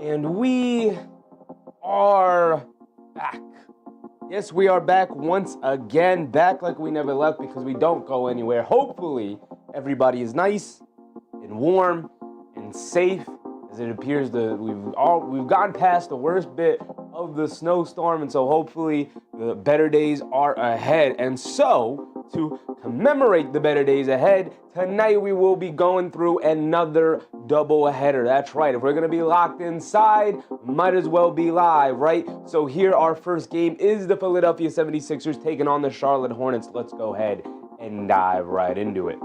And we are back. Yes, we are back once again, back like we never left because we don't go anywhere. Hopefully, everybody is nice and warm and safe as it appears that we've gotten past the worst bit of the snowstorm, and so hopefully the better days are ahead. And so, to commemorate the better days ahead, tonight we will be going through another double header. That's right. If we're going to be locked inside, might as well be live, right? So here our first game is the Philadelphia 76ers taking on the Charlotte Hornets. Let's go ahead and dive right into it.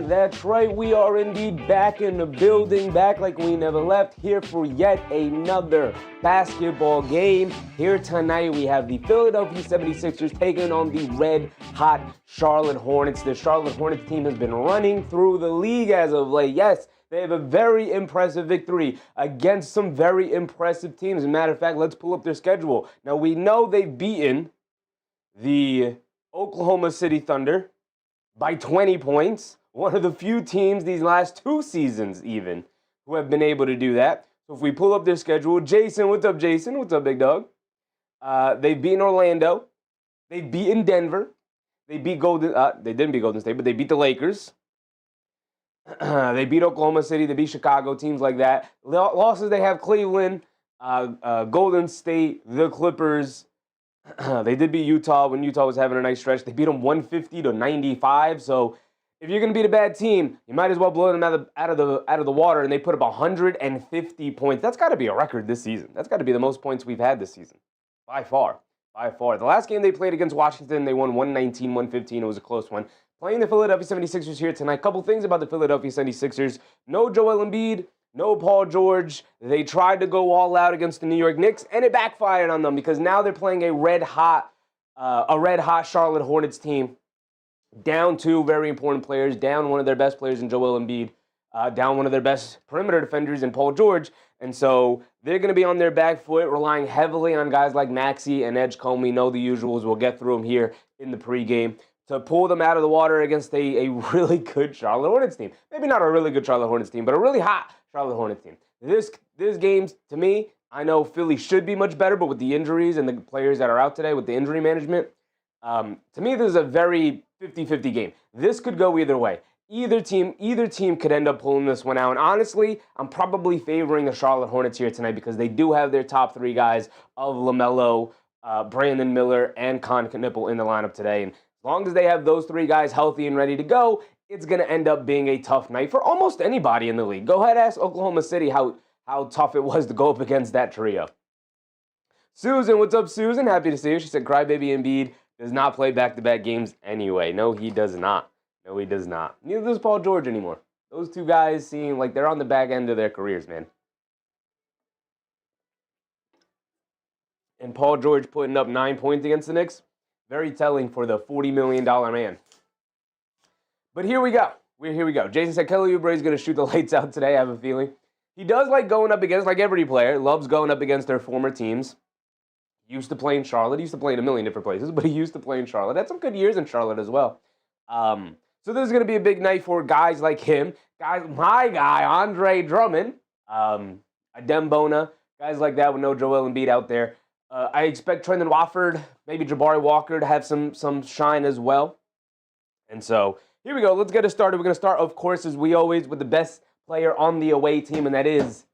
That's right. We are indeed back in the building, back like we never left, here for yet another basketball game. Here tonight we have the Philadelphia 76ers taking on the red-hot Charlotte Hornets. The Charlotte Hornets team has been running through the league as of late. Yes, they have a very impressive victory against some very impressive teams. As a matter of fact, let's pull up their schedule. Now, we know they've beaten the Oklahoma City Thunder by 20 points. One of the few teams these last two seasons even who have been able to do that. So if we pull up their schedule, Jason, what's up, Jason? What's up, big dog? They've beaten Orlando. They've beaten Denver. They beat they didn't beat Golden State, but they beat the Lakers. They beat Oklahoma City. They beat Chicago, teams like that. Losses, they have Cleveland, Golden State, the Clippers. They did beat Utah when Utah was having a nice stretch. They beat them 150-95. So if you're going to beat a bad team, you might as well blow them out of the water. And they put up 150 points. That's got to be a record this season. That's got to be the most points we've had this season, by far. By far. The last game they played against Washington, they won 119-115. It was a close one. Playing the Philadelphia 76ers here tonight. Couple things about the Philadelphia 76ers. No Joel Embiid. No Paul George. They tried to go all out against the New York Knicks, and it backfired on them because now they're playing a red-hot Charlotte Hornets team. Down two very important players, down one of their best players in Joel Embiid, down one of their best perimeter defenders in Paul George. And so they're going to be on their back foot, relying heavily on guys like Maxey and Edgecombe. We know the usuals. We'll get through them here in the pregame to pull them out of the water against a really good Charlotte Hornets team. Maybe not a really good Charlotte Hornets team, but a really hot Charlotte Hornets team. This game, to me, I know Philly should be much better, but with the injuries and the players that are out today, with the injury management, to me, this is a very 50-50 game. This could go either way. Either team could end up pulling this one out. And honestly, I'm probably favoring the Charlotte Hornets here tonight because they do have their top three guys of Lamelo, Brandon Miller, and Con Knipple in the lineup today. And as long as they have those three guys healthy and ready to go, it's going to end up being a tough night for almost anybody in the league. Go ahead, ask Oklahoma City how tough it was to go up against that trio. Susan, what's up, Susan? Happy to see you. She said, Crybaby Embiid does not play back-to-back games anyway. No, he does not. No, he does not. Neither does Paul George anymore. Those two guys seem like they're on the back end of their careers, man. And Paul George putting up 9 points against the Knicks. Very telling for the $40 million man. But here we go. Here we go. Jason said Kelly Oubre is going to shoot the lights out today, I have a feeling. He does like going up against, like every player, loves going up against their former teams. He used to play in Charlotte. He used to play in a million different places, but he used to play in Charlotte. Had some good years in Charlotte as well. So this is going to be a big night for guys like him. My guy, Andre Drummond, Adem Bona, guys like that with no Joel Embiid out there. I expect Trendon Watford, maybe Jabari Walker to have some shine as well. And so here we go. Let's get it started. We're going to start, of course, as we always, with the best player on the away team, and that is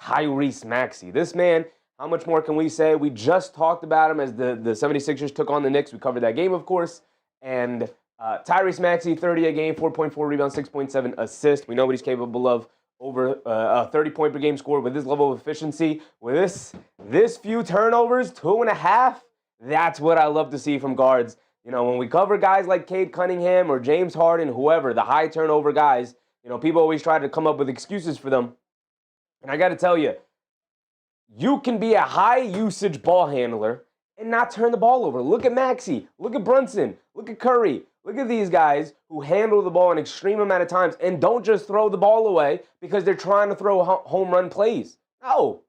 Tyrese Maxey. This man, how much more can we say? We just talked about him as the 76ers took on the Knicks. We covered that game, of course. And Tyrese Maxey, 30 a game, 4.4 rebounds, 6.7 assists. We know what he's capable of. Over a 30-point per game score with this level of efficiency, with this few turnovers, 2.5. That's what I love to see from guards. You know, when we cover guys like Cade Cunningham or James Harden, whoever, the high turnover guys, you know, people always try to come up with excuses for them. And I got to tell you, you can be a high usage ball handler and not turn the ball over. Look at Maxey. Look at Brunson. Look at Curry. Look at these guys who handle the ball an extreme amount of times and don't just throw the ball away because they're trying to throw home run plays. No,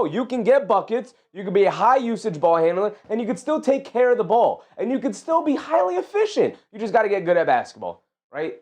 you can get buckets. You can be a high usage ball handler and you can still take care of the ball and you can still be highly efficient. You just got to get good at basketball, right?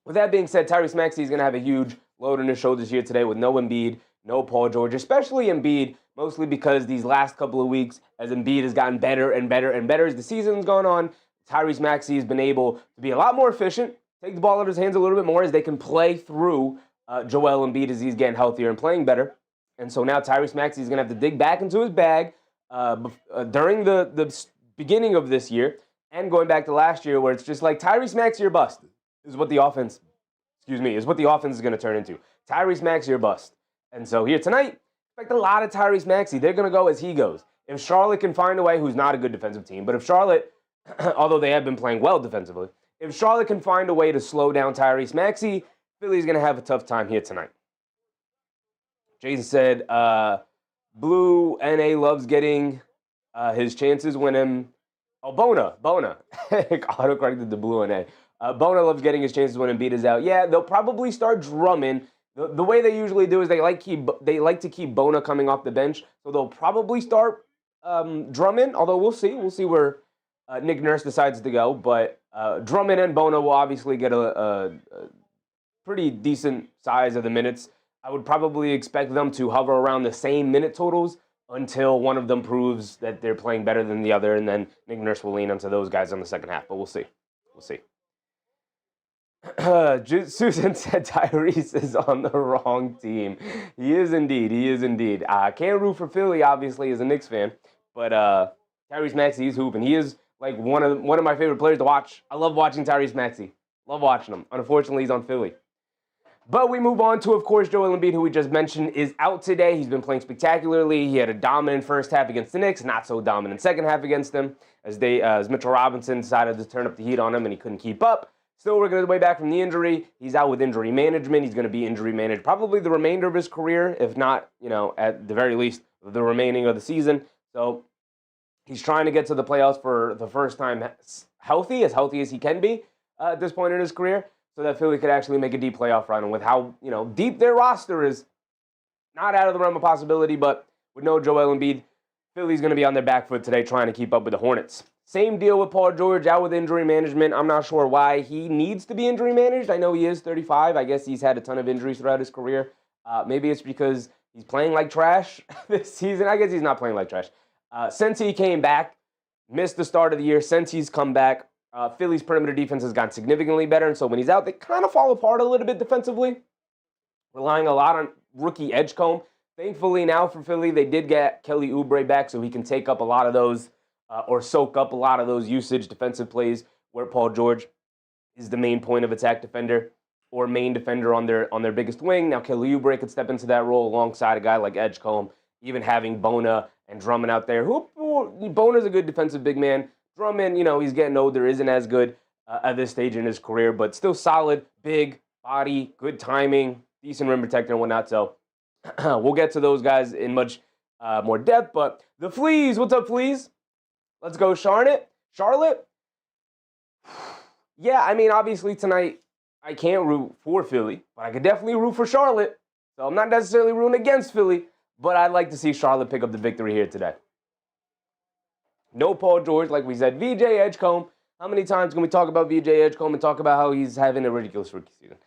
With that being said, Tyrese Maxey is going to have a huge load on his shoulders here today with no Embiid, no Paul George, especially Embiid, mostly because these last couple of weeks, as Embiid has gotten better and better and better as the season's gone on, Tyrese Maxey has been able to be a lot more efficient, take the ball out of his hands a little bit more as they can play through Joel Embiid as he's getting healthier and playing better. And so now Tyrese Maxey is going to have to dig back into his bag during the beginning of this year and going back to last year where it's just like Tyrese Maxey or bust is what the offense is going to turn into. Tyrese Maxey or bust. And so here tonight, expect a lot of Tyrese Maxey. They're going to go as he goes. If Charlotte can find a way, who's not a good defensive team, but if Charlotte, although they have been playing well defensively, if Charlotte can find a way to slow down Tyrese Maxey, Philly's going to have a tough time here tonight. Jason said, Blue NA loves getting his chances when him... Oh, Bona. Auto-corrected the Blue NA. Bona loves getting his chances when Embiid is out. Yeah, they'll probably start Drummond. The way they usually do is they like to keep Bona coming off the bench, so they'll probably start Drummond. Although we'll see where Nick Nurse decides to go. But Drummond and Bona will obviously get a pretty decent size of the minutes. I would probably expect them to hover around the same minute totals until one of them proves that they're playing better than the other, and then Nick Nurse will lean onto those guys on the second half. But we'll see. Susan said Tyrese is on the wrong team. He is indeed. I can't root for Philly, obviously, as a Knicks fan, but Tyrese Maxey is hooping. He is like one of my favorite players to watch. I love watching Tyrese Maxey. Love watching him. Unfortunately, he's on Philly. But we move on to, of course, Joel Embiid, who we just mentioned, is out today. He's been playing spectacularly. He had a dominant first half against the Knicks, not so dominant second half against them, as Mitchell Robinson decided to turn up the heat on him and he couldn't keep up. Still working his way back from the injury. He's out with injury management. He's going to be injury managed probably the remainder of his career, if not, at the very least, the remaining of the season. So he's trying to get to the playoffs for the first time healthy as he can be at this point in his career, so that Philly could actually make a deep playoff run. And with how deep their roster is, not out of the realm of possibility, but with no Joel Embiid, Philly's going to be on their back foot today trying to keep up with the Hornets. Same deal with Paul George, out with injury management. I'm not sure why he needs to be injury managed. I know he is 35. I guess he's had a ton of injuries throughout his career. Maybe it's because he's playing like trash this season. I guess he's not playing like trash. Since he came back, missed the start of the year. Since he's come back, Philly's perimeter defense has gotten significantly better. And so when he's out, they kind of fall apart a little bit defensively, relying a lot on rookie Edgecombe. Thankfully now for Philly, they did get Kelly Oubre back, so he can take up a lot of those or soak up a lot of those usage defensive plays where Paul George is the main point of attack defender or main defender on their biggest wing. Now Kelly Oubre could step into that role alongside a guy like Edgecombe, even having Bona and Drummond out there. Bona's a good defensive big man. Drummond, he's getting older, isn't as good at this stage in his career, but still solid, big body, good timing, decent rim protector and whatnot. So we'll get to those guys in much more depth. But the Fleas, what's up, Fleas? Let's go, Charlotte. Yeah, obviously tonight I can't root for Philly, but I could definitely root for Charlotte. So I'm not necessarily rooting against Philly, but I'd like to see Charlotte pick up the victory here today. No Paul George, like we said. VJ Edgecombe. How many times can we talk about VJ Edgecombe and talk about how he's having a ridiculous rookie season?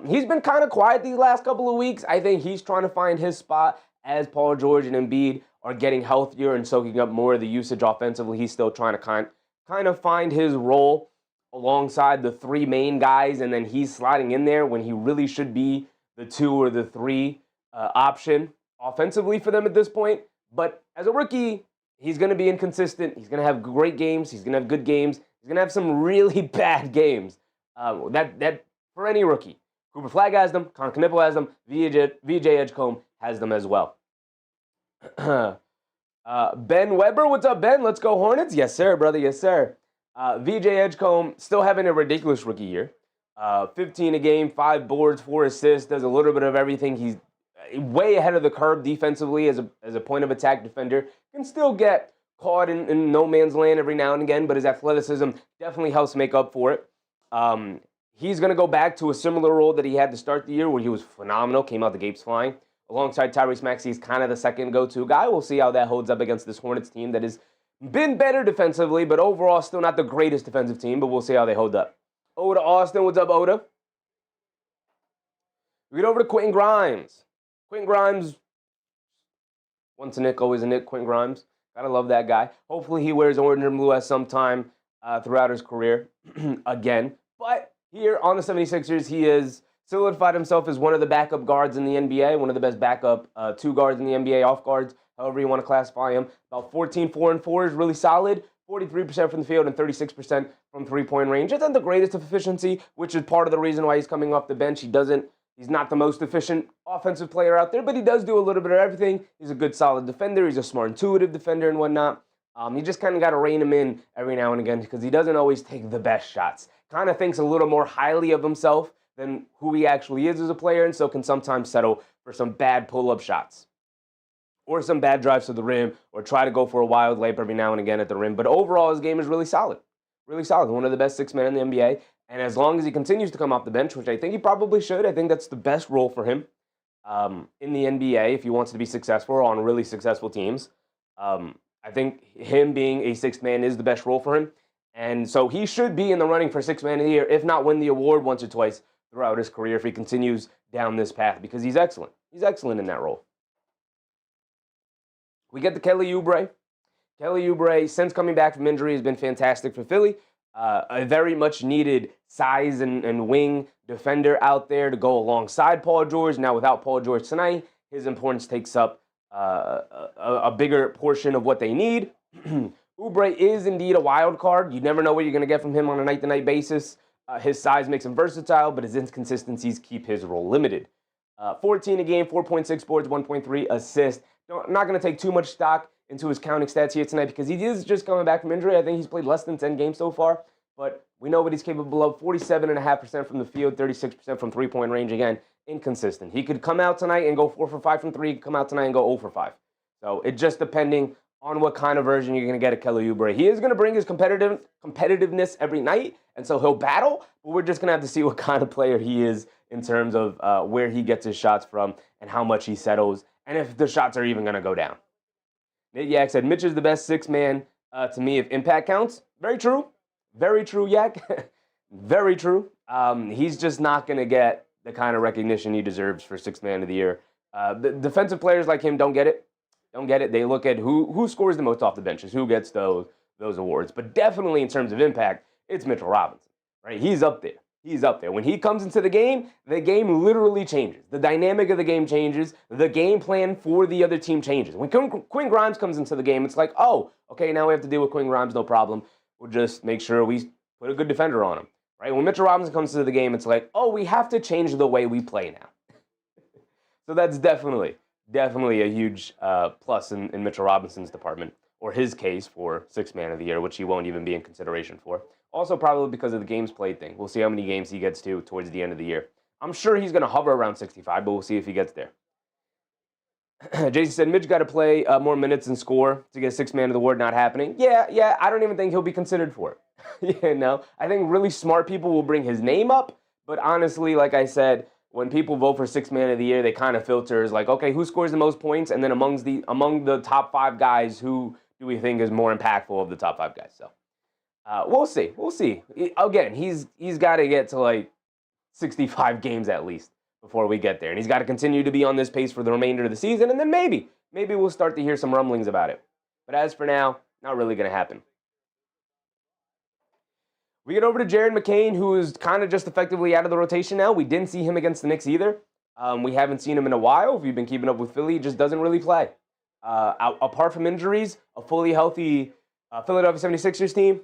He's been kind of quiet these last couple of weeks. I think he's trying to find his spot as Paul George and Embiid are getting healthier and soaking up more of the usage offensively. He's still trying to kind of find his role alongside the three main guys, and then he's sliding in there when he really should be the 2 or the 3 option offensively for them at this point. But as a rookie, he's going to be inconsistent. He's going to have great games. He's going to have good games. He's going to have some really bad games. That for any rookie. Cooper Flagg has them. Con Knipple has them. VJ Edgecombe has them as well. Ben Weber, what's up, Ben? Let's go Hornets. Yes, sir, brother. Yes, sir. VJ Edgecombe still having a ridiculous rookie year. 15 a game, 5 boards, 4 assists, does a little bit of everything. He's way ahead of the curve defensively as a point of attack defender. Can still get caught in no man's land every now and again, but his athleticism definitely helps make up for it. He's going to go back to a similar role that he had to start the year where he was phenomenal, came out the gates flying. Alongside Tyrese Maxey, he's kind of the second go-to guy. We'll see how that holds up against this Hornets team that has been better defensively, but overall still not the greatest defensive team, but we'll see how they hold up. Oda Austin, what's up, Oda? We get over to Quentin Grimes. Quentin Grimes, once a Knick, always a Knick, Quentin Grimes. Gotta love that guy. Hopefully he wears orange and blue at some time throughout his career again. But here on the 76ers, he has solidified himself as one of the backup guards in the NBA, one of the best backup two guards in the NBA, off guards, however you want to classify him. About 14, 4, and 4 is really solid. 43% from the field and 36% from three-point range. It's not the greatest of efficiency, which is part of the reason why he's coming off the bench. He's not the most efficient offensive player out there, but he does do a little bit of everything. He's a good, solid defender. He's a smart, intuitive defender and whatnot. You just kind of got to rein him in every now and again because he doesn't always take the best shots. Kind of thinks a little more highly of himself than who he actually is as a player, and so can sometimes settle for some bad pull-up shots or some bad drives to the rim or try to go for a wild layup every now and again at the rim. But overall, his game is really solid. Really solid. One of the best six men in the NBA. And as long as he continues to come off the bench, which I think he probably should, I think that's the best role for him in the NBA if he wants to be successful on really successful teams. I think him being a sixth man is the best role for him. And so he should be in the running for sixth man of the year, if not win the award once or twice throughout his career if he continues down this path because he's excellent. He's excellent in that role. We get to Kelly Oubre. Kelly Oubre, since coming back from injury, has been fantastic for Philly. A very much needed size and wing defender out there to go alongside Paul George. Now, without Paul George tonight, his importance takes up a bigger portion of what they need. Oubre is indeed a wild card. You never know what you're going to get from him on a night-to-night basis. His size makes him versatile, but his inconsistencies keep his role limited. 14 a game, 4.6 boards, 1.3 assists. I'm not going to take too much stock into his counting stats here tonight because he is just coming back from injury. I think he's played less than 10 games so far, but we know what he's capable of. 47.5% from the field, 36% from three-point range. Again, inconsistent. He could come out tonight and go 4 for 5 from 3. He could come out tonight and go 0 for 5. So it just depending on what kind of version you're going to get of Kelly Oubre. He is going to bring his competitiveness every night, and so he'll battle, but we're just going to have to see what kind of player he is in terms of where he gets his shots from and how much he settles, and if the shots are even going to go down. Nate Yak said, Mitch is the best six man to me if impact counts. Very true. Very true, Yak. Very true. He's just not going to get the kind of recognition he deserves for sixth man of the year. The defensive players like him don't get it. Don't get it. They look at who scores the most off the benches, who gets those awards. But definitely in terms of impact, it's Mitchell Robinson, right? He's up there. He's up there. When he comes into the game literally changes. The dynamic of the game changes. The game plan for the other team changes. When Quinn Grimes comes into the game, it's like, oh, okay, now we have to deal with Quinn Grimes, no problem. We'll just make sure we put a good defender on him, right? When Mitchell Robinson comes into the game, it's like, oh, we have to change the way we play now. So that's definitely a huge plus in Mitchell Robinson's department, or his case for sixth man of the year, which he won't even be in consideration for. Also, probably because of the games played thing. We'll see how many games he gets to towards the end of the year. I'm sure he's going to hover around 65, but we'll see if he gets there. Jason said, Mitch got to play more minutes and score to get sixth man of the award. Not happening. Yeah, I don't even think he'll be considered for it. No, I think really smart people will bring his name up, but honestly, like I said, when people vote for sixth man of the year, they kind of filter as like, okay, who scores the most points? And then among the top 5 guys, who do we think is more impactful of the top 5 guys? So we'll see. We'll see. Again, he's got to get to like 65 games at least before we get there. And he's got to continue to be on this pace for the remainder of the season. And then maybe we'll start to hear some rumblings about it. But as for now, not really going to happen. We get over to Jared McCain, who is kind of just effectively out of the rotation now. We didn't see him against the Knicks either. We haven't seen him in a while. If you've been keeping up with Philly, he just doesn't really play. Apart from injuries, a fully healthy Philadelphia 76ers team,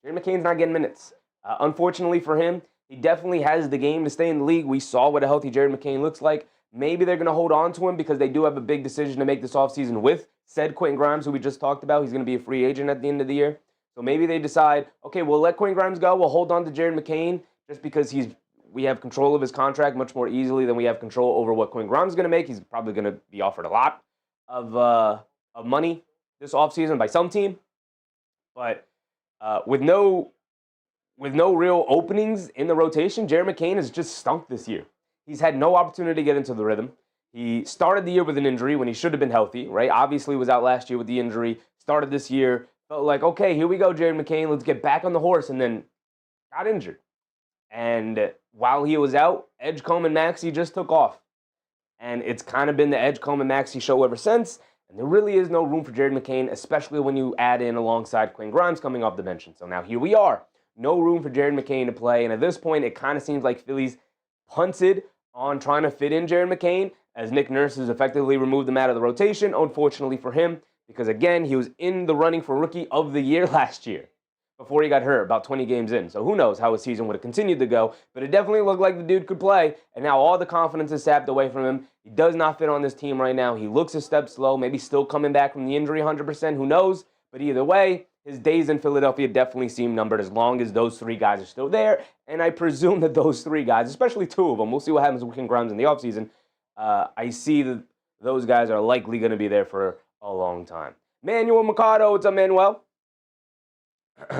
Jared McCain's not getting minutes. Unfortunately for him, he definitely has the game to stay in the league. We saw what a healthy Jared McCain looks like. Maybe they're going to hold on to him because they do have a big decision to make this offseason with said Quentin Grimes, who we just talked about. He's going to be a free agent at the end of the year. So maybe they decide, okay, we'll let Quentin Grimes go. We'll hold on to Jared McCain just because he's we have control of his contract much more easily than we have control over what Quinn Grimes is going to make. He's probably going to be offered a lot of money this offseason by some team. But with no real openings in the rotation, Jared McCain has just stunk this year. He's had no opportunity to get into the rhythm. He started the year with an injury when he should have been healthy, right? Obviously was out last year with the injury. Started this year, felt like, okay, here we go, Jared McCain, let's get back on the horse, and then got injured. And while he was out, Edgecombe and Maxey just took off. And it's kind of been the Edgecombe and Maxey show ever since. And there really is no room for Jared McCain, especially when you add in alongside Quinn Grimes coming off the bench. And so now here we are. No room for Jared McCain to play. And at this point, it kind of seems like Philly's punted on trying to fit in Jared McCain, as Nick Nurse has effectively removed him out of the rotation, unfortunately for him, because again, he was in the running for Rookie of the Year last year before he got hurt, about 20 games in. So who knows how his season would have continued to go, but it definitely looked like the dude could play, and now all the confidence is sapped away from him. He does not fit on this team right now. He looks a step slow, maybe still coming back from the injury 100%, who knows, but either way, his days in Philadelphia definitely seem numbered as long as those three guys are still there, and I presume that those three guys, especially two of them, we'll see what happens with Quinn Grimes in the offseason, I see that those guys are likely going to be there for a long time. Manuel Mercado, what's up, Manuel?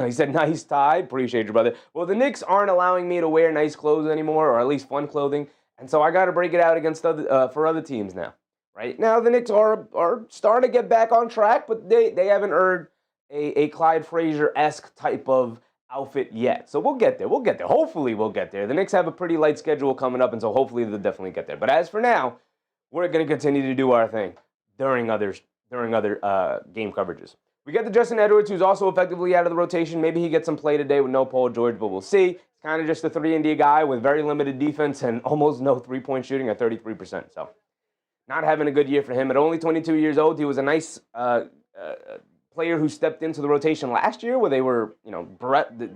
He said, nice tie. Appreciate you, brother. Well, the Knicks aren't allowing me to wear nice clothes anymore, or at least fun clothing, and so I got to break it out against for other teams now. Right now, the Knicks are starting to get back on track, but they haven't earned a Clyde Frazier-esque type of outfit yet. So we'll get there. We'll get there. Hopefully we'll get there. The Knicks have a pretty light schedule coming up, and so hopefully they'll definitely get there. But as for now, we're going to continue to do our thing during other game coverages. We get to Justin Edwards, who's also effectively out of the rotation. Maybe he gets some play today with no Paul George, but we'll see. He's kind of just a 3-and-D guy with very limited defense and almost no three-point shooting at 33%. So not having a good year for him. At only 22 years old, he was a nice player who stepped into the rotation last year where they were,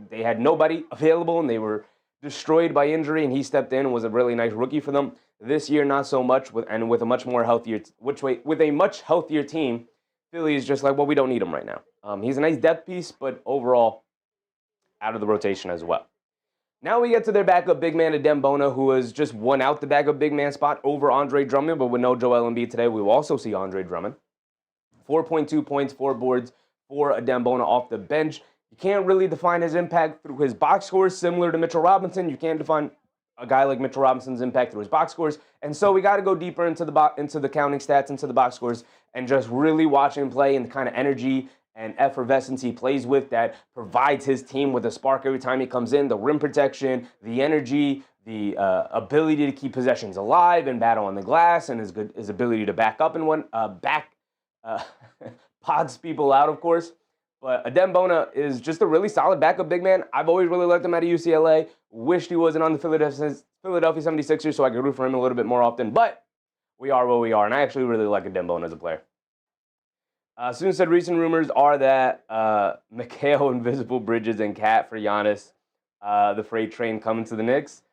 they had nobody available and they were destroyed by injury, and he stepped in and was a really nice rookie for them. This year, not so much, with a much healthier team. Philly is just like, well, we don't need him right now. He's a nice depth piece, but overall, out of the rotation as well. Now we get to their backup big man, Adem Bona, who has just won out the backup big man spot over Andre Drummond, but with no Joel Embiid today, we will also see Andre Drummond. 4.2 points, 4 boards for Adem Bona off the bench. You can't really define his impact through his box scores, similar to Mitchell Robinson. You can't define a guy like Mitchell Robinson's impact through his box scores. And so we got to go deeper into the counting stats, into the box scores, and just really watch him play and the kind of energy and effervescence he plays with that provides his team with a spark every time he comes in. The rim protection, the energy, the ability to keep possessions alive and battle on the glass, and his ability to back up and pods people out, of course. But Adem Bona is just a really solid backup big man. I've always really liked him out of UCLA. Wished he wasn't on the Philadelphia 76ers so I could root for him a little bit more often. But we are where we are, and I actually really like Adem Bona as a player. Soon said recent rumors are that Mikal, Invisible Bridges, and Cat for Giannis, the freight train coming to the Knicks.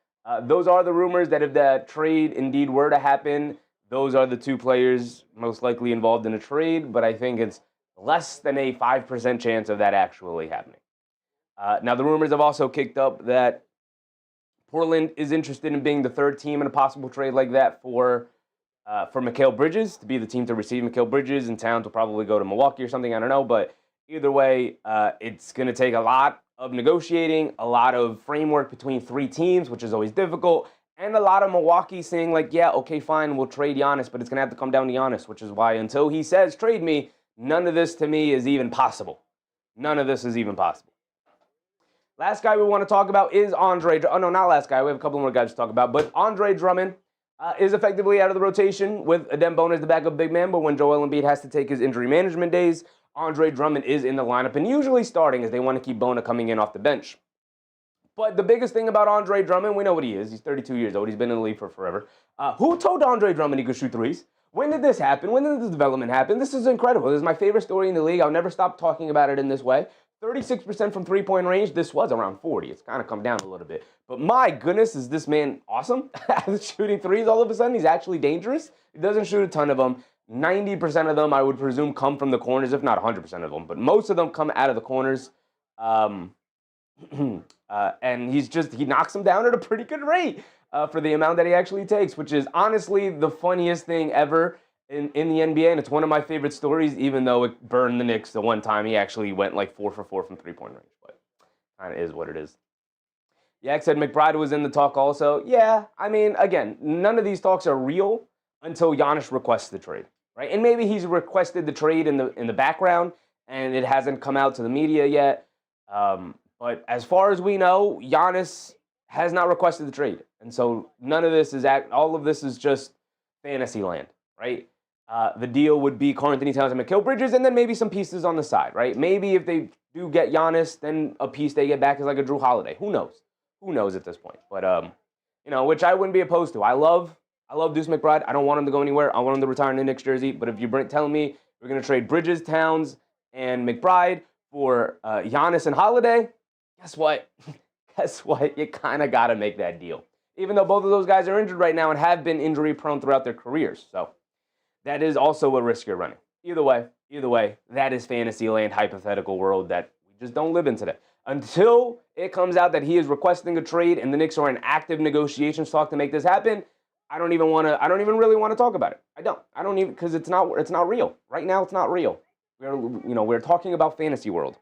Those are the rumors that if that trade indeed were to happen, those are the two players most likely involved in a trade, but I think it's less than a 5% chance of that actually happening. Now, the rumors have also kicked up that Portland is interested in being the third team in a possible trade like that for Mikal Bridges, to be the team to receive Mikal Bridges, and Towns will probably go to Milwaukee or something, I don't know, but either way, it's going to take a lot of negotiating, a lot of framework between three teams, which is always difficult, and a lot of Milwaukee saying like, yeah, okay, fine, we'll trade Giannis, but it's going to have to come down to Giannis, which is why until he says trade me, none of this to me is even possible. None of this is even possible. Last guy we want to talk about is Andre. Oh, no, not last guy. We have a couple more guys to talk about. But Andre Drummond is effectively out of the rotation with Adem Bona as the backup big man. But when Joel Embiid has to take his injury management days, Andre Drummond is in the lineup and usually starting as they want to keep Bona coming in off the bench. But the biggest thing about Andre Drummond, we know what he is. He's 32 years old. He's been in the league for forever. Who told Andre Drummond he could shoot threes? When did this happen? When did this development happen? This is incredible. This is my favorite story in the league. I'll never stop talking about it in this way. 36% from three-point range. This was around 40. It's kind of come down a little bit. But my goodness, is this man awesome? Shooting threes all of a sudden. He's actually dangerous. He doesn't shoot a ton of them. 90% of them, I would presume, come from the corners, if not 100% of them. But most of them come out of the corners. And he knocks him down at a pretty good rate for the amount that he actually takes, which is honestly the funniest thing ever in the NBA. And it's one of my favorite stories, even though it burned the Knicks the one time he actually went like 4 for 4 from three-point range. But kind of is what it is. Yak said McBride was in the talk also. Yeah, I mean, again, none of these talks are real until Giannis requests the trade, right? And maybe he's requested the trade in the background, and it hasn't come out to the media yet. But as far as we know, Giannis has not requested the trade, and so none of this is all of this is just fantasy land, right? The deal would be Karl Anthony Towns and Mikal Bridges, and then maybe some pieces on the side, right? Maybe if they do get Giannis, then a piece they get back is like a Drew Holiday. Who knows? Who knows at this point? But which I wouldn't be opposed to. I love Deuce McBride. I don't want him to go anywhere. I want him to retire in the Knicks jersey. But if you're telling me we're going to trade Bridges, Towns, and McBride for Giannis and Holiday, guess what? Guess what? You kind of got to make that deal. Even though both of those guys are injured right now and have been injury prone throughout their careers. So that is also a risk you're running. Either way, that is fantasy land, hypothetical world that we just don't live in today. Until it comes out that he is requesting a trade and the Knicks are in active negotiations talk to make this happen, I don't even really want to talk about it. I don't even, because it's not real. Right now it's not real. We're talking about fantasy world.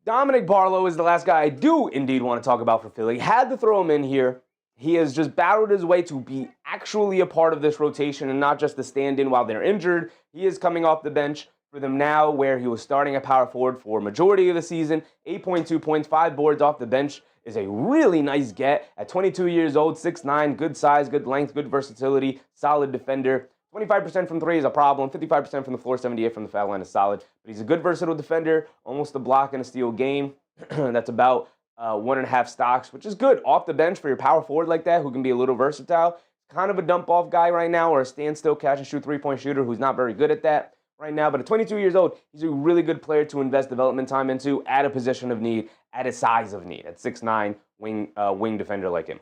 Dominic Barlow is the last guy I do indeed want to talk about for Philly. Had to throw him in here. He has just battled his way to be actually a part of this rotation and not just the stand-in while they're injured. He is coming off the bench for them now, where he was starting at power forward for a majority of the season. 8.2 points, 5 boards off the bench is a really nice get. At 22 years old, 6'9", good size, good length, good versatility, solid defender. 25% from three is a problem. 55% from the floor, 78% from the foul line is solid. But he's a good versatile defender, almost a block and a steal game. That's about 1.5 stocks, which is good off the bench for your power forward like that, who can be a little versatile. Kind of a dump-off guy right now, or a standstill catch-and-shoot three-point shooter who's not very good at that right now. But at 22 years old, he's a really good player to invest development time into at a position of need, at a size of need, at 6'9", wing defender like him.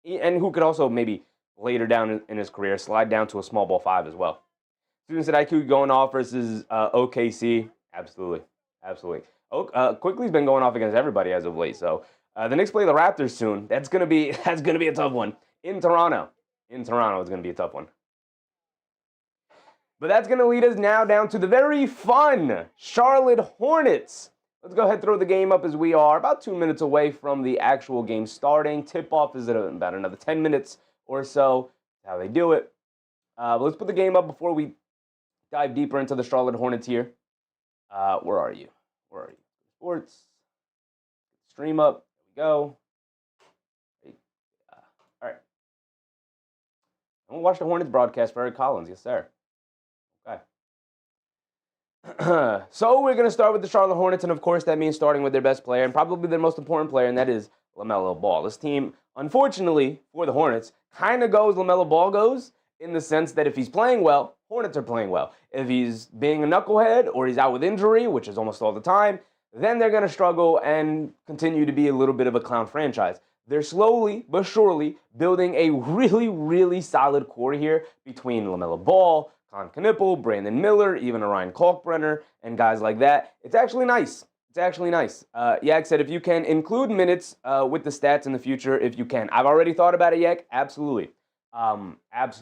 And who could also maybe later down in his career slide down to a small ball 5 as well. Students at IQ going off versus OKC. Absolutely. Quickly's been going off against everybody as of late. So the Knicks play the Raptors soon. That's gonna be a tough one in Toronto. It's gonna be a tough one. But that's gonna lead us now down to the very fun Charlotte Hornets. Let's go ahead and throw the game up as we are about 2 minutes away from the actual game starting. Tip-off is in about another 10 minutes or so. That's how they do it. But let's put the game up before we dive deeper into the Charlotte Hornets here. Where are you? Sports. Stream up. There we go. All right. I'm going to watch the Hornets broadcast for Eric Collins. Yes, sir. Okay. So we're going to start with the Charlotte Hornets, and of course that means starting with their best player and probably their most important player, and that is Lamelo Ball. This team, unfortunately for the Hornets, kind of goes Lamelo Ball goes in the sense that if he's playing well, Hornets are playing well. If he's being a knucklehead or he's out with injury, which is almost all the time, then they're going to struggle and continue to be a little bit of a clown franchise. They're slowly but surely building a really, really solid core here between Lamelo Ball, Con Knipple, Brandon Miller, even Ryan Kalkbrenner, and guys like that. It's actually nice. Yak said if you can include minutes with the stats in the future, if you can. I've already thought about it, Yak. Absolutely. I've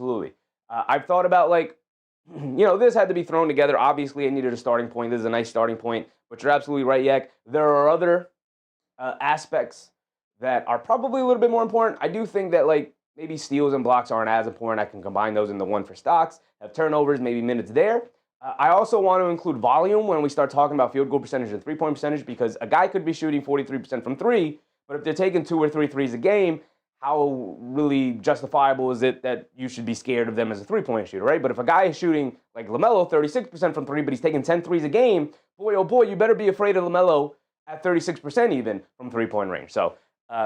thought about, this had to be thrown together. Obviously, it needed a starting point. This is a nice starting point. But you're absolutely right, Yak. There are other aspects that are probably a little bit more important. I do think that, maybe steals and blocks aren't as important. I can combine those into one for stocks. Have turnovers, maybe minutes there. I also want to include volume when we start talking about field goal percentage and three-point percentage, because a guy could be shooting 43% from three, but if they're taking 2 or 3 threes a game, how really justifiable is it that you should be scared of them as a three-point shooter, right? But if a guy is shooting, like LaMelo, 36% from three, but he's taking 10 threes a game, boy, oh boy, you better be afraid of LaMelo at 36% even from three-point range. So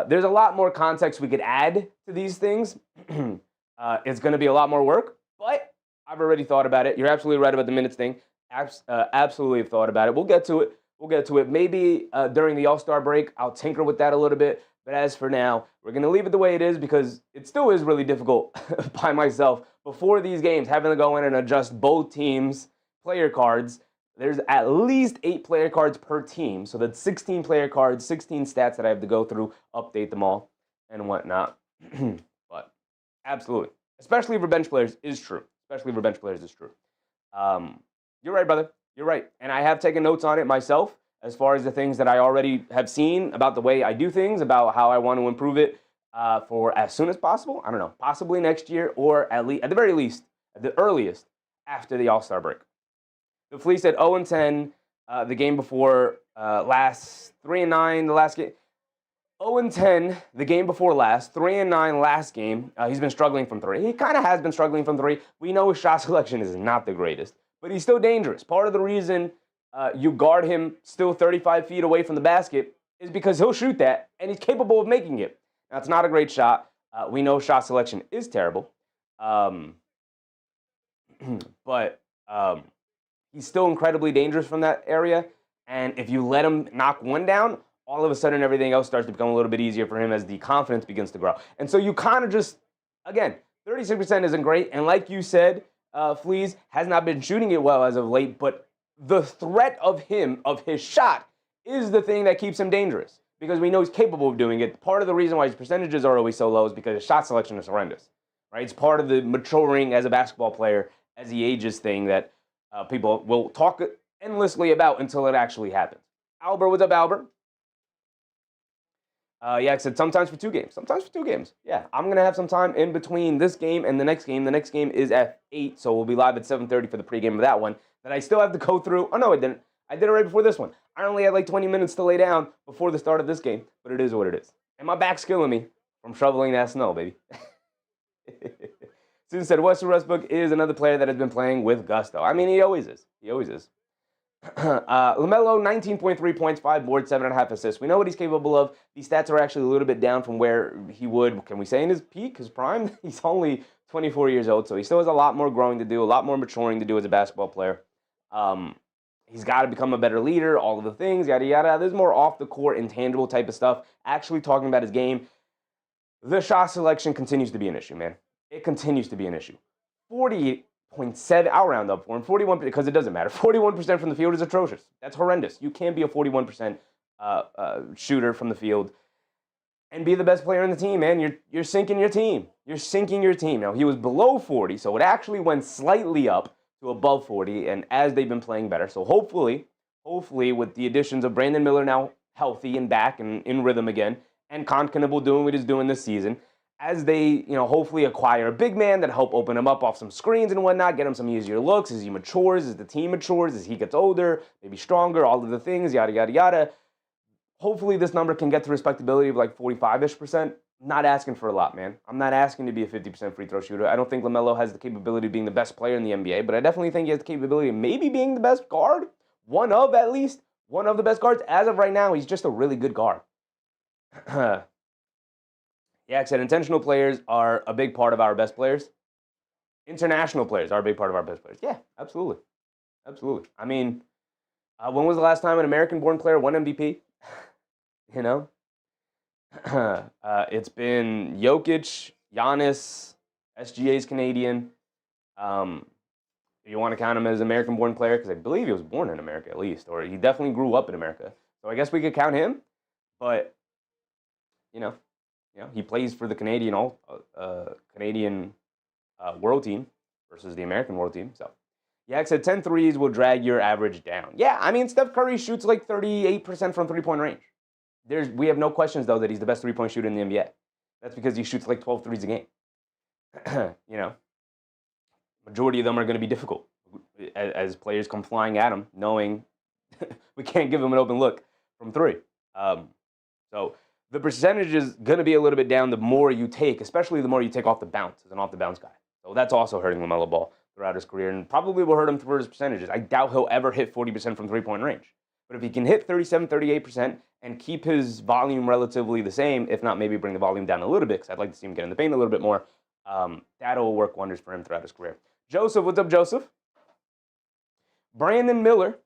there's a lot more context we could add to these things. It's going to be a lot more work, but I've already thought about it. You're absolutely right about the minutes thing. Absolutely have thought about it. We'll get to it. Maybe during the All-Star break, I'll tinker with that a little bit. But as for now, we're going to leave it the way it is because it still is really difficult by myself before these games, having to go in and adjust both teams' player cards There's at least 8 player cards per team. So that's 16 player cards, 16 stats that I have to go through, update them all, and whatnot. But absolutely. Especially for bench players is true. You're right, brother. You're right. And I have taken notes on it myself as far as the things that I already have seen about the way I do things, about how I want to improve it for as soon as possible. I don't know, possibly next year, or at the very least, at the earliest, after the All-Star break. The Flea said 0-10 the game before last, 3-9 the last game. 0-10 the game before last, 3-9 last game. He's been struggling from three. He kind of has been struggling from three. We know his shot selection is not the greatest, but he's still dangerous. Part of the reason you guard him still 35 feet away from the basket is because he'll shoot that, and he's capable of making it. Now, it's not a great shot. We know shot selection is terrible. But he's still incredibly dangerous from that area. And if you let him knock one down, all of a sudden everything else starts to become a little bit easier for him as the confidence begins to grow. And so you kind of just, again, 36% isn't great. And like you said, Fleas has not been shooting it well as of late, but the threat of his shot, is the thing that keeps him dangerous. Because we know he's capable of doing it. Part of the reason why his percentages are always so low is because his shot selection is horrendous. Right? It's part of the maturing as a basketball player as he ages thing that people will talk endlessly about until it actually happens. Albert, what's up, Albert? Yeah, I said sometimes for 2 games. Yeah, I'm going to have some time in between this game and the next game. The next game is at 8, so we'll be live at 7:30 for the pregame of that one. That I still have to go through. Oh, no, I didn't. I did it right before this one. I only had like 20 minutes to lay down before the start of this game, but it is what it is. And my back's killing me from shoveling that snow, baby. Susan said, Russell Westbrook is another player that has been playing with gusto. I mean, he always is. Lamelo, 19.3 points, 5 boards, 7.5 assists. We know what he's capable of. These stats are actually a little bit down from where he would, can we say, in his peak, his prime? He's only 24 years old, so he still has a lot more growing to do, a lot more maturing to do as a basketball player. He's got to become a better leader, all of the things, yada, yada. There's more off-the-court, intangible type of stuff. Actually talking about his game, the shot selection continues to be an issue, man. It continues to be an issue. 48.7, I'll round up for him, 41%, because it doesn't matter. 41% from the field is atrocious. That's horrendous. You can't be a 41% shooter from the field and be the best player in the team, man. You're sinking your team. Now, he was below 40, so it actually went slightly up to above 40, and as they've been playing better. So hopefully with the additions of Brandon Miller now healthy and back and in rhythm again, and Concanable doing what he's doing this season, as they, hopefully acquire a big man that help open him up off some screens and whatnot, get him some easier looks as he matures, as the team matures, as he gets older, maybe stronger, all of the things, yada, yada, yada. Hopefully this number can get to respectability of like 45-ish%. Not asking for a lot, man. I'm not asking to be a 50% free throw shooter. I don't think LaMelo has the capability of being the best player in the NBA, but I definitely think he has the capability of maybe being the best guard. One of the best guards. As of right now, he's just a really good guard. Yeah, I said intentional players are a big part of our best players. International players are a big part of our best players. Yeah, absolutely. I mean, when was the last time an American-born player won MVP? It's been Jokic, Giannis, SGA's Canadian. You want to count him as an American-born player? Because I believe he was born in America at least, or he definitely grew up in America. So I guess we could count him. But, he plays for the Canadian world team versus the American world team. So, yeah, I said 10 threes will drag your average down. Yeah, I mean, Steph Curry shoots like 38% from three-point range. We have no questions, though, that he's the best three-point shooter in the NBA. That's because he shoots like 12 threes a game. Majority of them are going to be difficult as players come flying at him, knowing we can't give him an open look from three. So the percentage is going to be a little bit down the more you take, especially the more you take off the bounce as an off-the-bounce guy. So that's also hurting LaMelo Ball throughout his career and probably will hurt him for his percentages. I doubt he'll ever hit 40% from three-point range. But if he can hit 37, 38% and keep his volume relatively the same, if not maybe bring the volume down a little bit, because I'd like to see him get in the paint a little bit more, that'll work wonders for him throughout his career. Joseph, what's up, Joseph? Brandon Miller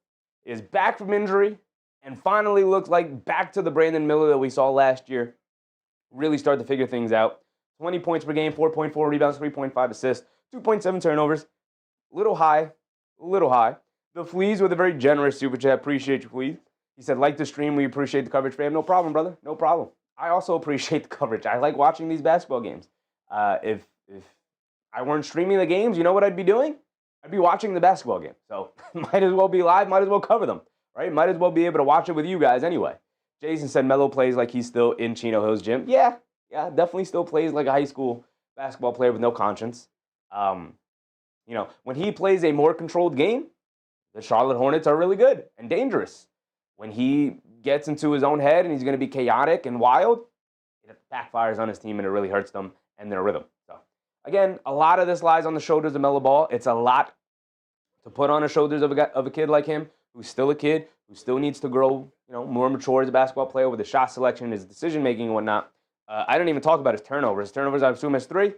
is back from injury and finally looks like back to the Brandon Miller that we saw last year. Really start to figure things out. 20 points per game, 4.4 rebounds, 3.5 assists, 2.7 turnovers. Little high. The Fleas with a very generous super chat. Appreciate you, Fleas. He said, like the stream, we appreciate the coverage, fam. No problem, brother. No problem. I also appreciate the coverage. I like watching these basketball games. If I weren't streaming the games, you know what I'd be doing? I'd be watching the basketball game. So might as well be live, might as well cover them, right? Might as well be able to watch it with you guys anyway. Jason said Melo plays like he's still in Chino Hills gym. Yeah, definitely still plays like a high school basketball player with no conscience. When he plays a more controlled game, the Charlotte Hornets are really good and dangerous. When he gets into his own head and he's going to be chaotic and wild, it backfires on his team and it really hurts them and their rhythm. So, again, a lot of this lies on the shoulders of Melo Ball. It's a lot to put on the shoulders of a kid like him, who's still a kid, who still needs to grow, more mature as a basketball player with his shot selection, his decision making, and whatnot. I didn't even talk about his turnovers. Turnovers, I assume, is 3.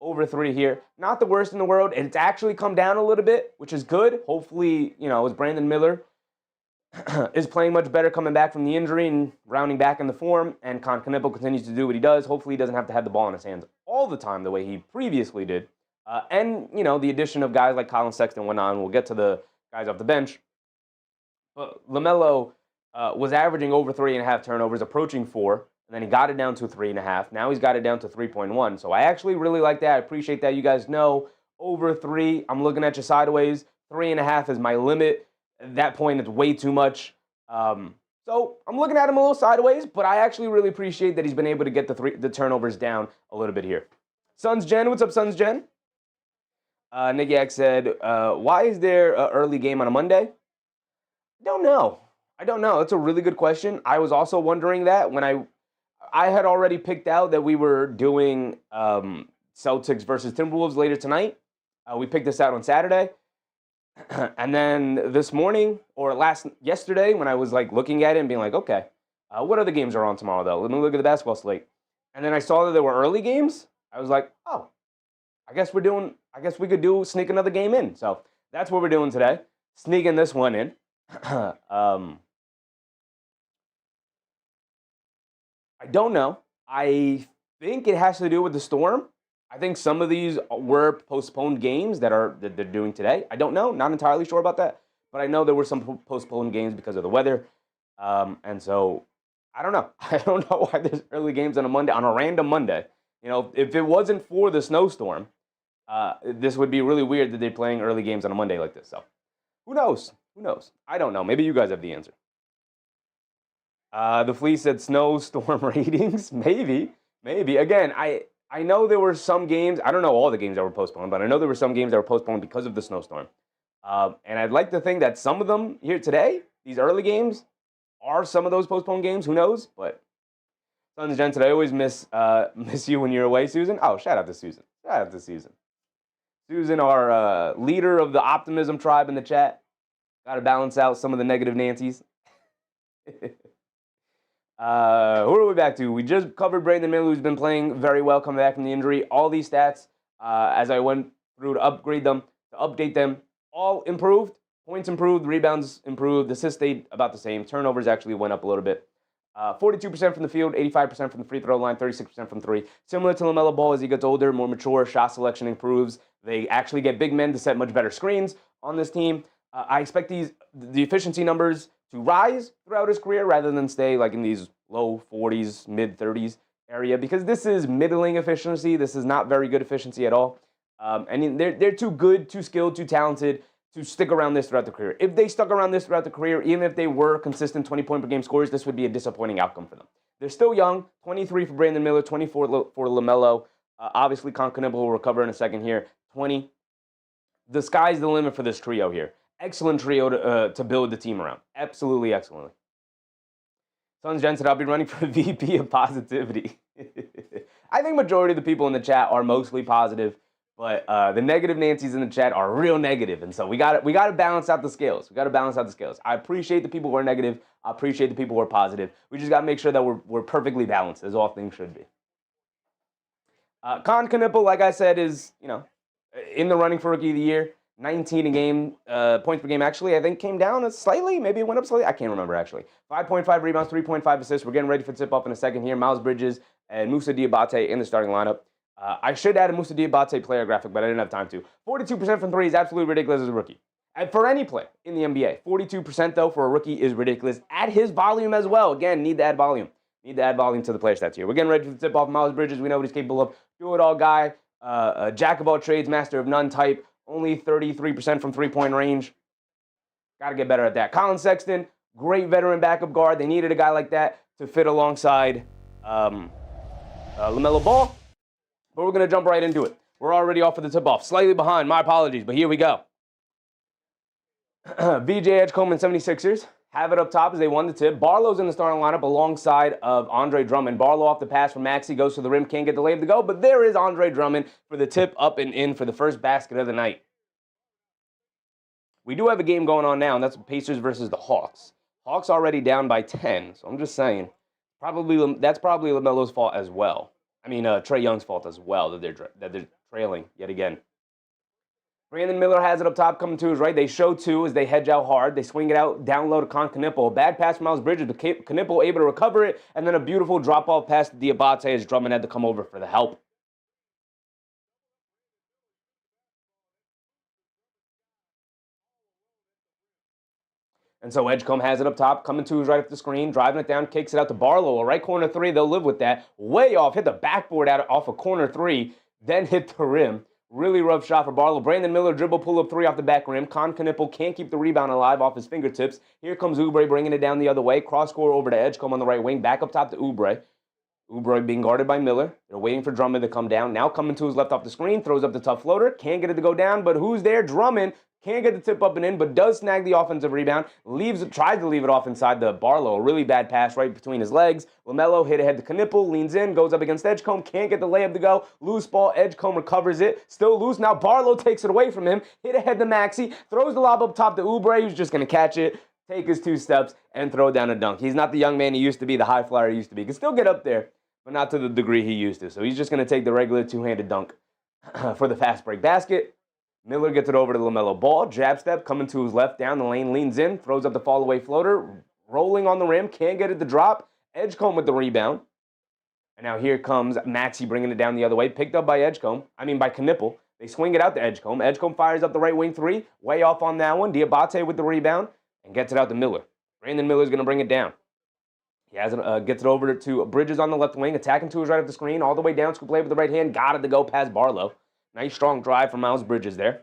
Over 3 here. Not the worst in the world. It's actually come down a little bit, which is good. Hopefully, as Brandon Miller is playing much better coming back from the injury and rounding back in the form, and Con Knipple continues to do what he does. Hopefully he doesn't have to have the ball in his hands all the time the way he previously did. And the addition of guys like Colin Sexton and whatnot, and we'll get to the guys off the bench. But Lamelo was averaging over 3.5 turnovers, approaching 4, and then he got it down to 3.5. Now he's got it down to 3.1. So I actually really like that. I appreciate that. You guys know over 3, I'm looking at you sideways. 3.5 is my limit. At that point, it's way too much. So I'm looking at him a little sideways, but I actually really appreciate that he's been able to get the turnovers down a little bit here. Sons Jen, what's up, Sons Jen? Nick Yak said, why is there an early game on a Monday? I don't know. It's a really good question. I was also wondering that when I had already picked out that we were doing Celtics versus Timberwolves later tonight. We picked this out on Saturday. And then this morning, or yesterday, when I was looking at it and being like, okay, what other games are on tomorrow though? Let me look at the basketball slate. And then I saw that there were early games. I was like, oh, I guess we could sneak another game in. So that's what we're doing today. Sneaking this one in. I don't know. I think it has to do with the storm. I think some of these were postponed games that they're doing today. I don't know. Not entirely sure about that. But I know there were some postponed games because of the weather. And so, I don't know. I don't know why there's early games on a random Monday. If it wasn't for the snowstorm, this would be really weird that they're playing early games on a Monday like this. So, who knows? I don't know. Maybe you guys have the answer. The Flea said snowstorm ratings. Maybe. Again, I know there were some games. I don't know all the games that were postponed, but I know there were some games that were postponed because of the snowstorm. And I'd like to think that some of them here today, these early games, are some of those postponed games. Who knows? But Sons and Gents, I always miss you when you're away, Susan. Oh, shout out to Susan. Susan, our leader of the optimism tribe in the chat. Got to balance out some of the negative Nancy's. Who are we back to? We just covered Brandon Miller, who's been playing very well, coming back from the injury. All these stats, as I went through to upgrade them, to update them, all improved. Points improved, rebounds improved, assists stayed about the same. Turnovers actually went up a little bit. 42% from the field, 85% from the free throw line, 36% from 3. Similar to LaMelo Ball, as he gets older, more mature, shot selection improves. They actually get big men to set much better screens on this team. I expect the efficiency numbers to rise throughout his career rather than stay in these low 40s, mid 30s area, because this is middling efficiency. This is not very good efficiency at all. And they're too good, too skilled, too talented to stick around this throughout the career. If they stuck around this throughout the career, even if they were consistent 20-point-per-game scorers, this would be a disappointing outcome for them. They're still young, 23 for Brandon Miller, 24 for LaMelo. Obviously, Con Knipple will recover in a second here, 20. The sky's the limit for this trio here. Excellent trio to build the team around. Absolutely excellently. Sons Jen said, I'll be running for VP of positivity. I think majority of the people in the chat are mostly positive. But the negative Nancy's in the chat are real negative, and so we got to balance out the scales. I appreciate the people who are negative. I appreciate the people who are positive. We just got to make sure that we're perfectly balanced, as all things should be. Con Knipple, like I said, is in the running for Rookie of the Year. 19 a game, points per game. Actually, I think came down slightly. Maybe it went up slightly. I can't remember actually. 5.5 rebounds, 3.5 assists. We're getting ready for tip-off in a second here. Miles Bridges and Moussa Diabate in the starting lineup. I should add a Moussa Diabate player graphic, but I didn't have time to. 42% from 3 is absolutely ridiculous as a rookie. And for any player in the NBA, 42% though for a rookie is ridiculous. Add his volume as well. Again, need to add volume. Need to add volume to the player stats here. We're getting ready for the tip-off. Miles Bridges, we know what he's capable of. Do-it-all guy, a jack of all trades, master of none type. Only 33% from three-point range. Got to get better at that. Colin Sexton, great veteran backup guard. They needed a guy like that to fit alongside Lamelo Ball. But we're going to jump right into it. We're already off of the tip-off. Slightly behind. My apologies, but here we go. VJ Edgecombe and 76ers have it up top as they won the tip. Barlow's in the starting lineup alongside of Andre Drummond. Barlow off the pass from Maxey, goes to the rim, can't get the layup to go, but there is Andre Drummond for the tip up and in for the first basket of the night. We do have a game going on now, and that's Pacers versus the Hawks. Hawks already down by 10, so I'm just saying, that's probably LaMelo's fault as well. I mean, Trae Young's fault as well that they're trailing yet again. Brandon Miller has it up top, coming to his right. They show two as they hedge out hard. They swing it out down low to Knipple. Bad pass from Miles Bridges, but Knipple able to recover it, and then a beautiful drop-off pass to Diabate as Drummond had to come over for the help. And so Edgecombe has it up top, coming to his right up the screen, driving it down, kicks it out to Barlow. A right corner three, they'll live with that. Way off, hit the backboard off a corner three, then hit the rim. Really rough shot for Barlow. Brandon Miller dribble pull-up three off the back rim. Knipple can't keep the rebound alive off his fingertips. Here comes Oubre bringing it down the other way. Cross-score over to Edgecombe on the right wing. Back up top to Oubre. Oubre being guarded by Miller. They're waiting for Drummond to come down. Now coming to his left off the screen. Throws up the tough floater. Can't get it to go down, but who's there? Drummond. Can't get the tip up and in, but does snag the offensive rebound. Tries to leave it off inside the Barlow. A really bad pass right between his legs. Lamelo hit ahead to Knipple, leans in, goes up against Edgecombe. Can't get the layup to go. Loose ball. Edgecombe recovers it. Still loose. Now Barlow takes it away from him. Hit ahead to Maxey. Throws the lob up top to Oubre, who's just going to catch it, take his 2 steps, and throw down a dunk. He's not the young man he used to be, the high flyer he used to be. He can still get up there, but not to the degree he used to. So he's just going to take the regular two-handed dunk for the fast break basket. Miller gets it over to Lamelo Ball. Jab step, coming to his left, down the lane, leans in, throws up the fall-away floater, rolling on the rim, can't get it to drop. Edgecombe with the rebound. And now here comes Maxey bringing it down the other way, picked up by Knipple. They swing it out to Edgecombe. Edgecombe fires up the right wing three, way off on that one. Diabate with the rebound and gets it out to Miller. Brandon Miller's going to bring it down. He has it, gets it over to Bridges on the left wing, attacking to his right of the screen, all the way down, scoop play with the right hand, got it to go past Barlow. Nice strong drive from Miles Bridges there.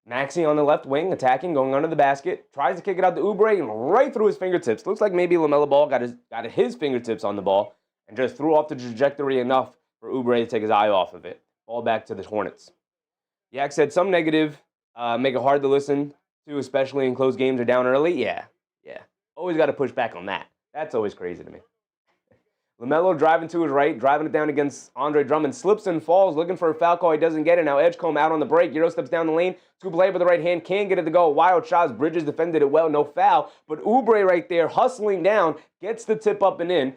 Maxey on the left wing, attacking, going under the basket. Tries to kick it out to Oubre and right through his fingertips. Looks like maybe Lamelo Ball got his fingertips on the ball and just threw off the trajectory enough for Oubre to take his eye off of it. Ball back to the Hornets. Yak said some negative, make it hard to listen to, especially in close games or down early. Yeah. Always got to push back on that. That's always crazy to me. Lamelo driving to his right, driving it down against Andre Drummond, slips and falls, looking for a foul call. He doesn't get it. Now Edgecombe out on the break. Euro steps down the lane. Scoop play with the right hand. Can't get it to go. Wild shots. Bridges defended it well. No foul. But Oubre right there, hustling down, gets the tip up and in.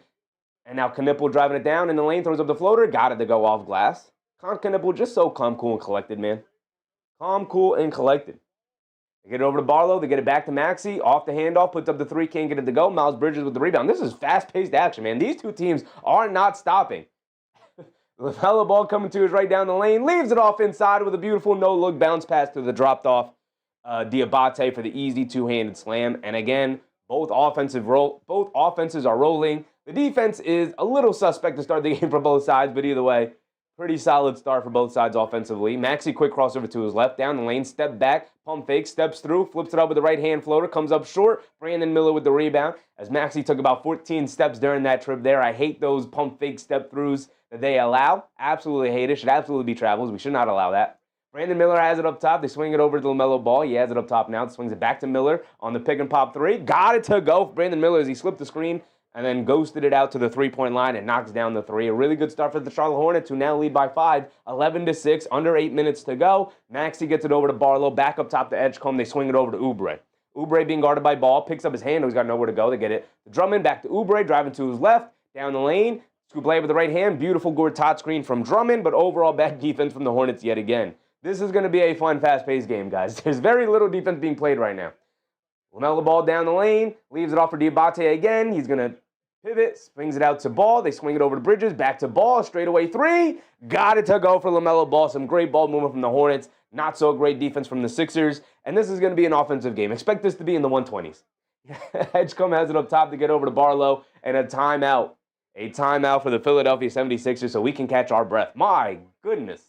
And now Knipple driving it down in the lane, throws up the floater. Got it to go off glass. Knipple just so calm, cool, and collected, man. Calm, cool, and collected. They get it over to Barlow. They get it back to Maxey. Off the handoff. Puts up the three. Can't get it to go. Miles Bridges with the rebound. This is fast-paced action, man. These two teams are not stopping. Lamelo Ball coming to his right down the lane. Leaves it off inside with a beautiful no-look bounce pass to the dropped-off Diabate for the easy two-handed slam. And again, both offenses are rolling. The defense is a little suspect to start the game for both sides, but either way, pretty solid start for both sides offensively. Maxey quick crossover to his left, down the lane, step back, pump fake, steps through, flips it up with the right hand floater, comes up short. Brandon Miller with the rebound, as Maxey took about 14 steps during that trip there. I hate those pump fake step throughs that they allow. Absolutely hate it. Should absolutely be travels. We should not allow that. Brandon Miller has it up top. They swing it over to Lamelo Ball. He has it up top now. Swings it back to Miller on the pick and pop three. Got it to go for Brandon Miller as he slipped the screen and then ghosted it out to the three-point line and knocks down the three. A really good start for the Charlotte Hornets, who now lead by 5, 11-6, under 8 minutes to go. Maxey gets it over to Barlow, back up top to Edgecombe. They swing it over to Oubre. Oubre being guarded by Ball, picks up his hand. He's got nowhere to go. They get it to Drummond, back to Oubre, driving to his left, down the lane. Scoop play with the right hand. Beautiful Gortat screen from Drummond, but overall bad defense from the Hornets yet again. This is going to be a fun, fast-paced game, guys. There's very little defense being played right now. Lamelo Ball down the lane, leaves it off for Diabate again. He's going to Pivot, swings it out to Ball. They swing it over to Bridges, back to Ball, straightaway three. Got it to go for Lamelo Ball. Some great ball movement from the Hornets. Not so great defense from the Sixers. And this is going to be an offensive game. Expect this to be in the 120s. Edgecombe has it up top to get over to Barlow, and a timeout. A timeout for the Philadelphia 76ers so we can catch our breath. My goodness.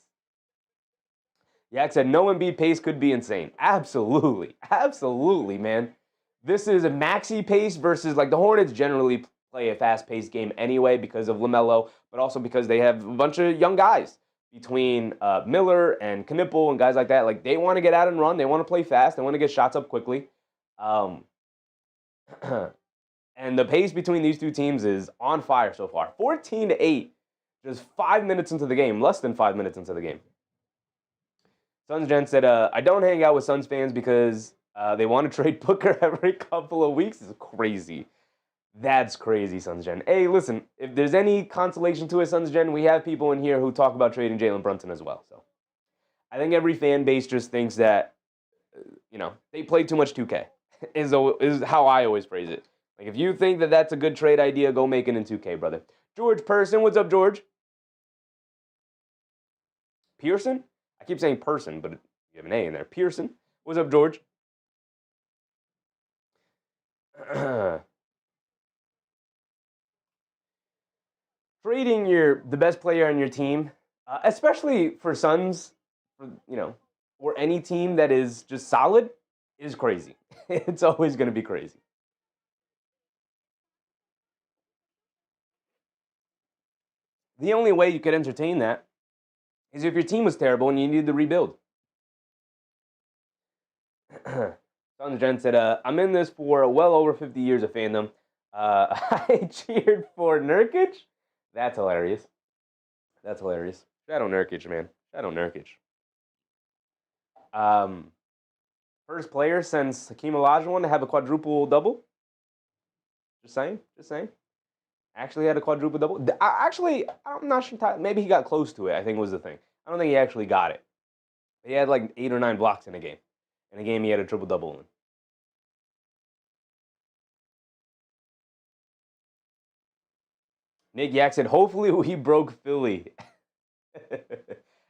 Yak said no Embiid pace could be insane. Absolutely. Absolutely, man. This is a Maxey pace versus, like, the Hornets generally play a fast-paced game anyway because of Lamelo, but also because they have a bunch of young guys between Miller and Knipple and guys like that. Like, they want to get out and run. They want to play fast. They want to get shots up quickly. And the pace between these two teams is on fire so far. 14-8, just 5 minutes into the game, less than 5 minutes into the game. Suns Gen said, I don't hang out with Suns fans because they want to trade Booker every couple of weeks. It's crazy. That's crazy, Suns Gen. Hey, listen, if there's any consolation to it, Suns Gen, we have people in here who talk about trading Jalen Brunson as well. So I think every fan base just thinks that, they play too much 2K, is how I always phrase it. Like, if you think that that's a good trade idea, go make it in 2K, brother. George Person, what's up, George? Pearson? I keep saying Person, but you have an A in there. Pearson, what's up, George? Trading the best player on your team, especially for Suns, or any team that is just solid, is crazy. It's always going to be crazy. The only way you could entertain that is if your team was terrible and you needed to rebuild. Sons Jen said, I'm in this for well over 50 years of fandom. I cheered for Nurkic. That's hilarious. That's hilarious. Shadow Nurkic, man. Shadow Nurkic. First player since Hakeem Olajuwon to have a quadruple double. Just saying. Actually had a quadruple double. I'm not sure. Maybe he got close to it, I think was the thing. I don't think he actually got it. He had like 8 or 9 blocks in a game. In a game, he had a triple double in. Nick Yak said, hopefully he broke Philly.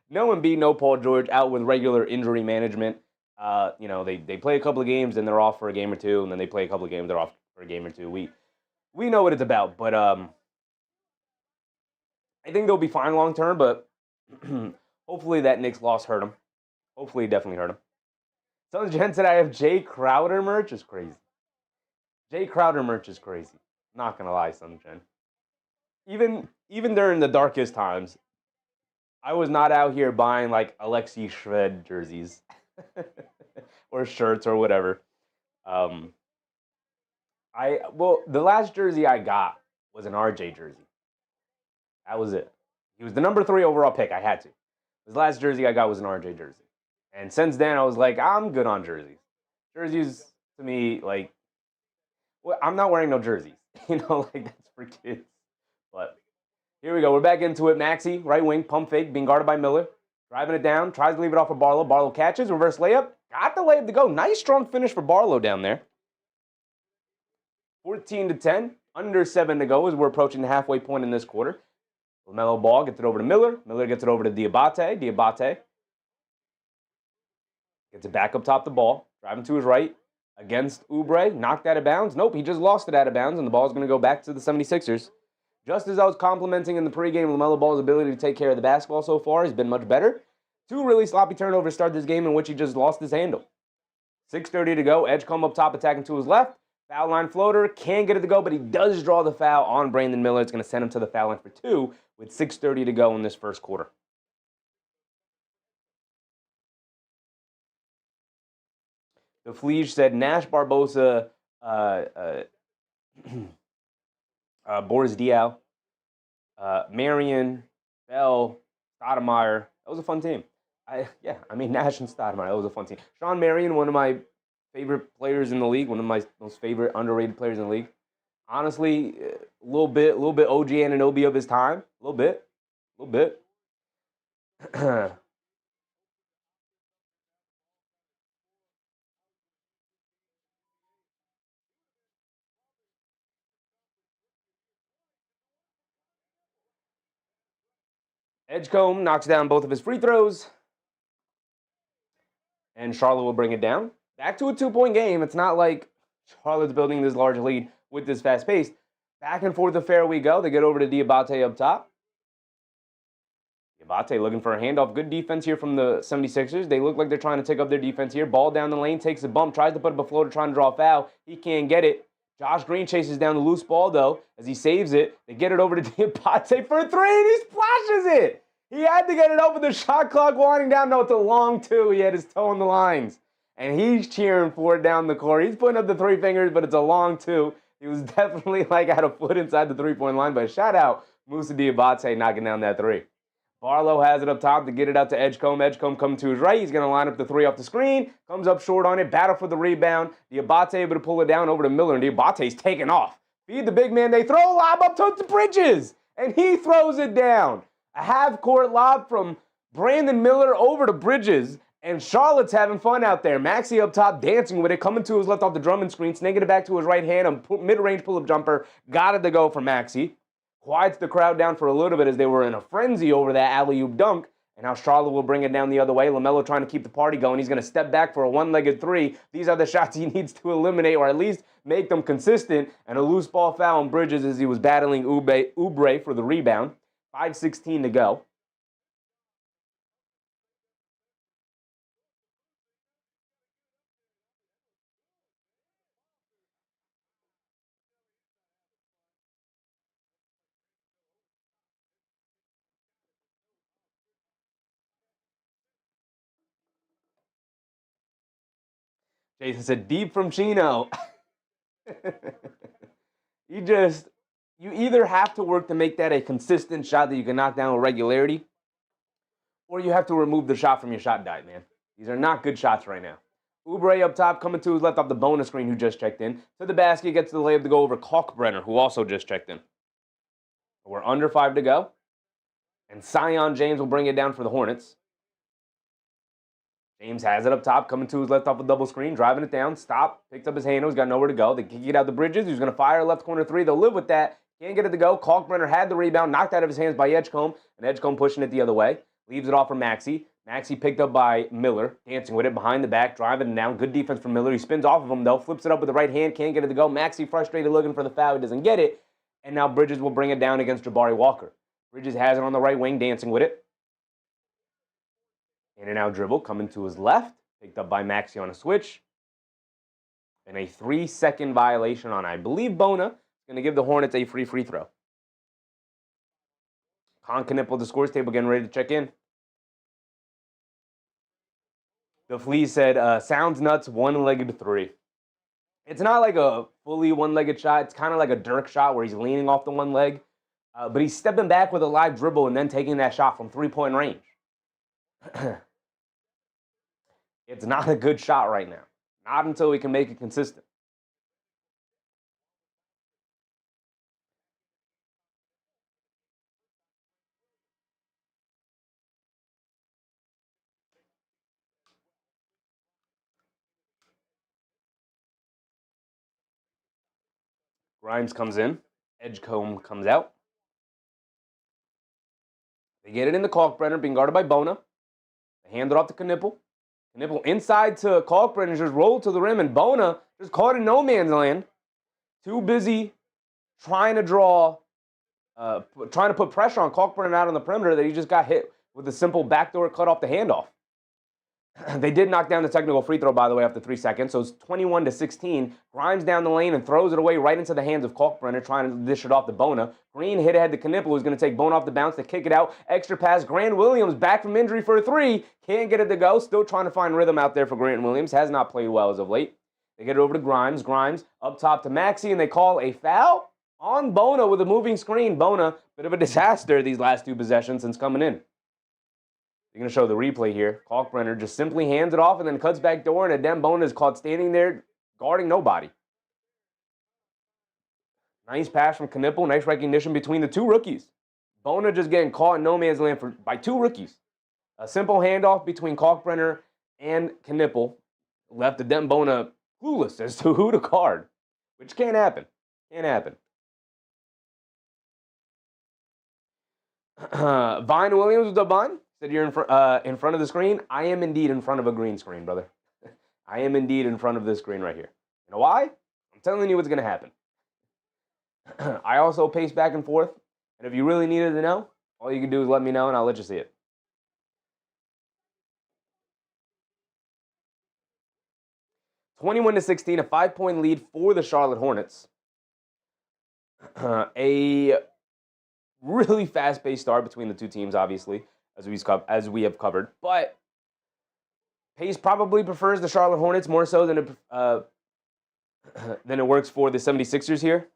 No Embiid, no Paul George, out with regular injury management. They play a couple of games, and they're off for a game or two, and then they play a couple of games, they're off for a game or two. We know what it's about, but I think they'll be fine long term, but hopefully that Knicks loss hurt them. Hopefully it definitely hurt them. Sons Jen said I have Jay Crowder merch is crazy. Jay Crowder merch is crazy. Not gonna lie, Sons Jen. Even during the darkest times, I was not out here buying like Alexi Shved jerseys or shirts or whatever. The last jersey I got was an RJ jersey. That was it. He was the number 3 overall pick. I had to. His last jersey I got was an RJ jersey. And since then, I was like, I'm good on jerseys. Jerseys, to me, like, I'm not wearing no jerseys. That's for kids. But here we go. We're back into it. Maxey, right wing, pump fake, being guarded by Miller. Driving it down, tries to leave it off for Barlow. Barlow catches, reverse layup. Got the layup to go. Nice, strong finish for Barlow down there. 14-10, under 7 to go as we're approaching the halfway point in this quarter. Lamelo Ball gets it over to Miller. Miller gets it over to Diabate. Diabate gets it back up top the ball. Driving to his right against Oubre. Knocked out of bounds. Nope, he just lost it out of bounds, and the ball is going to go back to the 76ers. Just as I was complimenting in the pregame Lamelo Ball's ability to take care of the basketball so far, he's been much better. 2 really sloppy turnovers to start this game in which he just lost his handle. 6:30 to go. Edgecombe up top attacking to his left. Foul line floater. Can't get it to go, but he does draw the foul on Brandon Miller. It's going to send him to the foul line for 2 with 6:30 to go in this first quarter. The Fleege said Nash, Barbosa, Boris Diaw, Marion, Bell, Stoudemire. That was a fun team. Nash and Stoudemire. That was a fun team. Sean Marion, one of my favorite players in the league, one of my most favorite underrated players in the league. Honestly, a little bit OG Anunoby of his time. A little bit. Edgecombe knocks down both of his free throws, and Charlotte will bring it down. Back to a 2-point game. It's not like Charlotte's building this large lead with this fast pace. Back and forth affair we go. They get over to Diabate up top. Diabate looking for a handoff. Good defense here from the 76ers. They look like they're trying to take up their defense here. Ball down the lane, takes a bump, tries to put up a floater, trying to draw a foul. He can't get it. Josh Green chases down the loose ball, though, as he saves it. They get it over to Diabate for a three, and he splashes it. He had to get it up with the shot clock winding down. No, it's a long two. He had his toe on the lines. And he's cheering for it down the court. He's putting up the three fingers, but it's a long two. He was definitely like had a foot inside the three-point line, but shout out Musa Diabate knocking down that three. Barlow has it up top to get it out to Edgecombe. Edgecombe coming to his right. He's going to line up the three off the screen. Comes up short on it. Battle for the rebound. Diabate able to pull it down over to Miller, and Diabate's taking off. Feed the big man. They throw a lob up to Bridges, and he throws it down. A half-court lob from Brandon Miller over to Bridges, and Charlotte's having fun out there. Maxey up top dancing with it, coming to his left off the Drummond screen, snaking it back to his right hand, a mid-range pull-up jumper. Got it to go for Maxey. Quiets the crowd down for a little bit as they were in a frenzy over that alley-oop dunk. And now Charlotte will bring it down the other way. Lamelo trying to keep the party going. He's going to step back for a one-legged three. These are the shots he needs to eliminate or at least make them consistent. And a loose ball foul on Bridges as he was battling Oubre for the rebound. 5:16 to go. Jason said, deep from Chino. You either have to work to make that a consistent shot that you can knock down with regularity, or you have to remove the shot from your shot diet, man. These are not good shots right now. Oubre up top, coming to his left off the bonus screen, who just checked in. To the basket, gets the layup to go over Kalkbrenner, who also just checked in. We're under 5 to go. And Sion James will bring it down for the Hornets. James has it up top, coming to his left off a double screen, driving it down, stop, picks up his handle, he's got nowhere to go. They kick it out the Bridges, he's going to fire a left corner three. They'll live with that. Can't get it to go. Kalkbrenner had the rebound, knocked out of his hands by Edgecombe, and Edgecombe pushing it the other way. Leaves it off for Maxey. Maxey picked up by Miller, dancing with it behind the back, driving it down. Good defense from Miller. He spins off of him, though, flips it up with the right hand, can't get it to go. Maxey frustrated looking for the foul, he doesn't get it. And now Bridges will bring it down against Jabari Walker. Bridges has it on the right wing, dancing with it. In and out dribble, coming to his left. Picked up by Maxey on a switch. And a 3-second violation on, I believe, Bona. Going to give the Hornets a free throw. Knipple, the scores table, getting ready to check in. The Flea said, sounds nuts, one-legged three. It's not like a fully one-legged shot. It's kind of like a Dirk shot where he's leaning off the one leg. But he's stepping back with a live dribble and then taking that shot from three-point range. It's not a good shot right now. Not until we can make it consistent. Grimes comes in. Edgecombe comes out. They get it into Kalkbrenner, being guarded by Bona. They hand it off to Knipple. Knipple inside to Kalkbrenner, just rolled to the rim, and Bona just caught in no man's land. Too busy trying to put pressure on Kalkbrenner out on the perimeter that he just got hit with a simple backdoor cut off the handoff. They did knock down the technical free throw, by the way, after 3 seconds, so it's 21-16. Grimes down the lane and throws it away right into the hands of Kalkbrenner, trying to dish it off to Bona. Green hit ahead to Knipple, who's going to take Bona off the bounce to kick it out. Extra pass, Grant Williams back from injury for a three. Can't get it to go. Still trying to find rhythm out there for Grant Williams. Has not played well as of late. They get it over to Grimes. Grimes up top to Maxey, and they call a foul on Bona with a moving screen. Bona, bit of a disaster these last 2 possessions since coming in. They're going to show the replay here. Kalkbrenner just simply hands it off and then cuts back door, and Adem Bona is caught standing there guarding nobody. Nice pass from Knipple. Nice recognition between the 2 rookies. Bona just getting caught in no man's land by 2 rookies. A simple handoff between Kalkbrenner and Knipple left Adem Bona clueless as to who to guard, which can't happen. Can't happen. Vine Williams with the bun. Said you're in front of the screen. I am indeed in front of a green screen, brother. I am indeed in front of this screen right here. You know why? I'm telling you what's going to happen. I also pace back and forth. And if you really needed to know, all you can do is let me know and I'll let you see it. 21-16, a 5-point lead for the Charlotte Hornets. A really fast-paced start between the two teams, obviously, as we have covered. But Pace probably prefers the Charlotte Hornets more so than it works for the 76ers here.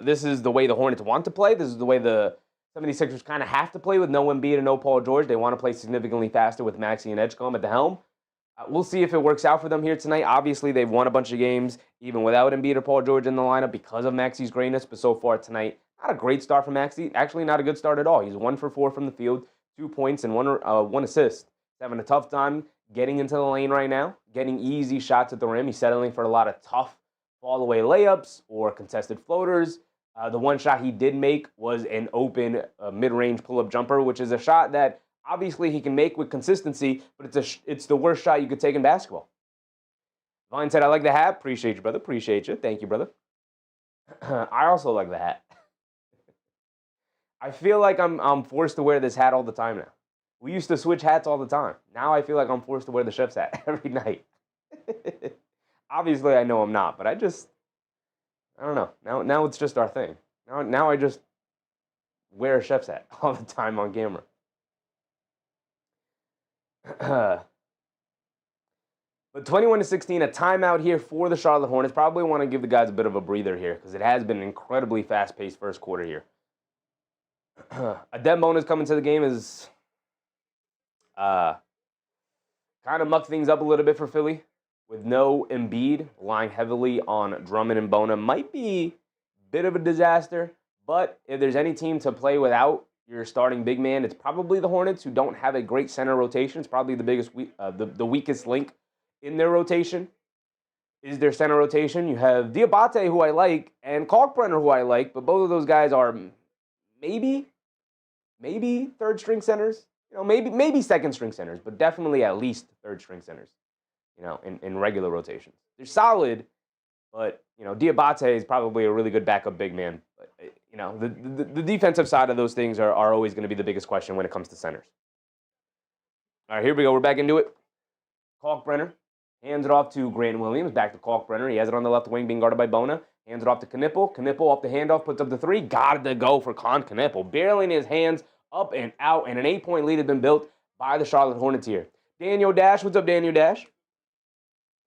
This is the way the Hornets want to play. This is the way the 76ers kind of have to play with no Embiid and no Paul George. They want to play significantly faster with Maxey and Edgecombe at the helm. We'll see if it works out for them here tonight. Obviously, they've won a bunch of games even without Embiid or Paul George in the lineup because of Maxey's greatness. But so far tonight, not a great start for Maxey. Actually, not a good start at all. He's 1 for 4 from the field, 2 points and one assist. He's having a tough time getting into the lane right now, getting easy shots at the rim. He's settling for a lot of tough fall-away layups or contested floaters. The one shot he did make was an open mid-range pull-up jumper, which is a shot that obviously he can make with consistency, but it's the worst shot you could take in basketball. Vine said, I like the hat. Appreciate you, brother. Appreciate you. Thank you, brother. I also like the hat. I feel like I'm forced to wear this hat all the time now. We used to switch hats all the time. Now I feel like I'm forced to wear the chef's hat every night. Obviously, I know I'm not, but I don't know. Now it's just our thing. Now I just wear a chef's hat all the time on camera. But 21-16, a timeout here for the Charlotte Hornets. Probably want to give the guys a bit of a breather here because it has been an incredibly fast-paced first quarter here. A dead bonus coming to the game is kind of muck things up a little bit for Philly with no Embiid, relying heavily on Drummond and Bona. Might be a bit of a disaster, but if there's any team to play without your starting big man, it's probably the Hornets, who don't have a great center rotation. It's probably the weakest link in their rotation is their center rotation. You have Diabate, who I like, and Kalkbrenner, who I like, but both of those guys are maybe third-string centers. You know, maybe second-string centers, but definitely at least third-string centers, you know, in regular rotations. They're solid, but, you know, Diabate is probably a really good backup big man. But, you know, the defensive side of those things are always going to be the biggest question when it comes to centers. All right, here we go. We're back into it. Kalkbrenner hands it off to Grant Williams. Back to Kalkbrenner. He has it on the left wing, being guarded by Bona. Hands it off to Knipple. Knipple off the handoff, puts up the three. Got to go for Knipple. Barely in his hands, up and out, and an 8-point lead has been built by the Charlotte Hornets here. Daniel Dash, what's up, Daniel Dash?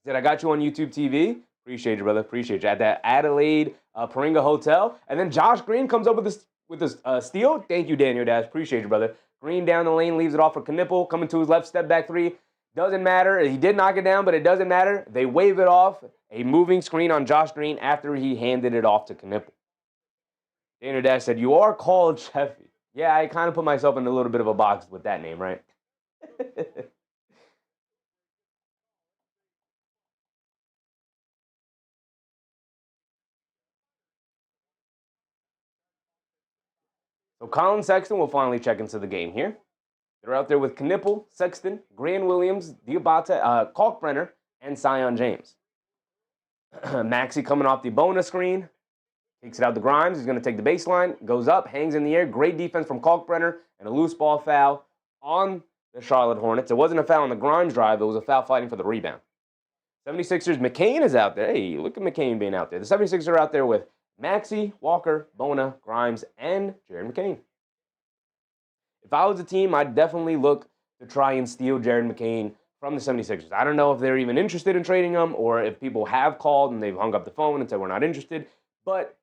Said, I got you on YouTube TV. Appreciate you, brother. Appreciate you. At that Adelaide Paringa Hotel. And then Josh Green comes up with this steal. Thank you, Daniel Dash. Appreciate you, brother. Green down the lane, leaves it off for Knipple. Coming to his left, step back three. Doesn't matter. He did knock it down, but it doesn't matter. They wave it off. A moving screen on Josh Green after he handed it off to Knipple. Daniel Dash said, you are called Sheffy. Yeah, I kind of put myself in a little bit of a box with that name, right? So Colin Sexton will finally check into the game here. They're out there with Knipple, Sexton, Grant Williams, Diabate, Kalkbrenner, and Sion James. Maxey coming off the bonus screen. Kicks it out to Grimes. He's going to take the baseline. Goes up, hangs in the air. Great defense from Kalkbrenner, and a loose ball foul on the Charlotte Hornets. It wasn't a foul on the Grimes drive. It was a foul fighting for the rebound. 76ers, McCain is out there. Hey, look at McCain being out there. The 76ers are out there with Maxey, Walker, Bona, Grimes, and Jared McCain. If I was a team, I'd definitely look to try and steal Jared McCain from the 76ers. I don't know if they're even interested in trading him or if people have called and they've hung up the phone and said we're not interested. But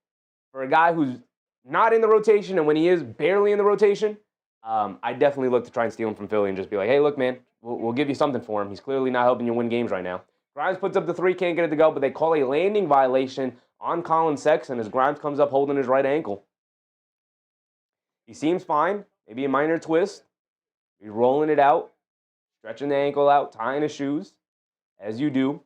for a guy who's not in the rotation and when he is barely in the rotation, I definitely look to try and steal him from Philly and just be like, hey, look, man, we'll give you something for him. He's clearly not helping you win games right now. Grimes puts up the three, can't get it to go, but they call a landing violation on Colin Sexton as Grimes comes up holding his right ankle. He seems fine. Maybe a minor twist. He's rolling it out, stretching the ankle out, tying his shoes, as you do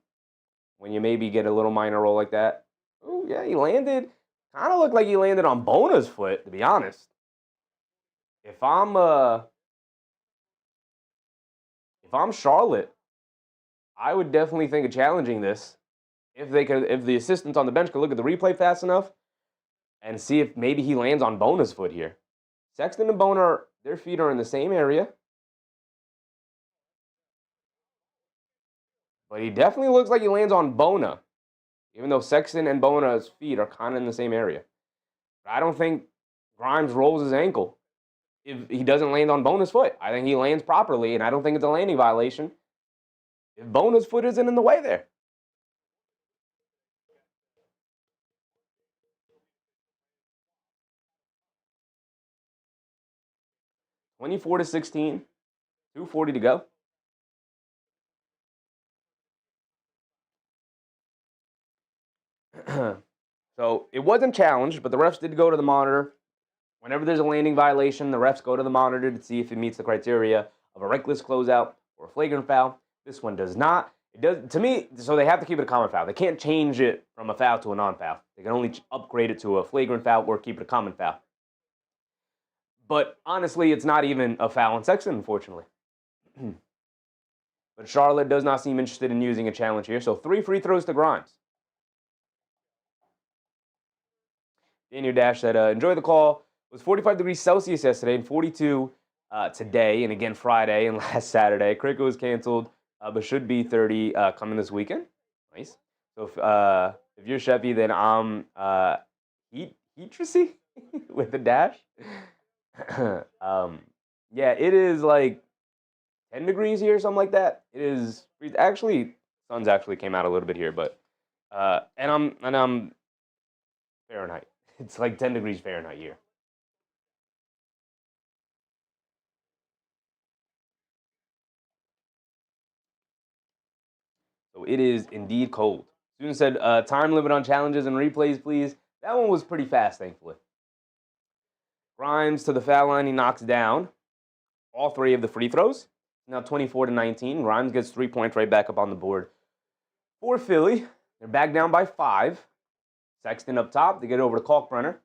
when you maybe get a little minor roll like that. Oh, yeah, he landed. Kind of looked like he landed on Bona's foot, to be honest. if I'm Charlotte, I would definitely think of challenging this if the assistants on the bench could look at the replay fast enough and see if maybe he lands on Bona's foot here. Sexton and Bona, their feet are in the same area. But he definitely looks like he lands on Bona, even though Sexton and Bona's feet are kind of in the same area. But I don't think Grimes rolls his ankle if he doesn't land on Bona's foot. I think he lands properly, and I don't think it's a landing violation if Bona's foot isn't in the way there. 24-16, 2:40 to go. So it wasn't challenged, but the refs did go to the monitor. Whenever there's a landing violation, the refs go to the monitor to see if it meets the criteria of a reckless closeout or a flagrant foul. This one does not. It does, to me, so they have to keep it a common foul. They can't change it from a foul to a non-foul. They can only upgrade it to a flagrant foul or keep it a common foul. But honestly, it's not even a foul on Sexton, unfortunately. But Charlotte does not seem interested in using a challenge here. So 3 free throws to Grimes. Daniel Dash said, enjoy the call. It was 45 degrees Celsius yesterday and 42 today, and again Friday and last Saturday. Cricket was canceled, but should be 30 coming this weekend. Nice. So if you're Sheffy, then I'm Heatressy with the dash. Yeah, it is like 10 degrees here, something like that. It is actually, sun's actually came out a little bit here, but and I'm Fahrenheit. It's like 10 degrees Fahrenheit here. So it is indeed cold. Student said, time limit on challenges and replays, please. That one was pretty fast, thankfully. Grimes to the foul line. He knocks down all 3 of the free throws. Now 24-19. Grimes gets 3 points right back up on the board for Philly. They're back down by 5. Sexton up top. They get over to Kalkbrenner.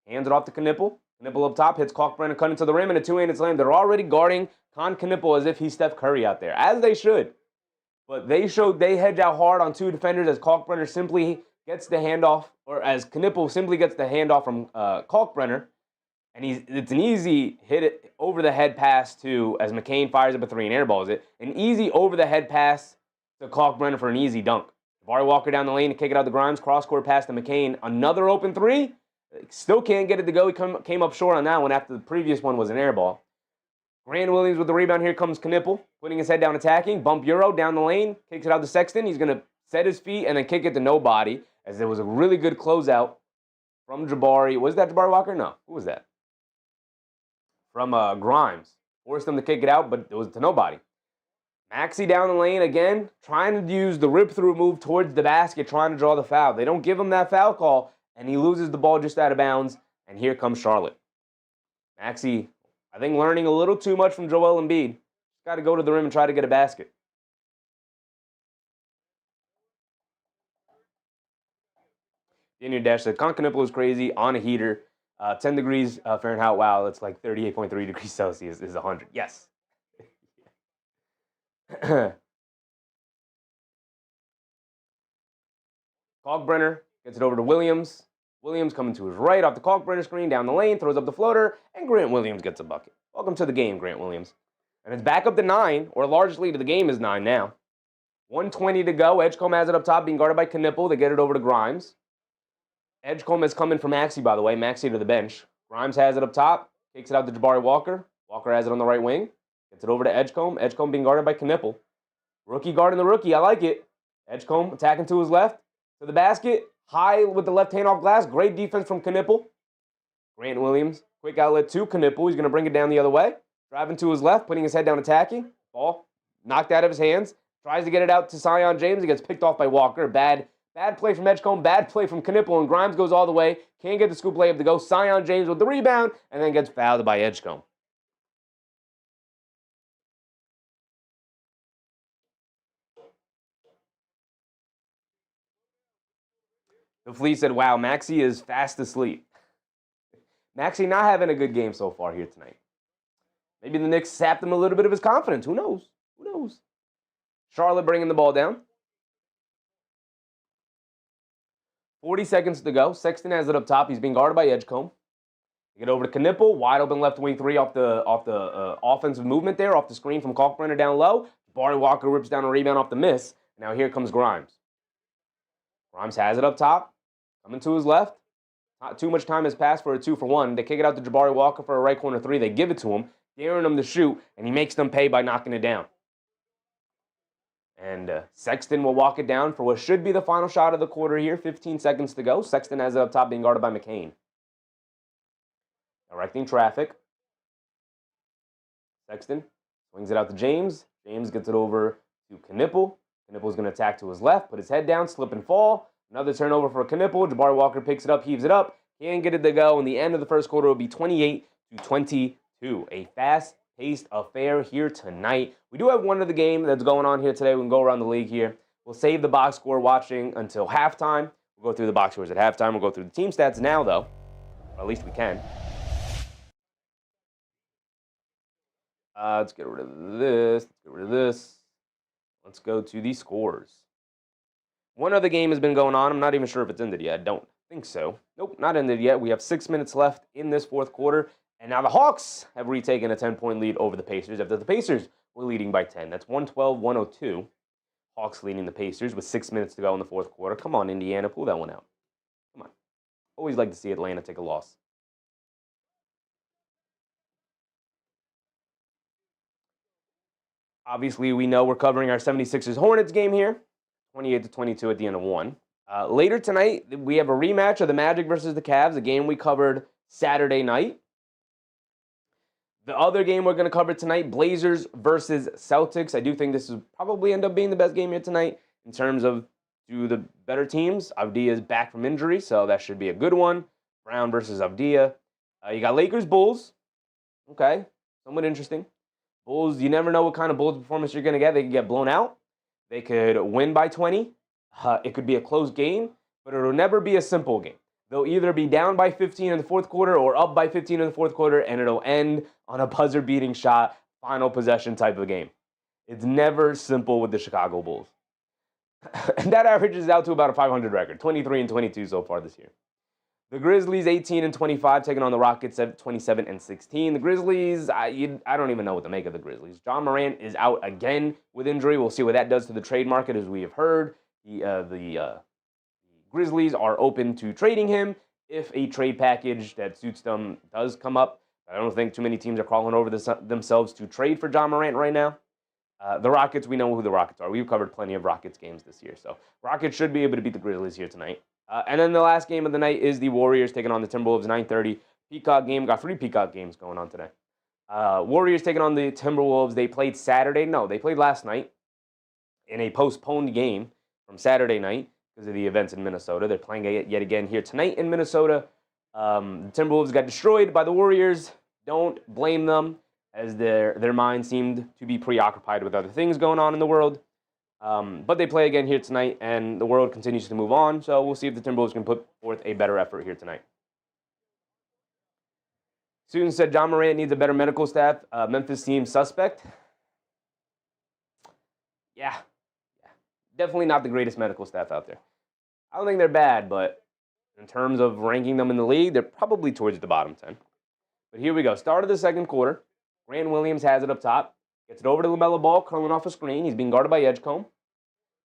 Hands it off to Knipple. Knipple up top, hits Kalkbrenner, cut into the rim, and a 2-handed slam. They're already guarding Knipple as if he's Steph Curry out there, as they should. But they hedge out hard on 2 defenders as Kalkbrenner simply gets the handoff, or as Knipple simply gets the handoff from Kalkbrenner. And it's an easy hit over the head pass to, as McCain fires up a 3 and airballs it, an easy over the head pass to Kalkbrenner for an easy dunk. Jabari Walker down the lane to kick it out to Grimes, cross-court pass to McCain, another open 3. Still can't get it to go. He came up short on that one after the previous one was an air ball. Grant Williams with the rebound. Here comes Knipple, putting his head down, attacking. Bump Euro down the lane, kicks it out to Sexton. He's going to set his feet and then kick it to nobody, as there was a really good closeout from Jabari. Was that Jabari Walker? No. Who was that? From Grimes. Forced him to kick it out, but it was to nobody. Maxey down the lane again, trying to use the rip-through move towards the basket, trying to draw the foul. They don't give him that foul call, and he loses the ball just out of bounds, and here comes Charlotte. Maxey, I think, learning a little too much from Joel Embiid. Just got to go to the rim and try to get a basket. Daniel Dash said, Knipple is crazy on a heater. 10 degrees Fahrenheit. Wow, that's like 38.3 degrees Celsius is 100. Yes. Kalkbrenner gets it over to Williams. Williams coming to his right off the Kalkbrenner screen, down the lane, throws up the floater, and Grant Williams gets a bucket. Welcome to the game, Grant Williams. And it's back up to 9, or largely to the game is 9 now. 1:20 to go. Edgecombe has it up top, being guarded by Knipple. They get it over to Grimes. Edgecombe has come in for Maxey, by the way. Maxey to the bench. Grimes has it up top, kicks it out to Jabari Walker. Walker has it on the right wing. Gets it over to Edgecombe. Edgecombe being guarded by Knipple. Rookie guarding the rookie. I like it. Edgecombe attacking to his left. To the basket. High with the left hand off glass. Great defense from Knipple. Grant Williams. Quick outlet to Knipple. He's going to bring it down the other way. Driving to his left. Putting his head down attacking. Ball knocked out of his hands. Tries to get it out to Sion James. He gets picked off by Walker. Bad play from Edgecombe. Bad play from Knipple. And Grimes goes all the way. Can't get the scoop layup to go. Sion James with the rebound. And then gets fouled by Edgecombe. The Flea said, wow, Maxey is fast asleep. Maxey not having a good game so far here tonight. Maybe the Knicks sapped him a little bit of his confidence. Who knows? Who knows? Charlotte bringing the ball down. 40 seconds to go. Sexton has it up top. He's being guarded by Edgecombe. Get over to Knipple. Wide open left wing three off the offensive movement there, off the screen from Kalkbrenner down low. Barry Walker rips down a rebound off the miss. Now here comes Grimes. Grimes has it up top. Coming to his left. Not too much time has passed for a 2-for-1. They kick it out to Jabari Walker for a right corner three. They give it to him, daring him to shoot, and he makes them pay by knocking it down. And Sexton will walk it down for what should be the final shot of the quarter here. 15 seconds to go. Sexton has it up top, being guarded by McCain. Directing traffic. Sexton swings it out to James. James gets it over to Knipple. Knipple's going to attack to his left, put his head down, slip and fall. Another turnover for Knipple. Jabari Walker picks it up, heaves it up. Can't get it to go. And the end of the first quarter will be 28-22. A fast-paced affair here tonight. We do have one of the game that's going on here today. We can go around the league here. We'll save the box score watching until halftime. We'll go through the box scores at halftime. We'll go through the team stats now, though. Or at least we can. Let's get rid of this. Let's get rid of this. Let's go to the scores. One other game has been going on. I'm not even sure if it's ended yet. I don't think so. Nope, not ended yet. We have 6 minutes left in this fourth quarter. And now the Hawks have retaken a 10-point lead over the Pacers after the Pacers were leading by 10. That's 112-102. Hawks leading the Pacers with 6 minutes to go in the fourth quarter. Come on, Indiana, pull that one out. Come on. Always like to see Atlanta take a loss. Obviously, we know we're covering our 76ers Hornets game here. 28-22 at the end of one. Later tonight, we have a rematch of the Magic versus the Cavs, a game we covered Saturday night. The other game we're going to cover tonight, Blazers versus Celtics. I do think this will probably end up being the best game here tonight in terms of two of the better teams. Avdija is back from injury, so that should be a good one. Brown versus Avdija. You got Lakers Bulls. Okay, somewhat interesting. Bulls, you never know what kind of Bulls performance you're going to get. They could get blown out. They could win by 20. It could be a close game, but it'll never be a simple game. They'll either be down by 15 in the fourth quarter or up by 15 in the fourth quarter, and it'll end on a buzzer-beating shot, final possession type of game. It's never simple with the Chicago Bulls. And that averages out to about a 500 record, 23-22 so far this year. The Grizzlies, 18-25, taking on the Rockets at 27-16. The Grizzlies, I don't even know what to make of the Grizzlies. John Morant is out again with injury. We'll see what that does to the trade market, as we have heard. The Grizzlies are open to trading him if a trade package that suits them does come up. I don't think too many teams are crawling over themselves to trade for John Morant right now. The Rockets, we know who the Rockets are. We've covered plenty of Rockets games this year. So Rockets should be able to beat the Grizzlies here tonight. And then the last game of the night is the Warriors taking on the Timberwolves, 9:30. Peacock game. Got 3 Peacock games going on today. Warriors taking on the Timberwolves. They played Saturday. No, they played last night in a postponed game from Saturday night because of the events in Minnesota. They're playing it yet again here tonight in Minnesota. The Timberwolves got destroyed by the Warriors. Don't blame them, as their mind seemed to be preoccupied with other things going on in the world. But they play again here tonight, and the world continues to move on. So we'll see if the Timberwolves can put forth a better effort here tonight. Students said John Morant needs a better medical staff. Memphis team suspect. Yeah. Definitely not the greatest medical staff out there. I don't think they're bad, but in terms of ranking them in the league, they're probably towards the bottom 10. But here we go. Start of the second quarter. Grant Williams has it up top. Gets it over to Lamelo Ball, curling off a screen. He's being guarded by Edgecombe.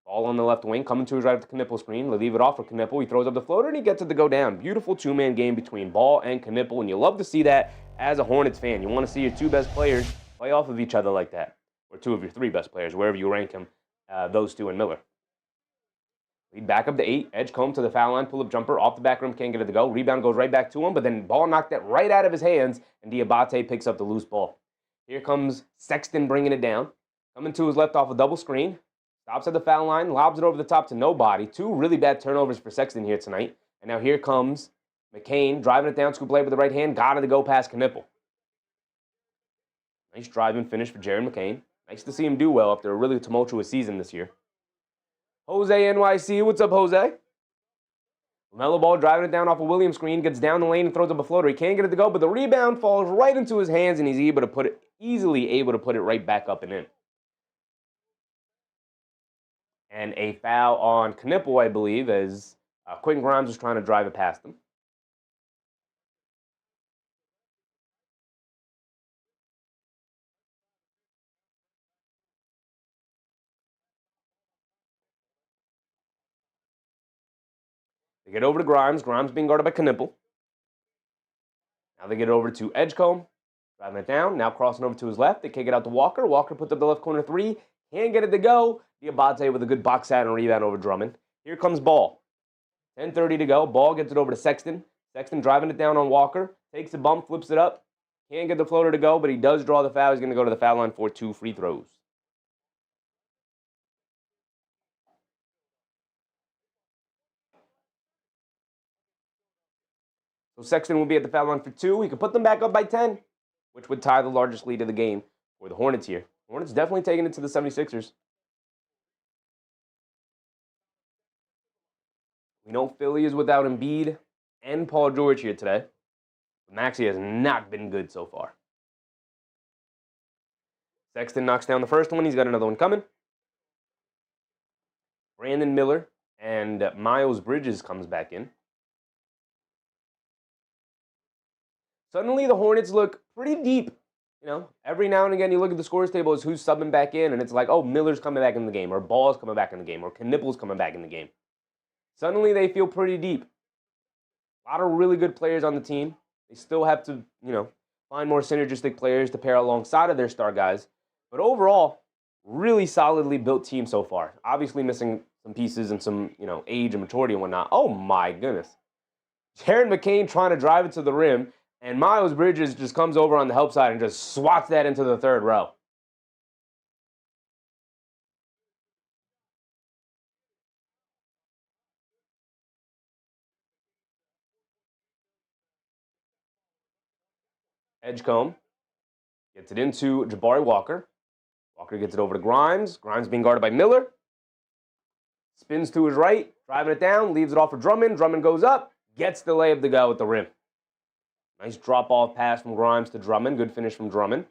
Ball on the left wing, coming to his right at the Knipple screen. They leave it off for Knipple. He throws up the floater, and he gets it to go down. Beautiful two-man game between Ball and Knipple, and you love to see that as a Hornets fan. You want to see your two best players play off of each other like that, or two of your three best players, wherever you rank them, those two and Miller. Lead back up to 8. Edgecombe to the foul line, pull-up jumper, off the back rim, can't get it to go. Rebound goes right back to him, but then Ball knocked that right out of his hands, and Diabate picks up the loose ball. Here comes Sexton bringing it down. Coming to his left off a double screen. Stops at the foul line, lobs it over the top to nobody. 2 really bad turnovers for Sexton here tonight. And now here comes McCain, driving it down, scoop layup with the right hand. Got it to go past Knipple. Nice driving finish for Jared McCain. Nice to see him do well after a really tumultuous season this year. Jose NYC, what's up, Jose? LaMelo Ball driving it down off a Williams screen, gets down the lane and throws up a floater. He can't get it to go, but the rebound falls right into his hands, and he's easily able to put it right back up and in. And a foul on Knipple, I believe, as Quentin Grimes was trying to drive it past him. They get over to Grimes. Grimes being guarded by Knipple. Now they get over to Edgecombe, driving it down. Now crossing over to his left. They kick it out to Walker. Walker puts up the left corner three. Can't get it to go. Diabate with a good box out and rebound over Drummond. Here comes Ball. 10:30 to go. Ball gets it over to Sexton. Sexton driving it down on Walker. Takes a bump, flips it up. Can't get the floater to go, but he does draw the foul. He's going to go to the foul line for 2 free throws. So Sexton will be at the foul line for 2. He could put them back up by 10, which would tie the largest lead of the game for the Hornets here. The Hornets definitely taking it to the 76ers. We know Philly is without Embiid and Paul George here today. But Maxey has not been good so far. Sexton knocks down the first one. He's got another one coming. Brandon Miller and Miles Bridges comes back in. Suddenly, the Hornets look pretty deep. You know, every now and again, you look at the scores table as who's subbing back in, and it's like, oh, Miller's coming back in the game, or Ball's coming back in the game, or Knipple's coming back in the game. Suddenly, they feel pretty deep. A lot of really good players on the team. They still have to, you know, find more synergistic players to pair alongside of their star guys. But overall, really solidly built team so far. Obviously missing some pieces and some, you know, age and maturity and whatnot. Oh, my goodness. Jaron McCain trying to drive it to the rim. And Miles Bridges just comes over on the help side and just swats that into the third row. Edgecombe gets it into Jabari Walker. Walker gets it over to Grimes. Grimes being guarded by Miller. Spins to his right, driving it down, leaves it off for Drummond. Drummond goes up, gets the layup to go at the rim. Nice drop-off pass from Grimes to Drummond. Good finish from Drummond.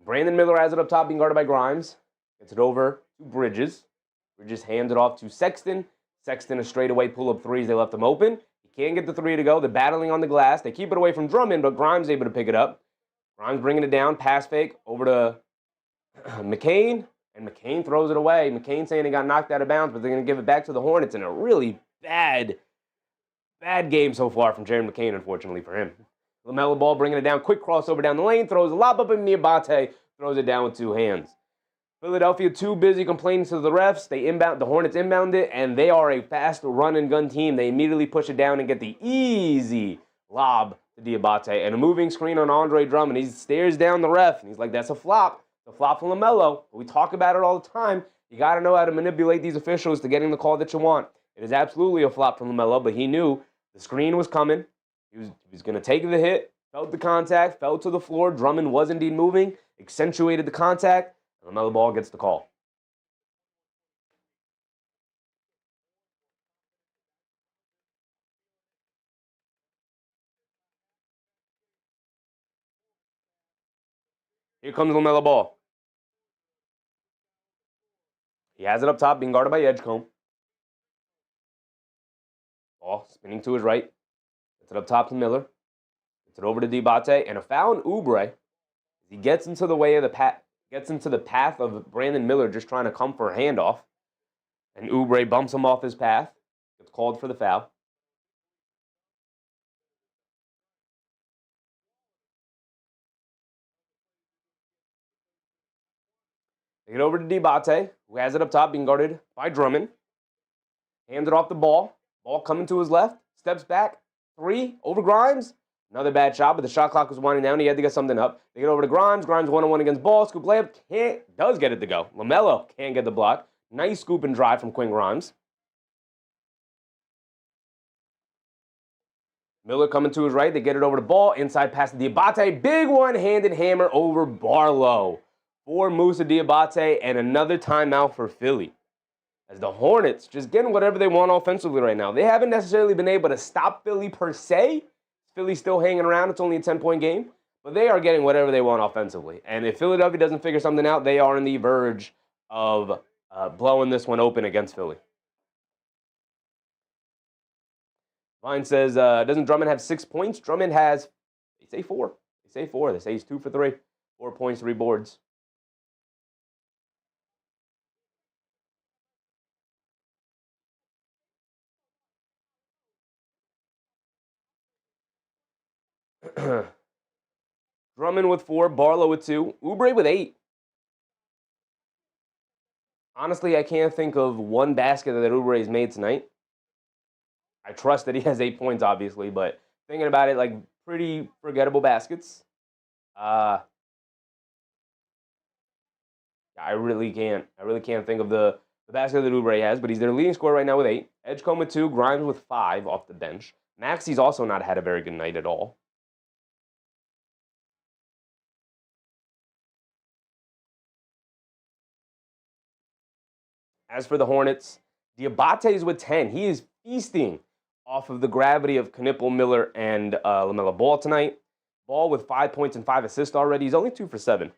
Brandon Miller has it up top, being guarded by Grimes. Gets it over to Bridges. Bridges hands it off to Sexton. Sexton a straightaway pull-up threes. They left him open. He can't get the three to go. They're battling on the glass. They keep it away from Drummond, but Grimes able to pick it up. Grimes bringing it down. Pass fake over to McCain. And McCain throws it away. McCain saying he got knocked out of bounds, but they're going to give it back to the Hornets in a really bad game so far from Jaron McCain, unfortunately for him. LaMelo Ball bringing it down. Quick crossover down the lane. Throws a lob up in Diabate. Throws it down with 2 hands. Philadelphia too busy complaining to the refs. The Hornets inbound it, and they are a fast run and gun team. They immediately push it down and get the easy lob to Diabate. And a moving screen on Andre Drummond. He stares down the ref, and he's like, that's a flop. The flop from LaMelo. We talk about it all the time. You got to know how to manipulate these officials to getting the call that you want. It is absolutely a flop from LaMelo, but he knew the screen was coming. He was going to take the hit, felt the contact, fell to the floor. Drummond was indeed moving, accentuated the contact, and LaMelo Ball gets the call. Here comes LaMelo Ball. He has it up top, being guarded by Edgecombe. Ball spinning to his right. Gets it up top to Miller. Gets it over to Diabate. And a foul on Oubre. He gets into the way of the path of Brandon Miller just trying to come for a handoff. And Oubre bumps him off his path. Gets called for the foul. They get over to Diabate, who has it up top, being guarded by Drummond. Hands it off the ball. Ball coming to his left. Steps back. 3 over Grimes. Another bad shot, but the shot clock was winding down. He had to get something up. They get over to Grimes. Grimes 1-on-1 against Ball. Scoop layup. Does get it to go. LaMelo can't get the block. Nice scoop and drive from Quinn Grimes. Miller coming to his right. They get it over to Ball. Inside pass to Diabate. Big one-handed hammer over Barlow. For Musa Diabate, and another timeout for Philly. as the Hornets just getting whatever they want offensively right now. They haven't necessarily been able to stop Philly per se. Philly's still hanging around. It's only a 10-point game. But they are getting whatever they want offensively. And if Philadelphia doesn't figure something out, they are on the verge of blowing this one open against Philly. Vine says, doesn't Drummond have 6 points? Drummond has, they say 4. They say 4. They say he's 2 for 3. 4 points, 3 boards. Drummond with 4, Barlow with 2, Oubre with 8. Honestly, I can't think of one basket that Oubre has made tonight. I trust that he has 8 points, obviously, but thinking about it, like, pretty forgettable baskets. I really can't think of the basket that Oubre has, but he's their leading scorer right now with 8. Edgecombe with 2, Grimes with 5 off the bench. Maxey's also not had a very good night at all. As for the Hornets, Diabate's with 10. He is feasting off of the gravity of Knipple, Miller, and Lamelo Ball tonight. Ball with 5 points and 5 assists already. He's only 2 for 7.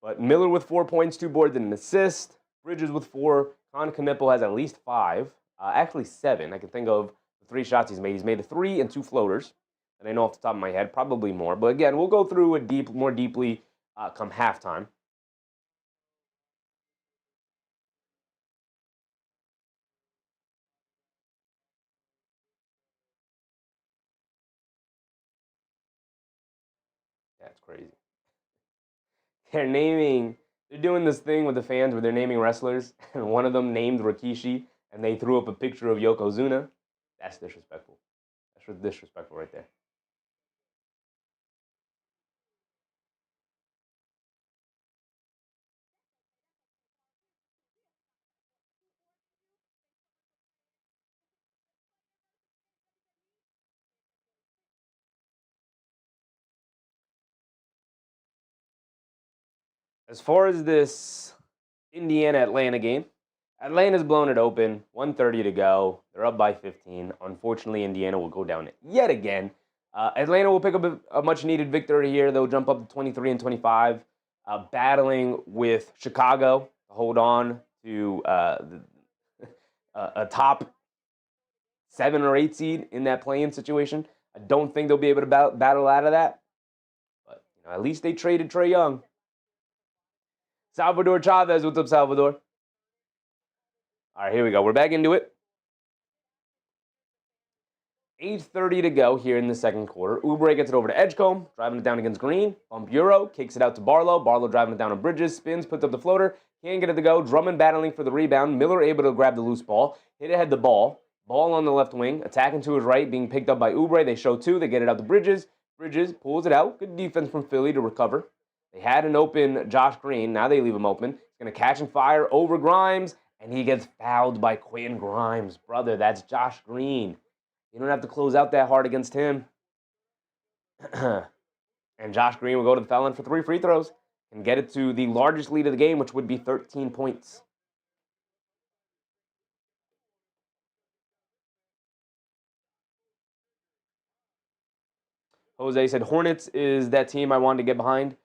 But Miller with 4 points, 2 boards, and an assist. Bridges with 4. Knipple has at least 5. Actually 7. I can think of the 3 shots he's made. He's made a 3 and 2 floaters. And I know off the top of my head, probably more. But again, we'll go through it more deeply come halftime. That's crazy. They're doing this thing with the fans where they're naming wrestlers, and one of them named Rikishi, and they threw up a picture of Yokozuna. That's disrespectful. That's disrespectful right there. As far as this Indiana-Atlanta game, Atlanta's blown it open. 1:30 to go. They're up by 15. Unfortunately, Indiana will go down yet again. Atlanta will pick up a much-needed victory here. They'll jump up to 23 and 25, battling with Chicago to hold on to a top 7 or 8 seed in that play-in situation. I don't think they'll be able to battle out of that. But at least they traded Trae Young. Salvador Chavez, what's up, Salvador? All right, here we go. We're back into it. 8:30 to go here in the second quarter. Oubre gets it over to Edgecombe, driving it down against Green. Bump Euro, kicks it out to Barlow. Barlow driving it down on Bridges, spins, puts up the floater. Can't get it to go. Drummond battling for the rebound. Miller able to grab the loose ball. Hit ahead the ball. Ball on the left wing. Attacking to his right, being picked up by Oubre. They show 2. They get it out to Bridges. Bridges pulls it out. Good defense from Philly to recover. They had an open Josh Green. Now they leave him open. He's going to catch and fire over Grimes, and he gets fouled by Quentin Grimes. Brother, that's Josh Green. You don't have to close out that hard against him. And Josh Green will go to the foul line for 3 free throws and get it to the largest lead of the game, which would be 13 points. Jose said, Hornets is that team I wanted to get behind.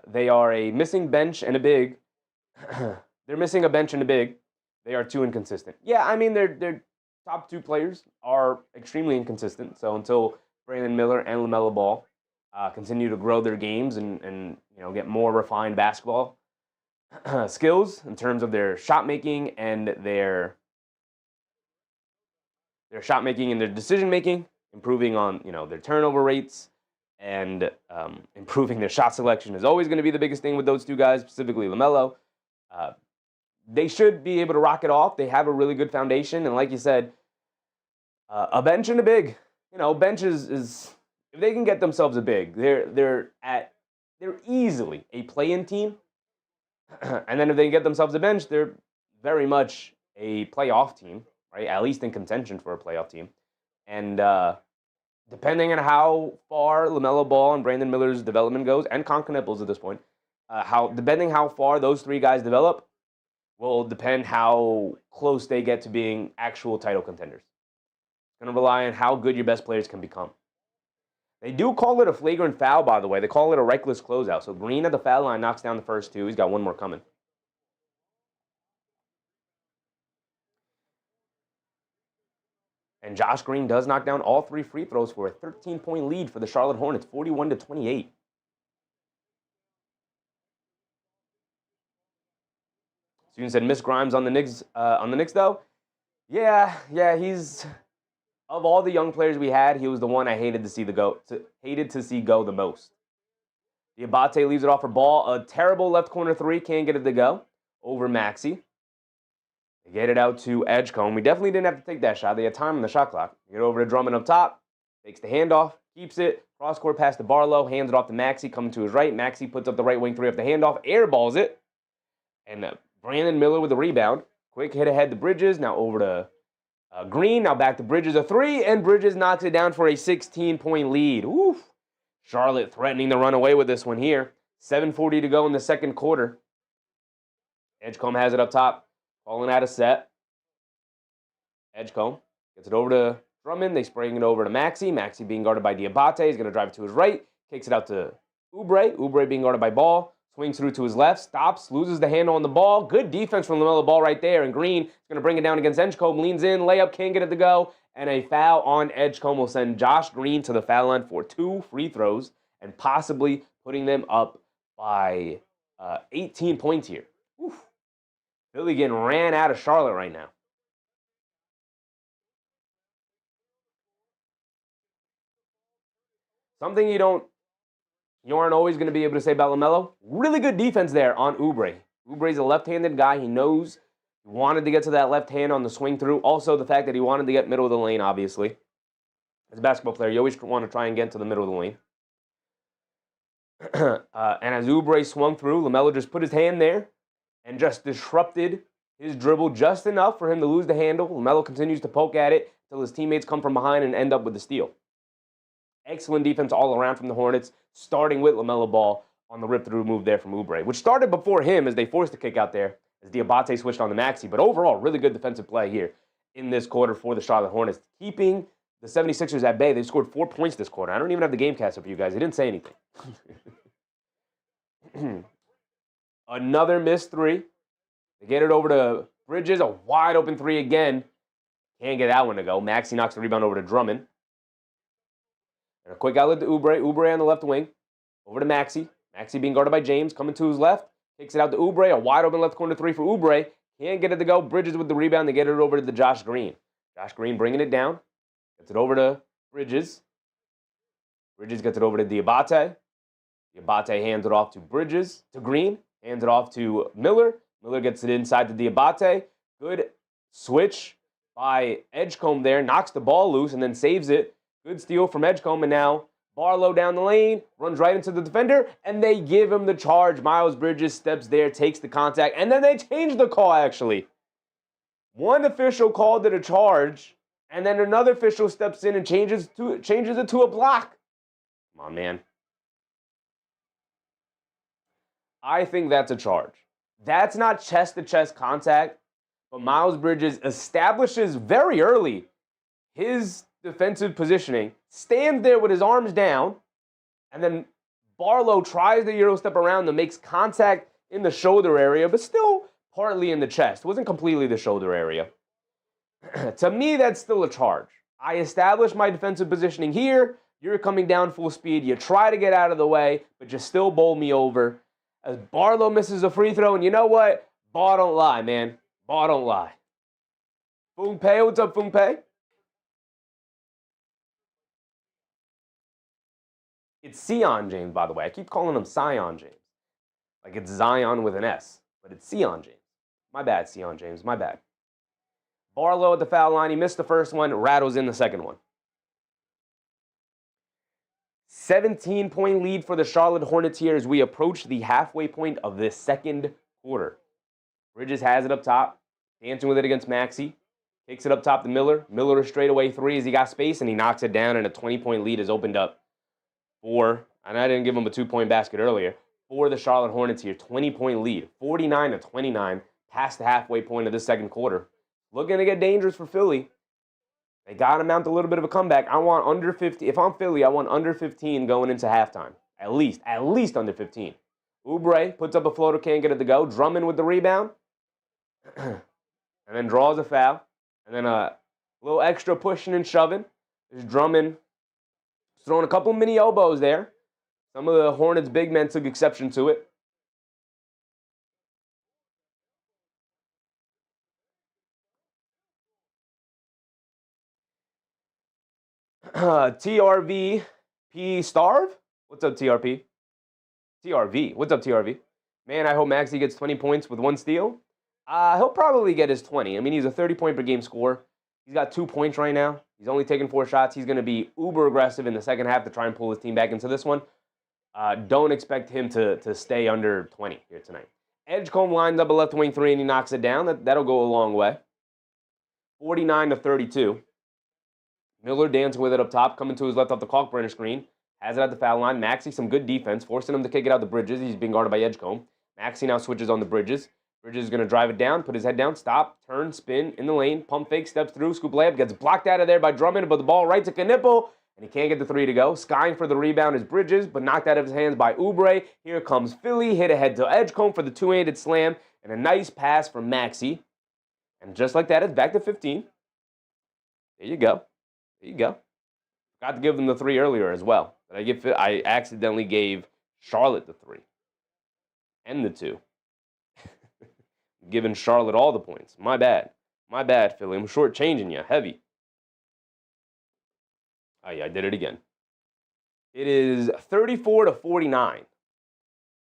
They are a missing bench and a big. They're missing a bench and a big. They are too inconsistent. Yeah, I mean, their top 2 players are extremely inconsistent. So until Brandon Miller and LaMelo Ball continue to grow their games and get more refined basketball skills in terms of their shot making and their shot making and their decision making, improving on their turnover rates, and improving their shot selection is always going to be the biggest thing with those 2 guys, specifically LaMelo. They should be able to rock it off. They have a really good foundation, and like you said, a bench and a big. Bench is if they can get themselves a big, they're easily a play-in team. And then if they can get themselves a bench, they're very much a playoff team, right? At least in contention for a playoff team. And depending on how far LaMelo Ball and Brandon Miller's development goes, and Kniples at this point, depending how far those 3 guys develop, will depend how close they get to being actual title contenders. It's going to rely on how good your best players can become. They do call it a flagrant foul, by the way. They call it a reckless closeout. So Green at the foul line knocks down the first two. He's got one more coming. And Josh Green does knock down all 3 free throws for a 13-point lead for the Charlotte Hornets, 41-28. Student said, miss Grimes on the Knicks though. Yeah, he's, of all the young players we had, he was the one I hated to see go the most. Diabate leaves it off for Ball. A terrible left corner 3, can't get it to go. Over Maxey. They get it out to Edgecombe. We definitely didn't have to take that shot. They had time on the shot clock. Get over to Drummond up top. Takes the handoff. Keeps it. Cross-court pass to Barlow. Hands it off to Maxey. Coming to his right. Maxey puts up the right wing 3 off the handoff. Airballs it. And Brandon Miller with the rebound. Quick hit ahead to Bridges. Now over to Green. Now back to Bridges, a 3. And Bridges knocks it down for a 16-point lead. Oof. Charlotte threatening to run away with this one here. 7:40 to go in the second quarter. Edgecombe has it up top. Falling out of set. Edgecombe gets it over to Drummond. They spring it over to Maxey. Maxey being guarded by Diabate. He's going to drive it to his right. Kicks it out to Oubre. Oubre being guarded by Ball. Swings through to his left. Stops. Loses the handle on the ball. Good defense from Lamelo Ball right there. And Green is going to bring it down against Edgecombe. Leans in. Layup. Can't get it to go. And a foul on Edgecombe will send Josh Green to the foul line for 2 free throws and possibly putting them up by 18 points here. Oof. Philly getting ran out of Charlotte right now. Something you aren't always going to be able to say about Lamelo. Really good defense there on Oubre. Oubre's a left-handed guy. He knows he wanted to get to that left hand on the swing through. Also, the fact that he wanted to get middle of the lane, obviously. As a basketball player, you always want to try and get to the middle of the lane. And as Oubre swung through, Lamelo just put his hand there and just disrupted his dribble just enough for him to lose the handle. Lamelo continues to poke at it until his teammates come from behind and end up with the steal. Excellent defense all around from the Hornets, starting with Lamelo Ball on the rip-through move there from Oubre, which started before him as they forced the kick out there as Diabate switched on to Maxey. But overall, really good defensive play here in this quarter for the Charlotte Hornets, keeping the 76ers at bay. They scored 4 points this quarter. I don't even have the game cast up for you guys. They didn't say anything. Another missed 3. They get it over to Bridges, a wide open 3 again. Can't get that one to go. Maxey knocks the rebound over to Drummond. And a quick outlet to Oubre. Oubre on the left wing. Over to Maxey. Maxey being guarded by James. Coming to his left. Kicks it out to Oubre. A wide open left corner 3 for Oubre. Can't get it to go. Bridges with the rebound. They get it over to the Josh Green. Josh Green bringing it down. Gets it over to Bridges. Bridges gets it over to Diabate. Diabate hands it off to Bridges. To Green. Hands it off to Miller. Miller gets it inside to Diabate. Good switch by Edgecombe there. Knocks the ball loose and then saves it. Good steal from Edgecombe, and now Barlow down the lane, runs right into the defender, and they give him the charge. Miles Bridges steps there, takes the contact, and then they change the call, actually. One official called it a charge, and then another official steps in and changes it to a block. Come on, man. I think that's a charge. That's not chest-to-chest contact, but Miles Bridges establishes very early his defensive positioning, stands there with his arms down, and then Barlow tries the Euro step around and makes contact in the shoulder area, but still partly in the chest. It wasn't completely the shoulder area. To me, that's still a charge. I established my defensive positioning here. You're coming down full speed. You try to get out of the way, but you still bowl me over. As Barlow misses a free throw, and you know what? Ball don't lie, man. Ball don't lie. Foongpei, what's up, Foongpei? It's Sion James, by the way. I keep calling him Sion James. Like it's Zion with an S, but it's Sion James. My bad, Sion James. My bad. Barlow at the foul line. He missed the first one. Rattles in the second one. 17-point lead for the Charlotte Hornets here as we approach the halfway point of this second quarter. Bridges has it up top. Dancing with it against Maxey. Kicks it up top to Miller. Miller a straightaway 3 as he got space, and he knocks it down, and a 20-point lead is opened up and I didn't give him a 2-point basket earlier, for the Charlotte Hornets here. 20-point lead, 49-29. past the halfway point of the second quarter. Looking to get dangerous for Philly. They got to mount a little bit of a comeback. I want under 50. If I'm Philly, I want under 15 going into halftime. At least under 15. Oubre puts up a floater, can't get it to go. Drummond with the rebound. And then draws a foul. And then a little extra pushing and shoving. There's Drummond throwing a couple mini elbows there. Some of the Hornets' big men took exception to it. TRV P Starve? What's up, TRP? TRV. What's up, TRV? Man, I hope Maxey gets 20 points with 1 steal. He'll probably get his 20. I mean, he's a 30-point-per-game scorer. He's got 2 points right now. He's only taken 4 shots. He's going to be uber aggressive in the second half to try and pull his team back into this one. Don't expect him to stay under 20 here tonight. Edgecombe lines up a left wing 3, and he knocks it down. That'll go a long way. 49-32. Miller dancing with it up top, coming to his left off the Kalkbrenner screen. Has it at the foul line. Maxey, some good defense, forcing him to kick it out the Bridges. He's being guarded by Edgecombe. Maxey now switches on the Bridges. Bridges is going to drive it down, put his head down, stop, turn, spin in the lane, pump fake, steps through, scoop layup, gets blocked out of there by Drummond, but the ball right to Knipple, and he can't get the 3 to go. Skying for the rebound is Bridges, but knocked out of his hands by Oubre. Here comes Philly, hit ahead to Edgecombe for the two-handed slam, and a nice pass from Maxey. And just like that, it's back to 15. There you go. There you go. Forgot to give them the 3 earlier as well. But I accidentally gave Charlotte the 3. And the 2. Giving Charlotte all the points. My bad. My bad, Philly. I'm shortchanging you. Heavy. Oh, yeah, I did it again. It is 34-49.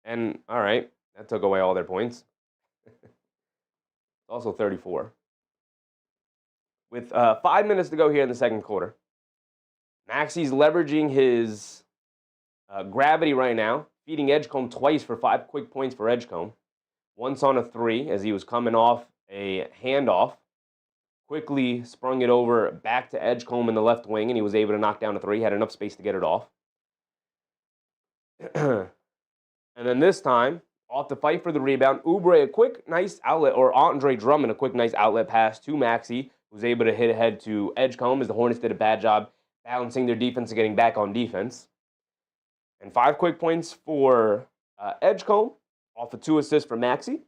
And, all right, that took away all their points. Also 34. With 5 minutes to go here in the second quarter. Maxey's leveraging his gravity right now, feeding Edgecombe twice for 5 quick points for Edgecombe. Once on a 3 as he was coming off a handoff. Quickly sprung it over back to Edgecombe in the left wing, and he was able to knock down a 3. Had enough space to get it off. And then this time, off the fight for the rebound, Oubre a quick, nice outlet, or Andre Drummond a quick, nice outlet pass to Maxey, who was able to hit ahead to Edgecombe as the Hornets did a bad job balancing their defense and getting back on defense. And 5 quick points for Edgecombe, off of 2 assists for Maxey.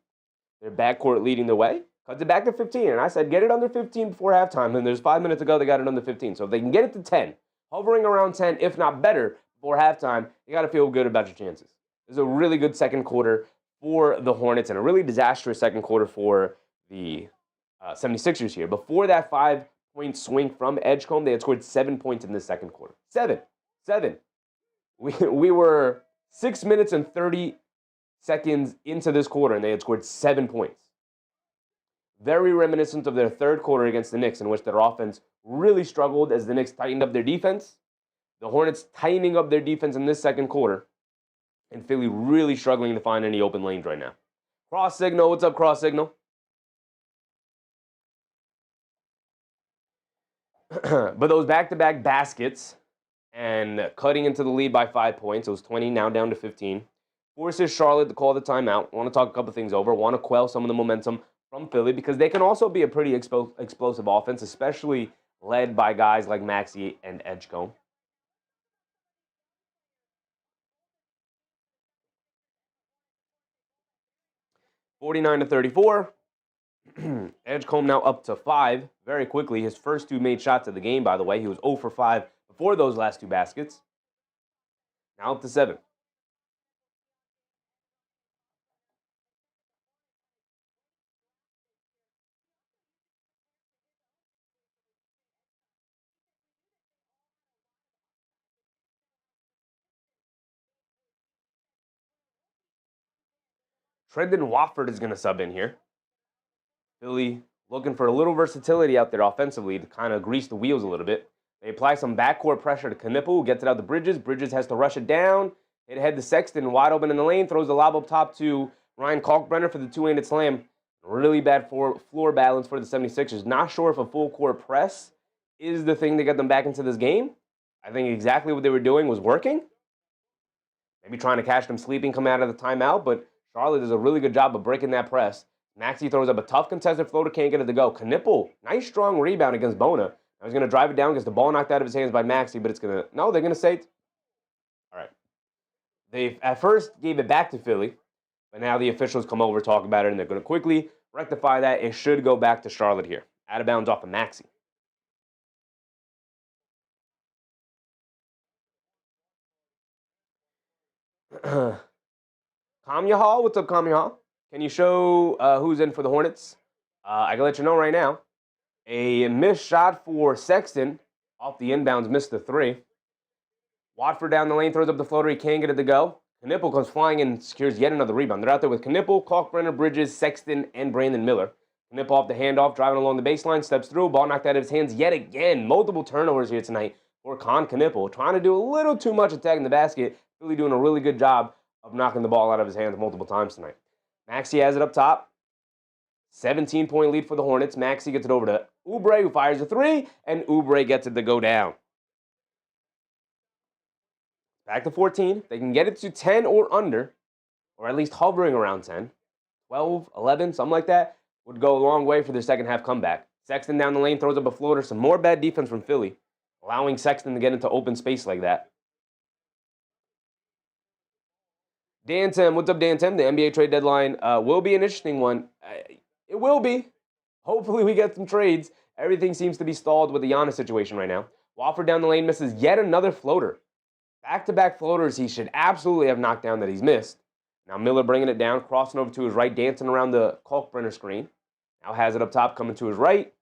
Their backcourt leading the way. Cuts it back to 15. And I said, get it under 15 before halftime. And there's 5 minutes to go. They got it under 15. So if they can get it to 10, hovering around 10, if not better, before halftime, you got to feel good about your chances. This is a really good second quarter for the Hornets and a really disastrous second quarter for the 76ers here. Before that 5-point swing from Edgecombe, they had scored 7 points in the second quarter. 7. We were 6 minutes and 30 seconds into this quarter, and they had scored 7 points. Very reminiscent of their third quarter against the Knicks, in which their offense really struggled as the Knicks tightened up their defense. The Hornets tightening up their defense in this second quarter, and Philly really struggling to find any open lanes right now. Cross signal, what's up, cross signal? But those back-to-back baskets and cutting into the lead by 5 points, it was 20, now down to 15. Forces Charlotte to call the timeout. Want to talk a couple things over. Want to quell some of the momentum from Philly because they can also be a pretty explosive offense, especially led by guys like Maxey and Edgecombe. (49-34). Edgecombe now up to 5 very quickly. His first 2 made shots of the game, by the way. He was 0 for 5 before those last 2 baskets. Now up to 7. Trendon Watford is going to sub in here. Philly looking for a little versatility out there offensively to kind of grease the wheels a little bit. They apply some backcourt pressure to Knipple, who gets it out to Bridges. Bridges has to rush it down. Hit ahead to Sexton, wide open in the lane. Throws the lob up top to Ryan Kalkbrenner for the 2-handed slam. Really bad floor balance for the 76ers. Not sure if a full court press is the thing to get them back into this game. I think exactly what they were doing was working. Maybe trying to catch them sleeping coming out of the timeout, but Charlotte does a really good job of breaking that press, Maxey throws up a tough contested floater, can't get it to go. Knipple, nice strong rebound against Bona. I was going to drive it down, gets the ball knocked out of his hands by Maxey, but it's going to, no, they're going to say, all right. They at first gave it back to Philly, but now the officials come over, talk about it, and they're going to quickly rectify that. It should go back to Charlotte here. Out of bounds off of Maxey. Kamya Hall, what's up, Kamya Hall? Can you show who's in for the Hornets? I can let you know right now. A missed shot for Sexton off the inbounds, missed the three. Watford down the lane, throws up the floater, he can't get it to go. Knipple comes flying in and secures yet another rebound. They're out there with Knipple, Kalkbrenner, Bridges, Sexton, and Brandon Miller. Knipple off the handoff, driving along the baseline, steps through, ball knocked out of his hands yet again. Multiple turnovers here tonight for Con Knipple, trying to do a little too much attacking the basket. Really doing a really good job of knocking the ball out of his hands multiple times tonight. Maxey has it up top. 17-point lead for the Hornets. Maxey gets it over to Oubre, who fires a three, and Oubre gets it to go down. Back to 14. They can get it to 10 or under, or at least hovering around 10. 12, 11, something like that, would go a long way for their second half comeback. Sexton down the lane, throws up a floater. Some more bad defense from Philly, allowing Sexton to get into open space like that. Dan Tim, what's up, Dan Tim? The NBA trade deadline will be an interesting one. It will be. Hopefully we get some trades. Everything seems to be stalled with the Giannis situation right now. Wofford down the lane misses yet another floater. Back-to-back floaters he should absolutely have knocked down that he's missed. Now Miller bringing it down, crossing over to his right, dancing around the Kalkbrenner screen. Now has it up top, coming to his right.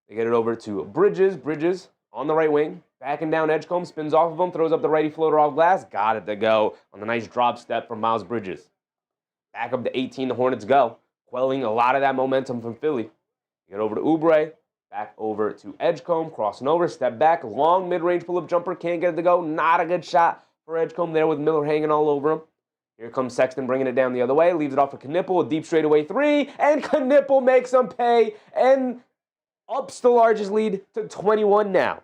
They get it over to Bridges. Bridges on the right wing. Backing down Edgecombe, spins off of him, throws up the righty floater off glass. Got it to go on the nice drop step from Miles Bridges. Back up to 18, the Hornets go, quelling a lot of that momentum from Philly. Get over to Oubre, back over to Edgecombe, crossing over, step back, long mid-range pull-up jumper, can't get it to go. Not a good shot for Edgecombe there with Miller hanging all over him. Here comes Sexton bringing it down the other way, leaves it off for Knipple, a deep straightaway three, and Knipple makes him pay and ups the largest lead to 21 now.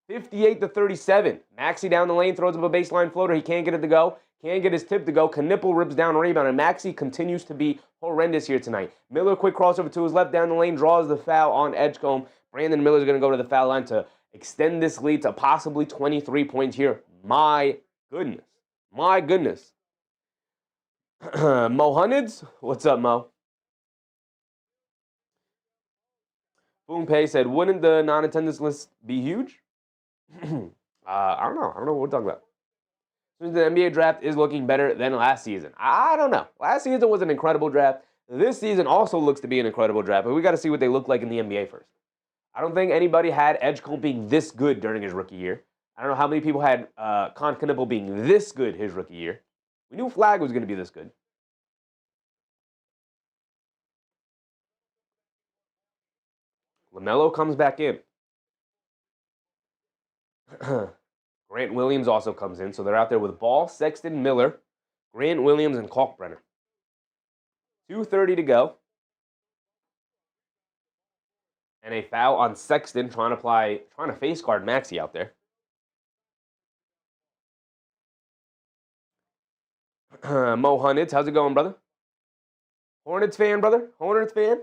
58-37. Maxey down the lane, throws up a baseline floater. He can't get it to go. Can't get his tip to go. Knipple rips down a rebound, and Maxey continues to be horrendous here tonight. Miller, quick crossover to his left down the lane, draws the foul on Edgecombe. Brandon Miller's going to go to the foul line to extend this lead to possibly 23 points here. My goodness. My goodness. Mo Hunneds, what's up, Mo? Boom Pay said, wouldn't the non-attendance list be huge? I don't know. I don't know what we're talking about. Since the NBA draft is looking better than last season. I don't know. Last season was an incredible draft. This season also looks to be an incredible draft, but we got to see what they look like in the NBA first. I don't think anybody had Edgecombe being this good during his rookie year. I don't know how many people had Con Knipple being this good his rookie year. We knew Flag was going to be this good. Lamelo comes back in. Grant Williams also comes in, so they're out there with Ball, Sexton, Miller, Grant Williams, and Kalkbrenner. 2:30 to go. And a foul on Sexton trying to face guard Maxey out there. Mo Hunnits, how's it going, brother? Hornets fan, brother? Hornets fan?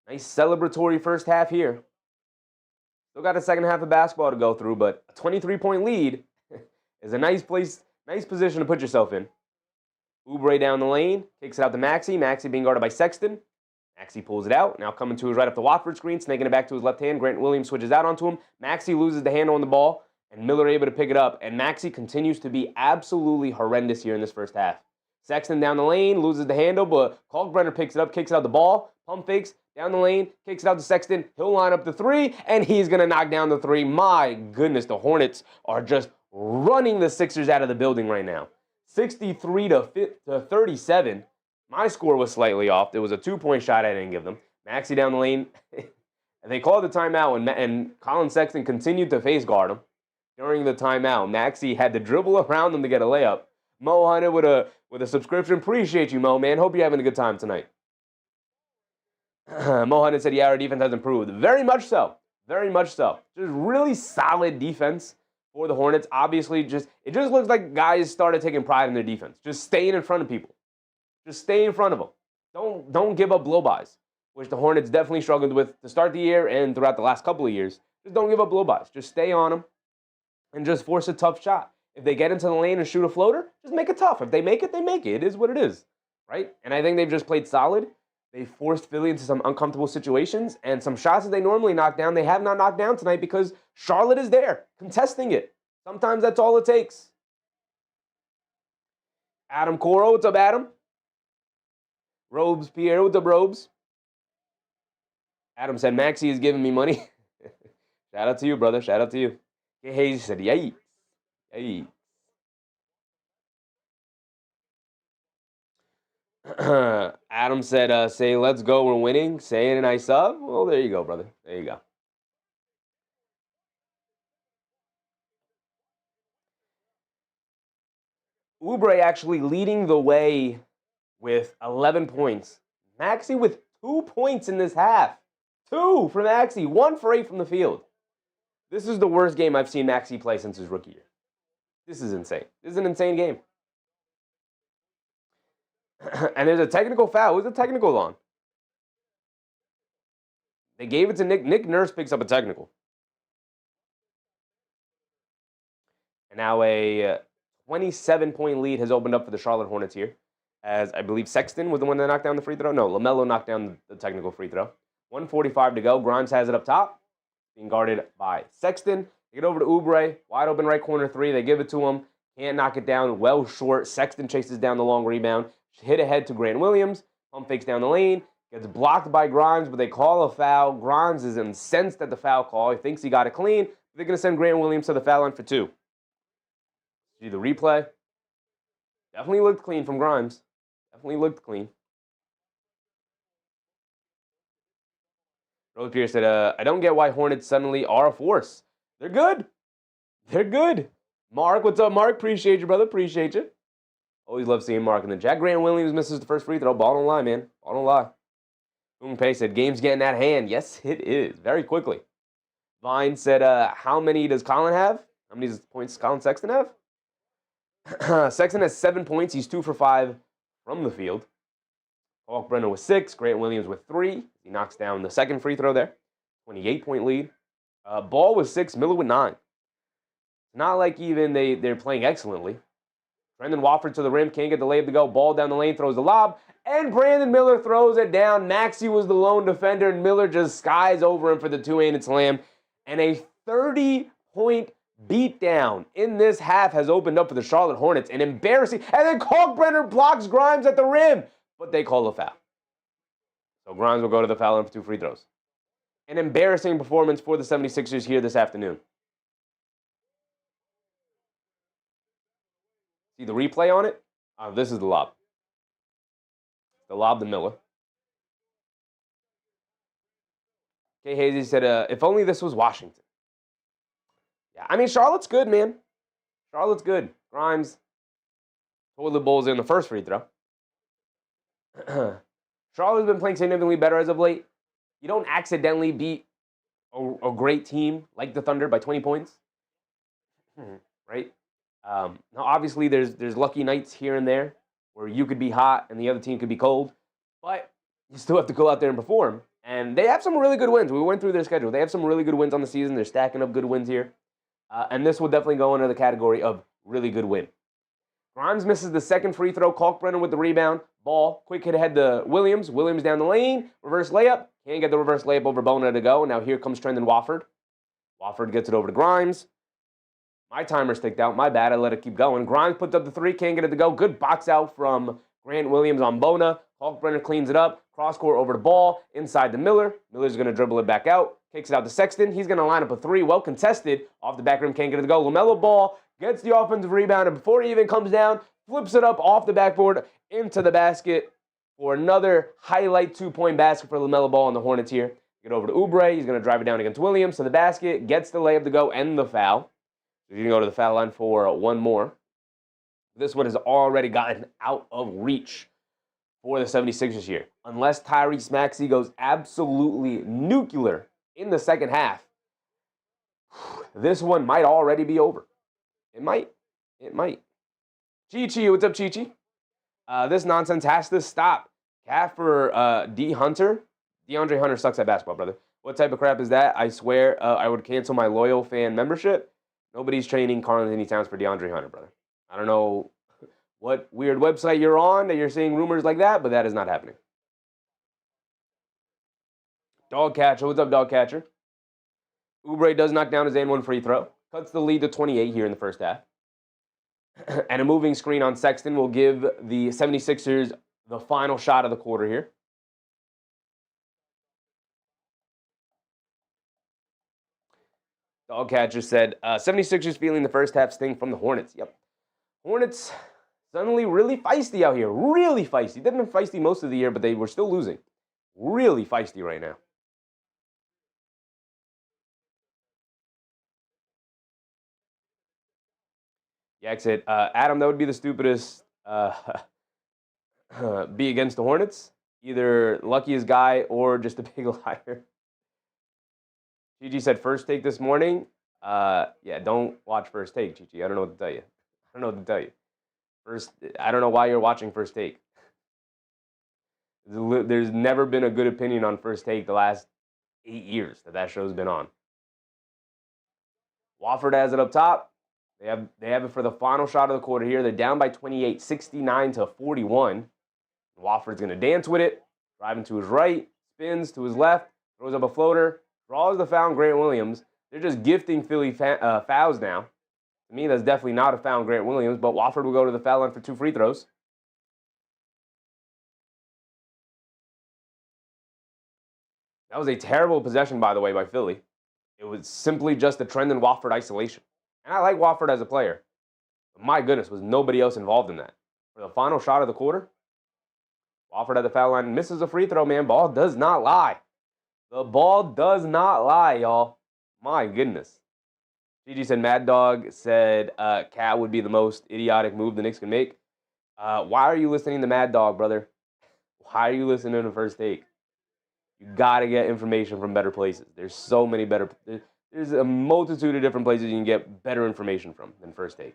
Nice celebratory first half here. Still got a second half of basketball to go through, but a 23-point lead is a nice position to put yourself in. Oubre down the lane, kicks it out to Maxey. Maxey being guarded by Sexton. Maxey pulls it out. Now coming to his right up the Watford screen, snaking it back to his left hand. Grant Williams switches out onto him. Maxey loses the handle on the ball, and Miller able to pick it up. And Maxey continues to be absolutely horrendous here in this first half. Sexton down the lane, loses the handle, but Kalkbrenner picks it up, kicks out the ball, pump fakes, down the lane, kicks it out to Sexton. He'll line up the three, and he's going to knock down the three. My goodness, the Hornets are just running the Sixers out of the building right now. 63-37. My score was slightly off. There was a 2-point shot I didn't give them. Maxey down the lane. And they called the timeout, and Colin Sexton continued to face guard him during the timeout. Maxey had to dribble around him to get a layup. Mo Hunter with a subscription. Appreciate you, Mo, man. Hope you're having a good time tonight. Mo Hunter said, yeah, our defense has improved. Very much so. Very much so. Just really solid defense for the Hornets. Obviously, it just looks like guys started taking pride in their defense. Just staying in front of people. Just stay in front of them. Don't give up blow-bys, which the Hornets definitely struggled with to start the year and throughout the last couple of years. Just don't give up blow-bys. Just stay on them and just force a tough shot. If they get into the lane and shoot a floater, just make it tough. If they make it, they make it. It is what it is, right? And I think they've just played solid. They forced Philly into some uncomfortable situations, and some shots that they normally knock down, they have not knocked down tonight because Charlotte is there, contesting it. Sometimes that's all it takes. Adam Coro, what's up, Adam? Robes Pierre, what's up, Robes? Adam said, Maxey is giving me money. Shout out to you, brother. Shout out to you. Hayes said, yay. Yay. Adam said, say, let's go, we're winning. Say it and I sub. Well, there you go, brother. There you go. Oubre actually leading the way with 11 points. Maxey with 2 points in this half. 2 from Maxey, 1 for 8 from the field. This is the worst game I've seen Maxey play since his rookie year. This is insane. This is an insane game. And there's a technical foul. Who's the technical on? They gave it to Nick. Nick Nurse picks up a technical. And now a 27-point lead has opened up for the Charlotte Hornets here, as I believe Sexton was the one that knocked down the free throw. No, Lamelo knocked down the technical free throw. 1:45 to go. Grimes has it up top, being guarded by Sexton. They get over to Oubre, wide open right corner three. They give it to him. Can't knock it down. Well short. Sexton chases down the long rebound. Hit ahead to Grant Williams. Pump fakes down the lane. Gets blocked by Grimes, but they call a foul. Grimes is incensed at the foul call. He thinks he got it clean. They're going to send Grant Williams to the foul line for 2. See the replay. Definitely looked clean from Grimes. Definitely looked clean. Rose Pierce said, I don't get why Hornets suddenly are a force. They're good. They're good. Mark, what's up, Mark? Appreciate you, brother. Appreciate you. Always love seeing Mark in the chat. Grant Williams misses the first free throw. Ball don't lie, man. Ball don't lie. Boom Pay said, game's getting out of hand. Yes, it is. Very quickly. Vine said, how many does Colin have? How many points does Colin Sexton have? Sexton has 7 points. He's 2 for 5 from the field. Kalkbrenner with 6. Grant Williams with 3. He knocks down the second free throw there. 28-point lead. Ball with 6. Miller with 9. It's not like even they're playing excellently. Brendan Wofford to the rim. Can't get the layup to go. Ball down the lane. Throws the lob. And Brandon Miller throws it down. Maxey was the lone defender, and Miller just skies over him for the two-handed slam. And a 30-point beatdown in this half has opened up for the Charlotte Hornets. An embarrassing. And then Kalkbrenner blocks Grimes at the rim. But they call a foul. So Grimes will go to the foul line for 2 free throws. An embarrassing performance for the 76ers here this afternoon. See the replay on it? This is the lob. The lob to Miller. Kay Hazy said, if only this was Washington. Yeah, I mean, Charlotte's good, man. Charlotte's good. Grimes, toilet bowls in the first free throw. Charlotte's been playing significantly better as of late. You don't accidentally beat a great team like the Thunder by 20 points. Right? Now, obviously, there's lucky nights here and there where you could be hot and the other team could be cold, but you still have to go out there and perform. And they have some really good wins. We went through their schedule. They have some really good wins on the season. They're stacking up good wins here. And this will definitely go into the category of really good win. Grimes misses the second free throw. Kalkbrenner with the rebound. Ball. Quick hit ahead to Williams. Williams down the lane. Reverse layup. Can't get the reverse layup over Bona to go. Now here comes Trendon Wofford. Wofford gets it over to Grimes. My timer's ticked out. My bad. I let it keep going. Grimes puts up the 3. Can't get it to go. Good box out from Grant Williams on Bona. Kalkbrenner cleans it up. Cross court over the ball. Inside to Miller. Miller's going to dribble it back out. Kicks it out to Sexton. He's going to line up a 3. Well contested. Off the back rim. Can't get it to go. Lamelo ball. Gets the offensive rebound. And before he even comes down, flips it up off the backboard into the basket for another highlight 2-point basket for Lamelo Ball on the Hornets here. Get over to Oubre. He's going to drive it down against Williams to the basket. Gets the layup to go and the foul. So you can go to the foul line for one more. This one has already gotten out of reach for the 76ers here. Unless Tyrese Maxey goes absolutely nuclear in the second half, this one might already be over. It might. It might. Chi-Chi, what's up, Chi-Chi? This nonsense has to stop. Cat for DeAndre Hunter sucks at basketball, brother. What type of crap is that? I swear I would cancel my loyal fan membership. Nobody's training Karl-Anthony Towns for DeAndre Hunter, brother. I don't know what weird website you're on that you're seeing rumors like that, but that is not happening. Dog Catcher, what's up, Dog Catcher? Oubre does knock down his and one free throw. Cuts the lead to 28 here in the first half. And a moving screen on Sexton will give the 76ers the final shot of the quarter here. Dog Catcher said, 76ers feeling the first half sting from the Hornets. Yep. Hornets suddenly really feisty out here. Really feisty. They've been feisty most of the year, but they were still losing. Really feisty right now. Yak said, Adam, that would be the stupidest be against the Hornets. Either luckiest guy or just a big liar. Gigi said, first take this morning. Yeah, don't watch First Take, Gigi. I don't know what to tell you. I don't know what to tell you. I don't know why you're watching First Take. There's never been a good opinion on First Take the last 8 years that show's been on. Wofford has it up top. They have it for the final shot of the quarter here. They're down by 28, 69-41. Wofford's going to dance with it. Driving to his right, spins to his left, throws up a floater, draws the foul on Grant Williams. They're just gifting Philly fouls now. To me, that's definitely not a foul on Grant Williams, but Wofford will go to the foul line for 2 free throws. That was a terrible possession, by the way, by Philly. It was simply just a trend in Wofford isolation. And I like Wofford as a player. But my goodness, was nobody else involved in that. For the final shot of the quarter, Wofford at the foul line misses a free throw, man. Ball does not lie. The ball does not lie, y'all. My goodness. Gigi said Mad Dog said Cat would be the most idiotic move the Knicks can make. Why are you listening to Mad Dog, brother? Why are you listening to First Take? You got to get information from better places. There's so many better... There's a multitude of different places you can get better information from than First Take.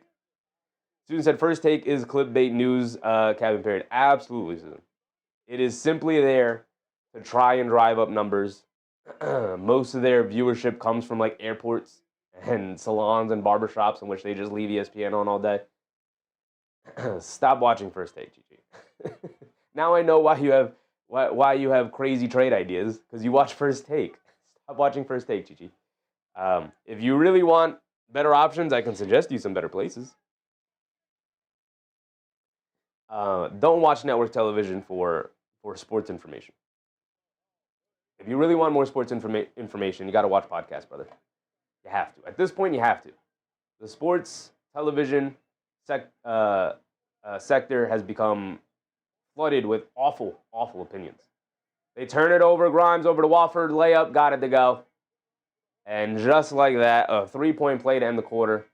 Susan said First Take is clickbait news, Kevin Parrott. Absolutely, Susan. It is simply there to try and drive up numbers. Most of their viewership comes from like airports and salons and barbershops in which they just leave ESPN on all day. Stop watching First Take, Gigi. Now I know why you have crazy trade ideas, because you watch First Take. Stop watching First Take, Gigi. If you really want better options, I can suggest you some better places. Don't watch network television for sports information. If you really want more sports information, you got to watch podcasts, brother. You have to. At this point, you have to. The sports television sector has become flooded with awful, awful opinions. They turn it over, Grimes over to Wofford, layup, got it to go. And just like that, a 3-point play to end the quarter.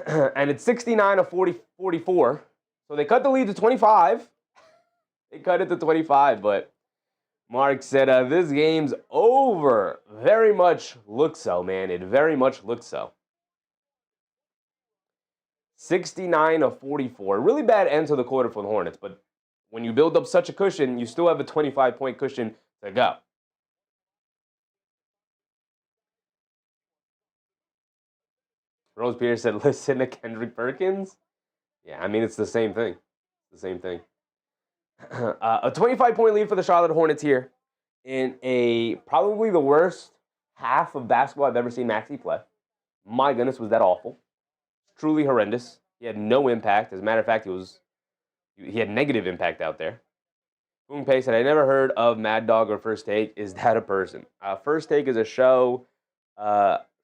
And it's 69-44. So they cut the lead to 25. They cut it to 25, but Mark said, this game's over. Very much looks so, man. It very much looks so. 69-44. Really bad end to the quarter for the Hornets, but when you build up such a cushion, you still have a 25-point cushion to go. Rose Pierce said, listen to Kendrick Perkins. Yeah, I mean, it's the same thing. It's the same thing. A 25-point lead for the Charlotte Hornets here in probably the worst half of basketball I've ever seen Maxey play. My goodness, was that awful. Truly horrendous. He had no impact. As a matter of fact, he had negative impact out there. Boom Pay said, I never heard of Mad Dog or First Take. Is that a person? First Take is a show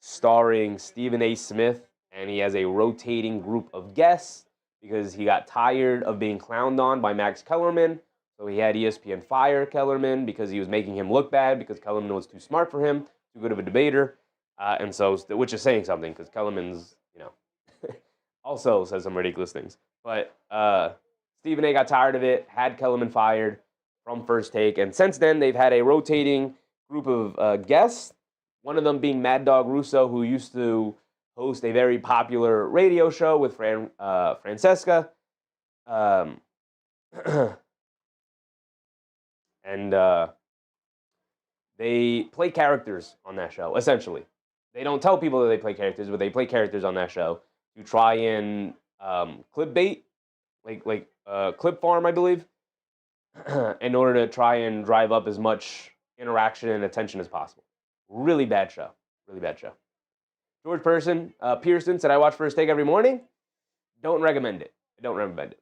starring Stephen A. Smith, and he has a rotating group of guests because he got tired of being clowned on by Max Kellerman. So he had ESPN fire Kellerman because he was making him look bad because Kellerman was too smart for him, too good of a debater. And so, which is saying something because Kellerman's, also says some ridiculous things. But Stephen A. got tired of it, had Kellerman fired from First Take. And since then, they've had a rotating group of guests, one of them being Mad Dog Russo, who used to host a very popular radio show with Francesca. Um, and they play characters on that show, essentially. They don't tell people that they play characters, but they play characters on that show to try and clickbait, clip farm, I believe, in order to try and drive up as much interaction and attention as possible. Really bad show. Really bad show. George Pearson said, I watch First Take every morning. Don't recommend it. I don't recommend it.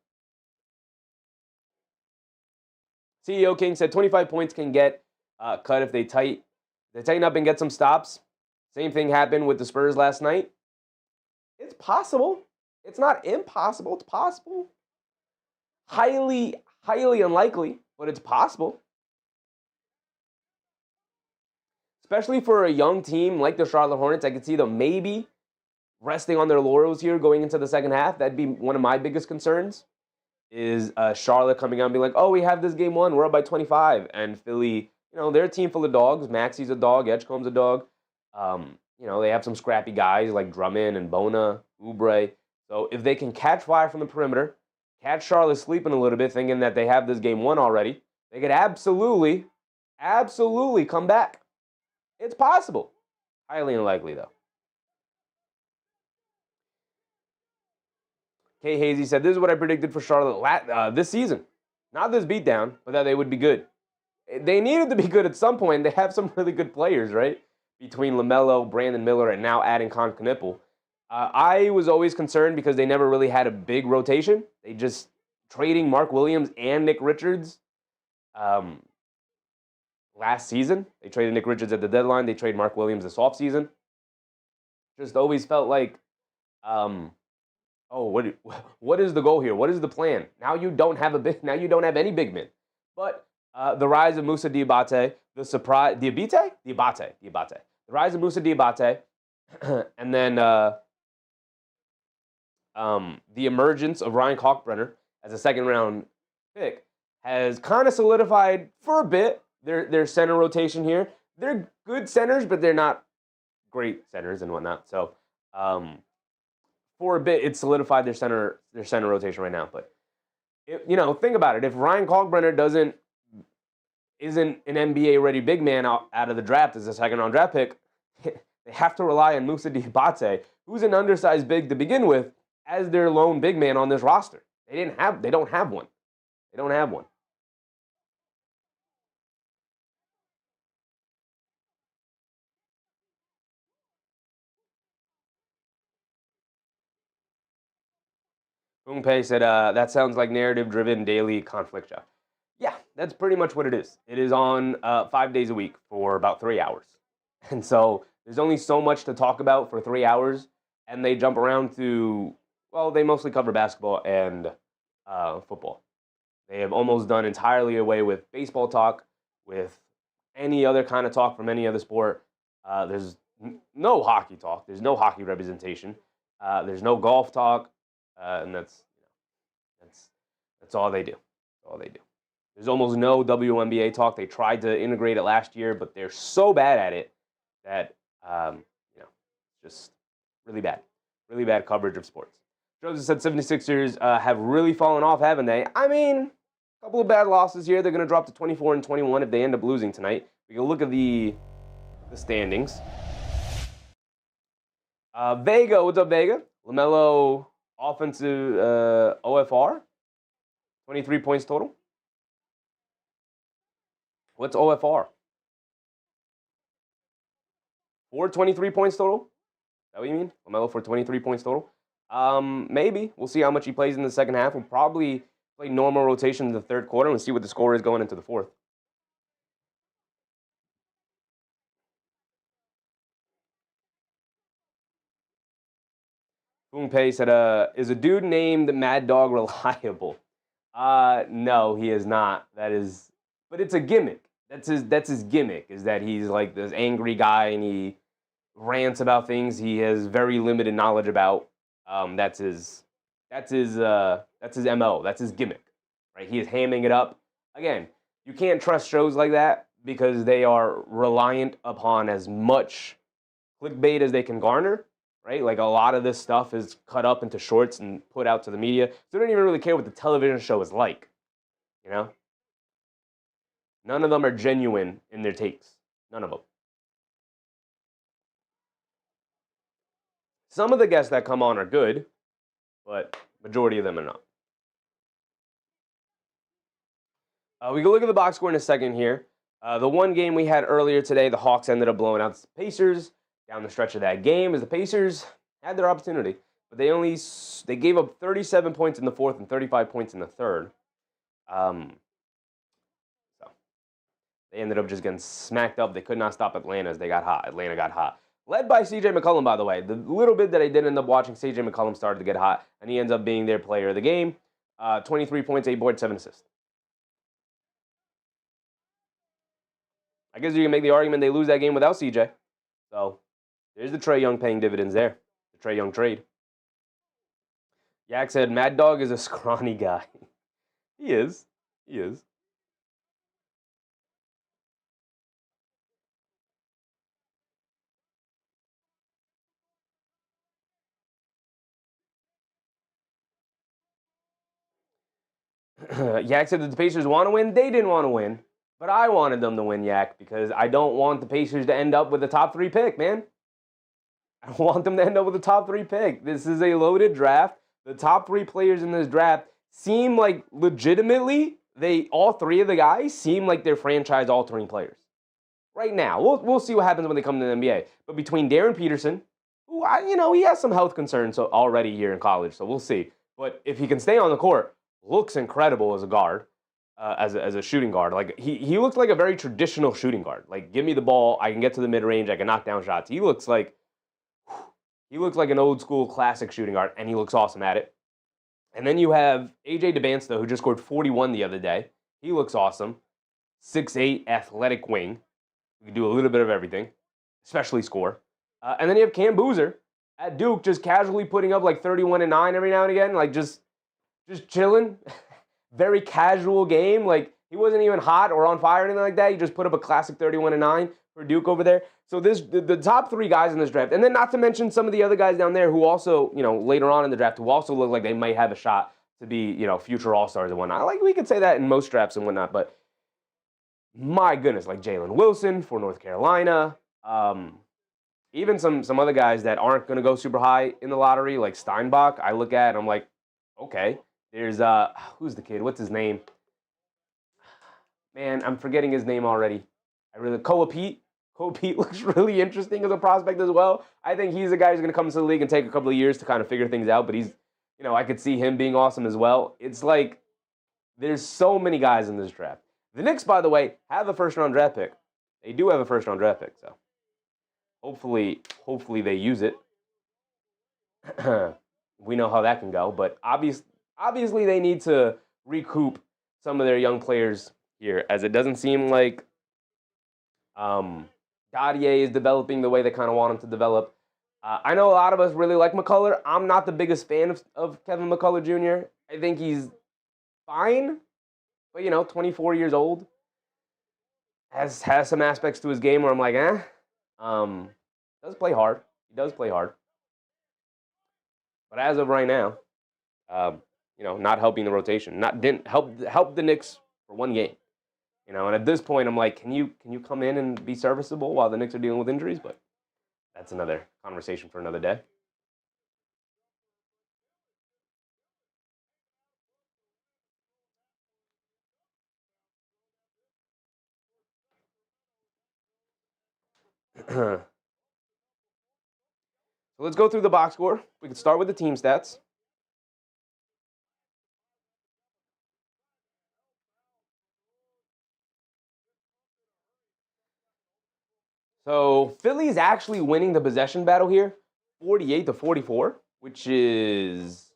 CEO King said 25 points can get cut if they tighten up and get some stops. Same thing happened with the Spurs last night. It's possible. It's not impossible. It's possible. Highly, highly unlikely, but it's possible. Especially for a young team like the Charlotte Hornets, I could see them maybe resting on their laurels here going into the second half. That'd be one of my biggest concerns, is Charlotte coming out and being like, oh, we have this game won, we're up by 25. And Philly, they're a team full of dogs. Maxey's a dog, Edgecombe's a dog. They have some scrappy guys like Drummond and Bona, Oubre. So if they can catch fire from the perimeter, catch Charlotte sleeping a little bit, thinking that they have this game won already, they could absolutely come back. It's possible. Highly unlikely, though. Kay Hazy said, this is what I predicted for Charlotte this season. Not this beatdown, but that they would be good. They needed to be good at some point. They have some really good players, right? Between Lamelo, Brandon Miller, and now adding Con Knipple. I was always concerned because they never really had a big rotation. They just trading Mark Williams and Nick Richards last season. They traded Nick Richards at the deadline. They traded Mark Williams this offseason. Just always felt like, what is the goal here? What is the plan? Now you don't have any big men. But the rise of Moussa Diabate, the rise of Moussa Diabate, and then the emergence of Ryan Kalkbrenner as a second-round pick has kind of solidified for a bit their center rotation here. They're good centers, but they're not great centers and whatnot. So for a bit, it's solidified their center rotation right now. But think about it. If Ryan Kalkbrenner isn't an NBA-ready big man out of the draft as a second-round draft pick, they have to rely on Moussa Diabate, who's an undersized big to begin with, as their lone big man on this roster. They don't have one. They don't have one. Pei said, that sounds like narrative-driven daily conflict show. Yeah, that's pretty much what it is. It is on 5 days a week for about 3 hours. And so there's only so much to talk about for 3 hours, and they jump around to, they mostly cover basketball and football. They have almost done entirely away with baseball talk, with any other kind of talk from any other sport. There's no hockey talk. There's no hockey representation. There's no golf talk. And that's all they do. That's all they do. There's almost no WNBA talk. They tried to integrate it last year, but they're so bad at it that just really bad coverage of sports. Joseph said 76ers have really fallen off, haven't they? I mean, a couple of bad losses here. They're going to drop to 24-21 if they end up losing tonight. We can look at the standings. Vega, what's up, Vega? Lamelo offensive OFR, 23 points total. What's OFR? For 23 points total? Is that what you mean? Lamelo for 23 points total? Maybe. We'll see how much he plays in the second half. We'll probably play normal rotation in the third quarter and see what the score is going into the fourth. Pei said, is a dude named Mad Dog reliable? No, he is not. But it's a gimmick. That's his gimmick, is that he's like this angry guy and he rants about things he has very limited knowledge about. That's his MO. That's his gimmick, right? He is hamming it up. Again, you can't trust shows like that because they are reliant upon as much clickbait as they can garner, right? Like a lot of this stuff is cut up into shorts and put out to the media. So they don't even really care what the television show is like, you know? None of them are genuine in their takes. None of them. Some of the guests that come on are good, but majority of them are not. We can look at the box score in a second here. The one game we had earlier today, the Hawks ended up blowing out the Pacers down the stretch of that game as the Pacers had their opportunity, but they gave up 37 points in the fourth and 35 points in the third. So they ended up just getting smacked up. They could not stop Atlanta as they got hot. Atlanta got hot. Led by C.J. McCollum, by the way. The little bit that I did end up watching, C.J. McCollum started to get hot, and he ends up being their player of the game. 23 points, 8 boards, 7 assists. I guess you can make the argument they lose that game without CJ. So there's the Trae Young paying dividends there. The Trae Young trade. Yak said, Mad Dog is a scrawny guy. He is. He is. Yak said that the Pacers want to win. They didn't want to win. But I wanted them to win, Yak, because I don't want the Pacers to end up with a top 3 pick, man. I want them to end up with a top 3 pick. This is a loaded draft. The top 3 players in this draft seem like legitimately, all 3 of the guys seem like they're franchise-altering players. Right now. We'll see what happens when they come to the NBA. But between Darren Peterson, who, he has some health concerns already here in college, so we'll see. But if he can stay on the court, looks incredible as a guard. As a shooting guard. Like he looks like a very traditional shooting guard. Like, give me the ball, I can get to the mid-range, I can knock down shots. He looks like an old school classic shooting guard, and he looks awesome at it. And then you have AJ DeBansta, who just scored 41 the other day. He looks awesome. 6'8", athletic wing. He can do a little bit of everything, especially score. And then you have Cam Boozer at Duke, just casually putting up like 31 and 9 every now and again, like just chilling. Very casual game. Like, he wasn't even hot or on fire or anything like that. He just put up a classic 31 and 9 for Duke over there. So the top 3 guys in this draft, and then not to mention some of the other guys down there who also, later on in the draft, who also look like they might have a shot to be, future All-Stars and whatnot. Like, we could say that in most drafts and whatnot, but my goodness, like Jalen Wilson for North Carolina, even some other guys that aren't going to go super high in the lottery, like Steinbach, I look at and I'm like, okay. There's, who's the kid? What's his name? Man, I'm forgetting his name already. Koa Pete. Koa Pete looks really interesting as a prospect as well. I think he's a guy who's going to come into the league and take a couple of years to kind of figure things out, but he's, I could see him being awesome as well. It's like, there's so many guys in this draft. The Knicks, by the way, have a first-round draft pick. They do have a first-round draft pick, so hopefully they use it. We know how that can go, but obviously, they need to recoup some of their young players here, as it doesn't seem like Gaudier is developing the way they kind of want him to develop. I know a lot of us really like McCullough. I'm not the biggest fan of Kevin McCullough Jr. I think he's fine, but, 24 years old. Has some aspects to his game where I'm like, does play hard. He does play hard. But as of right now, not helping the rotation. Didn't help the Knicks for one game. And at this point, I'm like, can you come in and be serviceable while the Knicks are dealing with injuries? But that's another conversation for another day. So let's go through the box score. We can start with the team stats. So Philly's actually winning the possession battle here, 48-44, which is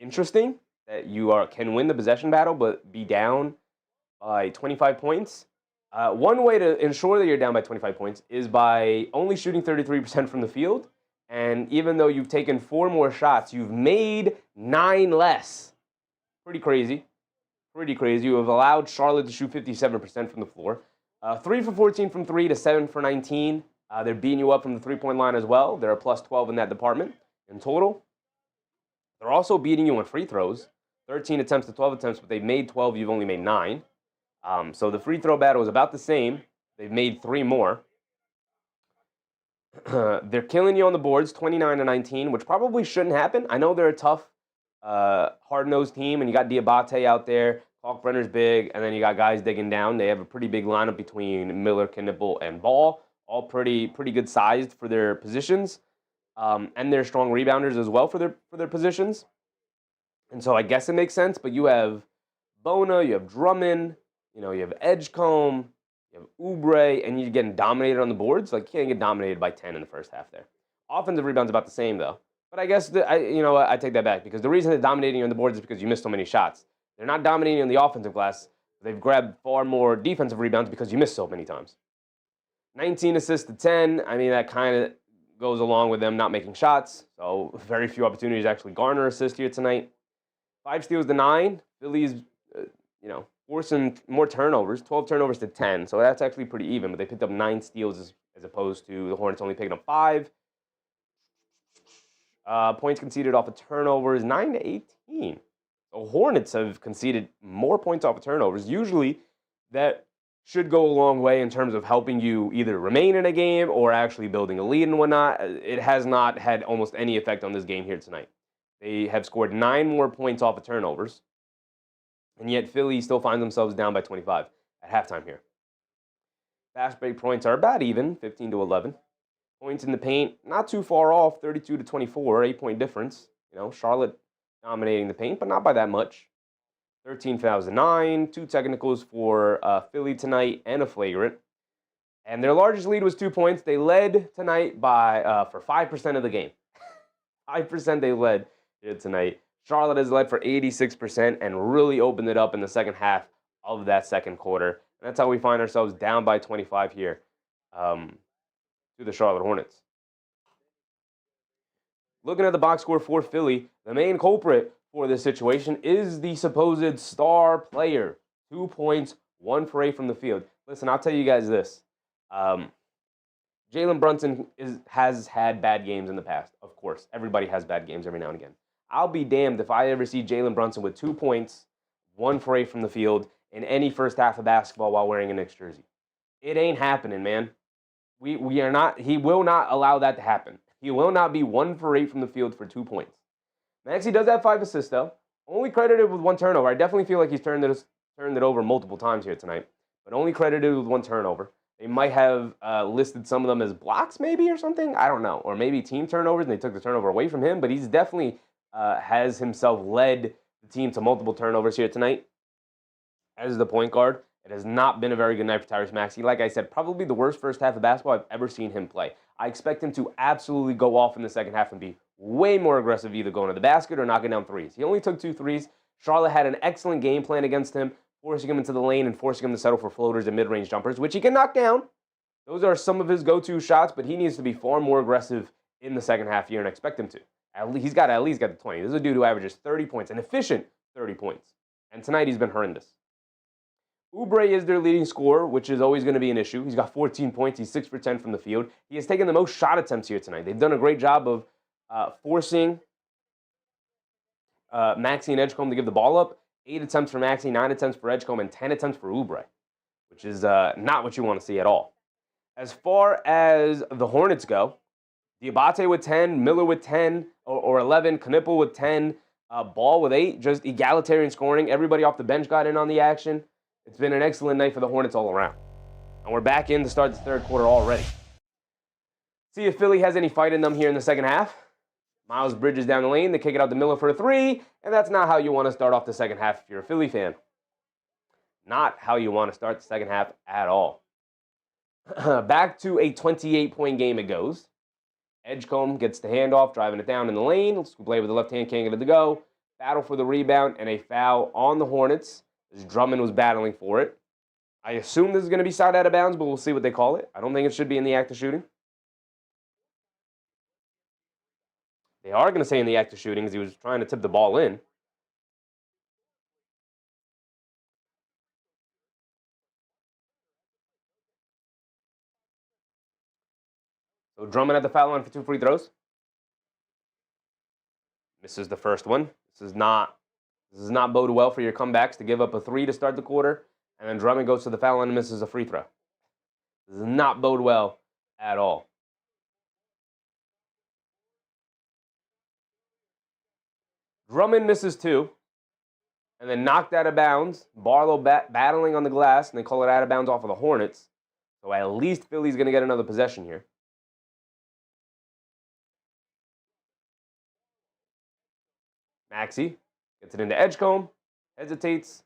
interesting that you can win the possession battle but be down by 25 points. One way to ensure that you're down by 25 points is by only shooting 33% from the field. And even though you've taken 4 more shots, you've made 9 less. Pretty crazy. You have allowed Charlotte to shoot 57% from the floor. 3 for 14 from 3 to 7 for 19. They're beating you up from the three-point line as well. They're a plus 12 in that department in total. They're also beating you on free throws, 13 attempts to 12 attempts, but they've made 12. You've only made 9. So the free throw battle is about the same. They've made 3 more. They're killing you on the boards, 29 to 19, which probably shouldn't happen. I know they're a tough, hard-nosed team, and you got Diabate out there. Kalkbrenner's big, and then you got guys digging down. They have a pretty big lineup between Miller, Knipple, and Ball, all pretty good sized for their positions, and they're strong rebounders as well for their positions. And so I guess it makes sense. But you have Bona, you have Drummond, you have Edgecombe, you have Oubre, and you're getting dominated on the boards. Like, you can't get dominated by 10 in the first half there. Offensive rebounds about the same though. But I guess I take that back, because the reason they're dominating you on the boards is because you missed so many shots. They're not dominating on the offensive glass. They've grabbed far more defensive rebounds because you missed so many times. 19 assists to 10. I mean, that kind of goes along with them not making shots. So very few opportunities to actually garner assists here tonight. 5 steals to 9. Philly's, forcing more turnovers, 12 turnovers to 10. So that's actually pretty even. But they picked up 9 steals as opposed to the Hornets only picking up 5. Points conceded off of turnovers, 9 to 18. The Hornets have conceded more points off of turnovers. Usually, that should go a long way in terms of helping you either remain in a game or actually building a lead and whatnot. It has not had almost any effect on this game here tonight. They have scored 9 more points off of turnovers, and yet Philly still finds themselves down by 25 at halftime here. Fast break points are about even, 15 to 11. Points in the paint, not too far off, 32 to 24, 8-point difference. Charlotte dominating the paint, but not by that much. 13 fouls to 9, 2 technicals for Philly tonight, and a flagrant. And their largest lead was 2 points. They led tonight by for 5% of the game. 5% they led here tonight. Charlotte has led for 86% and really opened it up in the second half of that second quarter. And that's how we find ourselves down by 25 here to the Charlotte Hornets. Looking at the box score for Philly, the main culprit for this situation is the supposed star player. 2 points, 1 for 8 from the field. Listen, I'll tell you guys this. Jalen Brunson has had bad games in the past. Of course, everybody has bad games every now and again. I'll be damned if I ever see Jalen Brunson with 2 points, 1 for 8 from the field in any first half of basketball while wearing a Knicks jersey. It ain't happening, man. He will not allow that to happen. He will not be 1 for 8 from the field for 2 points. Maxey does have 5 assists, though. Only credited with 1 turnover. I definitely feel like he's turned it over multiple times here tonight, but only credited with 1 turnover. They might have listed some of them as blocks, maybe, or something. I don't know. Or maybe team turnovers, and they took the turnover away from him, but he's definitely has himself led the team to multiple turnovers here tonight as the point guard. It has not been a very good night for Tyrese Maxey. Like I said, probably the worst first half of basketball I've ever seen him play. I expect him to absolutely go off in the second half and be way more aggressive, either going to the basket or knocking down threes. He only took 2 threes. Charlotte had an excellent game plan against him, forcing him into the lane and forcing him to settle for floaters and mid-range jumpers, which he can knock down. Those are some of his go-to shots, but he needs to be far more aggressive in the second half here, and I expect him to. He's got to at least get to 20. This is a dude who averages 30 points, an efficient 30 points. And tonight he's been horrendous. Oubre is their leading scorer, which is always going to be an issue. He's got 14 points. He's 6 for 10 from the field. He has taken the most shot attempts here tonight. They've done a great job of forcing Maxey and Edgecombe to give the ball up. 8 attempts for Maxey, 9 attempts for Edgecombe, and 10 attempts for Oubre, which is not what you want to see at all. As far as the Hornets go, Diabate with 10, Miller with 10 or 11, Knipple with 10, Ball with 8, just egalitarian scoring. Everybody off the bench got in on the action. It's been an excellent night for the Hornets all around. And we're back in to start the third quarter already. See if Philly has any fight in them here in the second half. Miles Bridges down the lane. They kick it out to Miller for a 3. And that's not how you want to start off the second half if you're a Philly fan. Not how you want to start the second half at all. Back to a 28-point game it goes. Edgecombe gets the handoff, driving it down in the lane. Play with the left hand, can't get it to go. Battle for the rebound and a foul on the Hornets, as Drummond was battling for it. I assume this is going to be side out of bounds, but we'll see what they call it. I don't think it should be in the act of shooting. They are going to say in the act of shooting, as he was trying to tip the ball in. So Drummond at the foul line for 2 free throws. Misses the first one. This does not bode well for your comebacks to give up a 3 to start the quarter, and then Drummond goes to the foul line and misses a free throw. This does not bode well at all. Drummond misses 2, and then knocked out of bounds. Barlow battling on the glass, and they call it out of bounds off of the Hornets. So at least Philly's going to get another possession here. Maxey gets it into Edgecombe, hesitates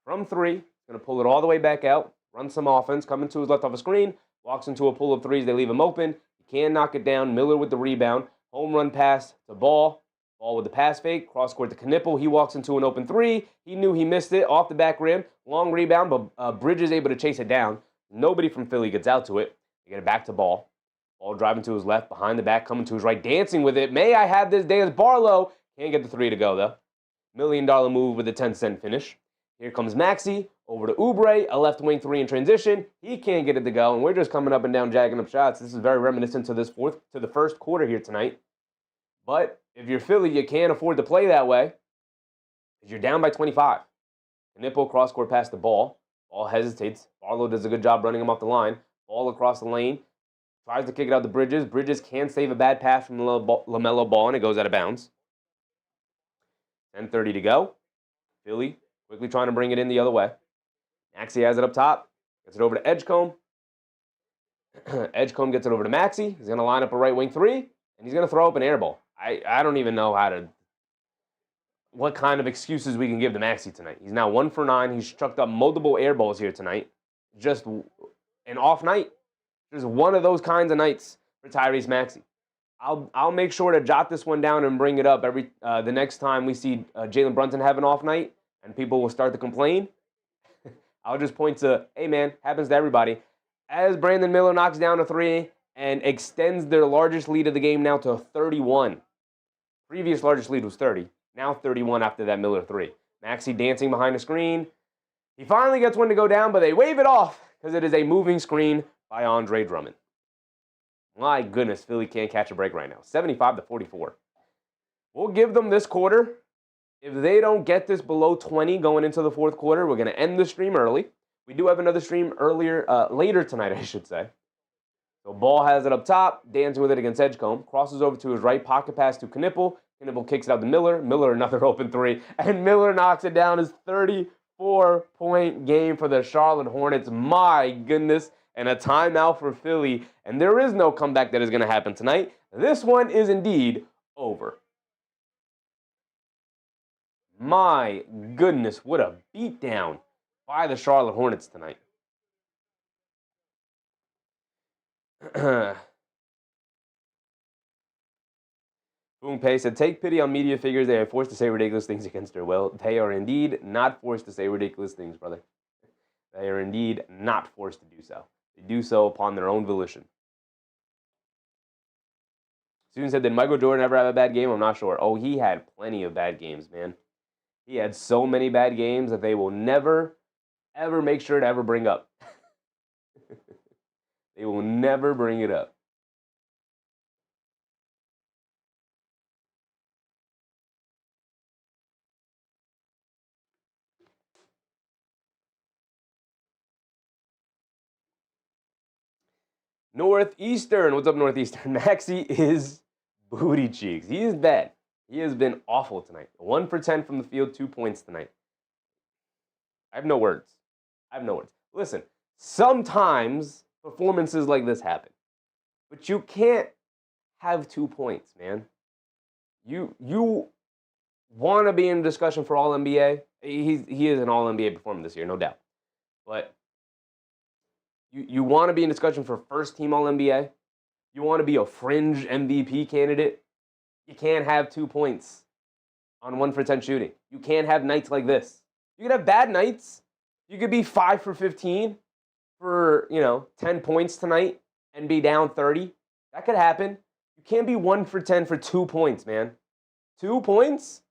from 3, going to pull it all the way back out, run some offense, coming to his left off a screen, walks into a pull of 3s, they leave him open. He can knock it down. Miller with the rebound, home run pass to Ball. Ball with the pass fake, cross court to Knipple. He walks into an open 3. He knew he missed it off the back rim. Long rebound, but Bridges able to chase it down. Nobody from Philly gets out to it. They get it back to Ball. Ball driving to his left, behind the back, coming to his right, dancing with it. May I have this day as Barlow. Can't get the 3 to go, though. $1 million move with a 10-cent finish. Here comes Maxey over to Oubre, a left wing 3 in transition. He can't get it to go, and we're just coming up and down, jacking up shots. This is very reminiscent to the first quarter here tonight. But if you're Philly, you can't afford to play that way because you're down by 25. Knipple cross-court past the Ball. Ball hesitates. Barlow does a good job running him off the line. Ball across the lane. Tries to kick it out to Bridges. Bridges can't save a bad pass from Lamelo Ball, and it goes out of bounds. 10:30 to go. Philly quickly trying to bring it in the other way. Maxey has it up top. Gets it over to Edgecombe. Edgecombe gets it over to Maxey. He's going to line up a right wing 3, and he's going to throw up an air ball. I don't even know what kind of excuses we can give to Maxey tonight. He's now 1 for 9. He's chucked up multiple air balls here tonight. Just an off night. Just one of those kinds of nights for Tyrese Maxey. I'll make sure to jot this one down and bring it up the next time we see Jalen Brunson have an off night and people will start to complain. I'll just point to, hey man, happens to everybody. As Brandon Miller knocks down a 3 and extends their largest lead of the game now to 31. Previous largest lead was 30. Now 31 after that Miller 3. Maxey dancing behind the screen. He finally gets one to go down, but they wave it off because it is a moving screen by Andre Drummond. My goodness, Philly can't catch a break right now. 75-44. We'll give them this quarter. If they don't get this below 20 going into the fourth quarter, we're going to end the stream early. We do have another stream later tonight, I should say. So Ball has it up top, dancing with it against Edgecombe. Crosses over to his right, pocket pass to Knipple. Knipple kicks it out to Miller. Miller another open 3. And Miller knocks it down. His 34-point game for the Charlotte Hornets. My goodness. And a timeout for Philly. And there is no comeback that is going to happen tonight. This one is indeed over. My goodness, what a beatdown by the Charlotte Hornets tonight. Boom Pay said, take pity on media figures. They are forced to say ridiculous things against their will. They are indeed not forced to say ridiculous things, brother. They are indeed not forced to do so. They do so upon their own volition. Student said, did Michael Jordan ever have a bad game? I'm not sure. Oh, he had plenty of bad games, man. He had so many bad games that they will never, ever make sure to ever bring up. They will never bring it up. Northeastern. What's up, Northeastern? Maxey is booty cheeks. He is bad. He has been awful tonight. 1 for 10 from the field, 2 points tonight. I have no words. Listen, sometimes performances like this happen. But you can't have 2 points, man. You want to be in discussion for All-NBA. He is an All-NBA performer this year, no doubt. But you want to be in discussion for first-team All-NBA. You want to be a fringe MVP candidate. You can't have 2 points on 1 for 10 shooting. You can't have nights like this. You could have bad nights. You could be 5 for 15 for, 10 points tonight and be down 30. That could happen. You can't be 1 for 10 for 2 points, man. 2 points?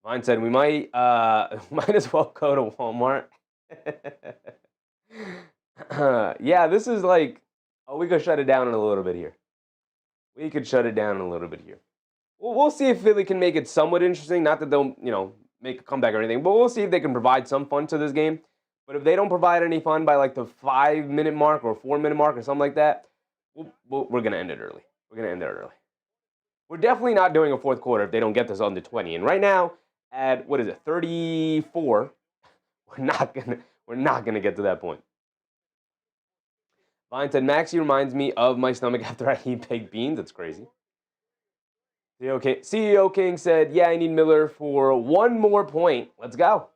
Mine said we might might as well go to Walmart. Yeah, this is like, oh, we could shut it down in a little bit here. We could shut it down in a little bit here. We'll see if Philly can make it somewhat interesting. Not that they'll, make a comeback or anything, but we'll see if they can provide some fun to this game. But if they don't provide any fun by like the 5-minute mark or 4-minute mark or something like that, we're going to end it early. We're going to end it early. We're definitely not doing a fourth quarter if they don't get this under 20. And right now, at, 34, we're not gonna get to that point. Vine said, Maxey reminds me of my stomach after I eat baked beans. That's crazy. CEO King said, yeah, I need Miller for one more point. Let's go.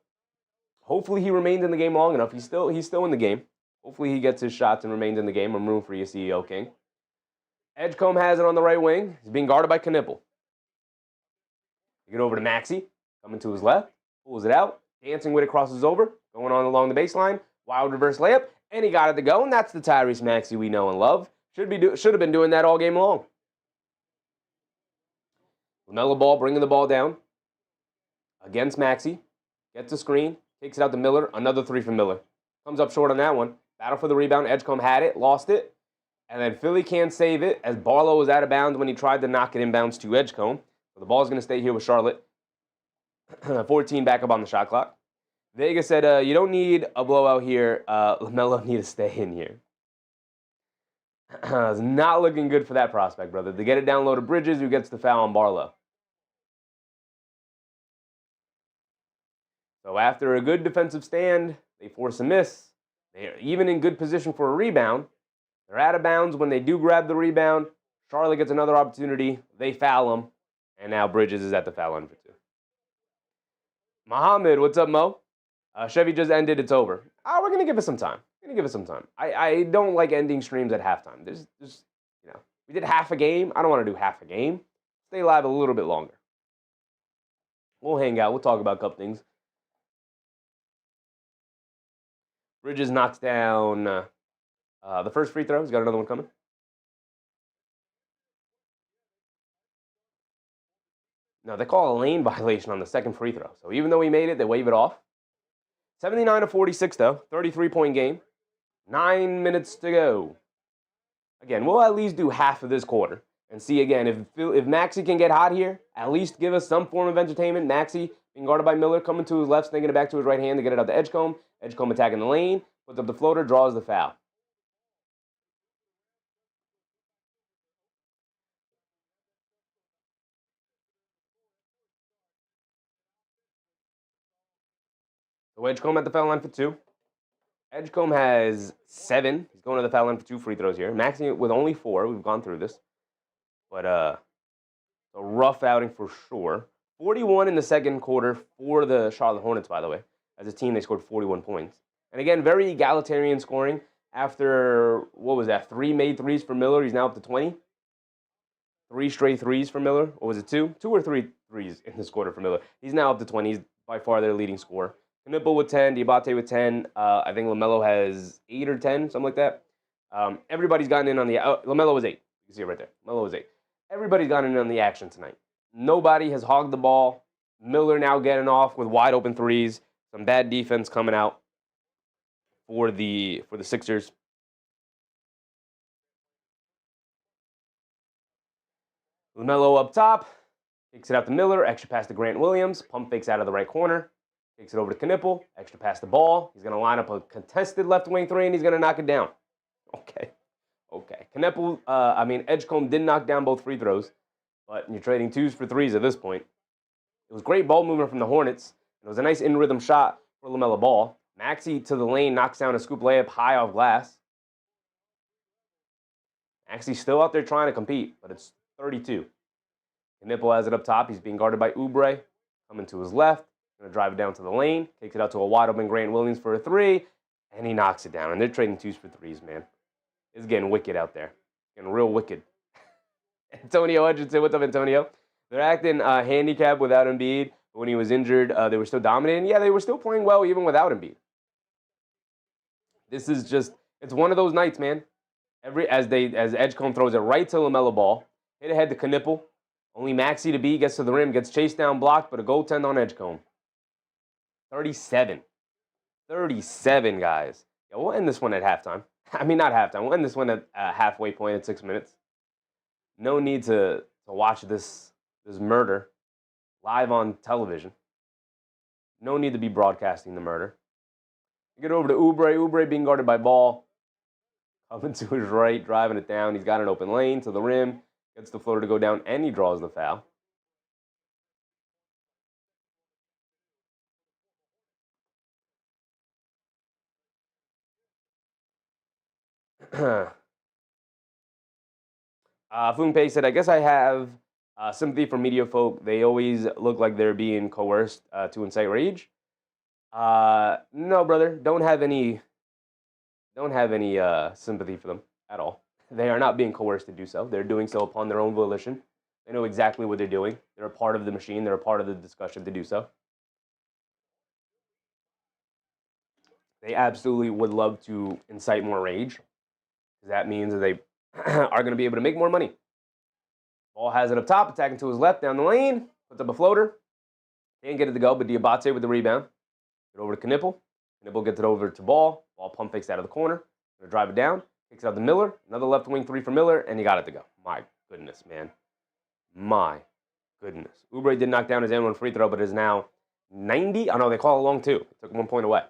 Hopefully he remains in the game long enough. He's still in the game. Hopefully he gets his shots and remains in the game. I'm rooting for you, CEO King. Edgecombe has it on the right wing. He's being guarded by Knipple. You get over to Maxey, coming to his left, pulls it out, dancing with it, crosses over, going on along the baseline, wild reverse layup, and he got it to go, and that's the Tyrese Maxey we know and love. Should have been doing that all game long. Lamelo Ball bringing the ball down against Maxey, gets a screen, takes it out to Miller, another three from Miller. Comes up short on that one. Battle for the rebound, Edgecombe had it, lost it, and then Philly can't save it as Barlow was out of bounds when he tried to knock it inbounds to Edgecombe. So the ball's going to stay here with Charlotte. 14 back up on the shot clock. Vega said, you don't need a blowout here. Lamelo need to stay in here. It's not looking good for that prospect, brother. They get it down low to Bridges, who gets the foul on Barlow. So after a good defensive stand, they force a miss. They're even in good position for a rebound. They're out of bounds when they do grab the rebound. Charlotte gets another opportunity. They foul him. And now Bridges is at the foul line for two. Muhammad, what's up, Mo? Chevy just ended. It's over. We're going to give it some time. I don't like ending streams at halftime. There's we did half a game. I don't want to do half a game. Stay live a little bit longer. We'll hang out. We'll talk about a couple things. Bridges knocks down the first free throw. He's got another one coming. No, they call a lane violation on the second free throw. So even though he made it, they wave it off. 79-46, though. 33-point game. 9 minutes to go. Again, we'll at least do half of this quarter. And see, again, if Maxey can get hot here, at least give us some form of entertainment. Maxey being guarded by Miller, coming to his left, sneaking it back to his right hand to get it out to Edgecombe. Edgecombe attacking the lane, puts up the floater, draws the foul. So Edgecombe at the foul line for two. Edgecombe has 7. He's going to the foul line for 2 free throws here. Maxey with only 4. We've gone through this. But a rough outing for sure. 41 in the second quarter for the Charlotte Hornets, by the way. As a team, they scored 41 points. And again, very egalitarian scoring. After, 3 made threes for Miller. He's now up to 20. 3 straight threes for Miller. Or was it 2? 2 or 3 threes in this quarter for Miller. He's now up to 20. He's by far their leading scorer. Knipple with 10, Diabate with 10. I think Lamelo has 8 or 10, something like that. Everybody's gotten in on the... Lamelo was 8. You can see it right there. Lamelo was 8. Everybody's gotten in on the action tonight. Nobody has hogged the ball. Miller now getting off with wide open threes. Some bad defense coming out for the Sixers. Lamelo up top. Kicks it out to Miller. Extra pass to Grant Williams. Pump fakes out of the right corner. Takes it over to Knipple. Extra pass the ball. He's going to line up a contested left wing 3, and he's going to knock it down. Okay. Knipple, Edgecombe did knock down both free throws, but you're trading 2s for 3s at this point. It was great ball movement from the Hornets. It was a nice in-rhythm shot for Lamelo Ball. Maxey to the lane, knocks down a scoop layup high off glass. Maxey still out there trying to compete, but it's 32. Knipple has it up top. He's being guarded by Oubre. Coming to his left. Going to drive it down to the lane. Takes it out to a wide open Grant Williams for a 3. And he knocks it down. And they're trading 2s for 3s, man. It's getting wicked out there. Getting real wicked. Antonio Hutchinson. What's up, Antonio? They're acting handicapped without Embiid. But when he was injured, they were still dominating. Yeah, they were still playing well even without Embiid. This is just, it's one of those nights, man. As Edgecombe throws it right to Lamelo Ball. Hit ahead to Knipple. Only Maxey to beat, gets to the rim, gets chased down, blocked, but a goaltend on Edgecombe. 37. 37, guys. Yeah, we'll end this one at halftime. I mean, not halftime. We'll end this one at halfway point at 6 minutes. No need to watch this murder live on television. No need to be broadcasting the murder. Get over to Oubre. Oubre being guarded by Ball. Coming to his right, driving it down. He's got an open lane to the rim. Gets the floater to go down, and he draws the foul. Funpei said, I guess I have sympathy for media folk. They always look like they're being coerced to incite rage. No, brother. Don't have any sympathy for them at all. They are not being coerced to do so. They're doing so upon their own volition. They know exactly what they're doing. They're a part of the machine. They're a part of the discussion to do so. They absolutely would love to incite more rage. That means that they are going to be able to make more money. Ball has it up top, attacking to his left, down the lane. Puts up a floater. Can't get it to go, but Diabate with the rebound. Get over to Knipple. Knipple gets it over to Ball. Ball pump fakes out of the corner. Gonna drive it down. Kicks out to Miller. Another left wing three for Miller, and he got it to go. My goodness, man. My goodness. Oubre did knock down his N1 free throw, but is now 90. Oh, no, they call it long, too. Took 1 point away.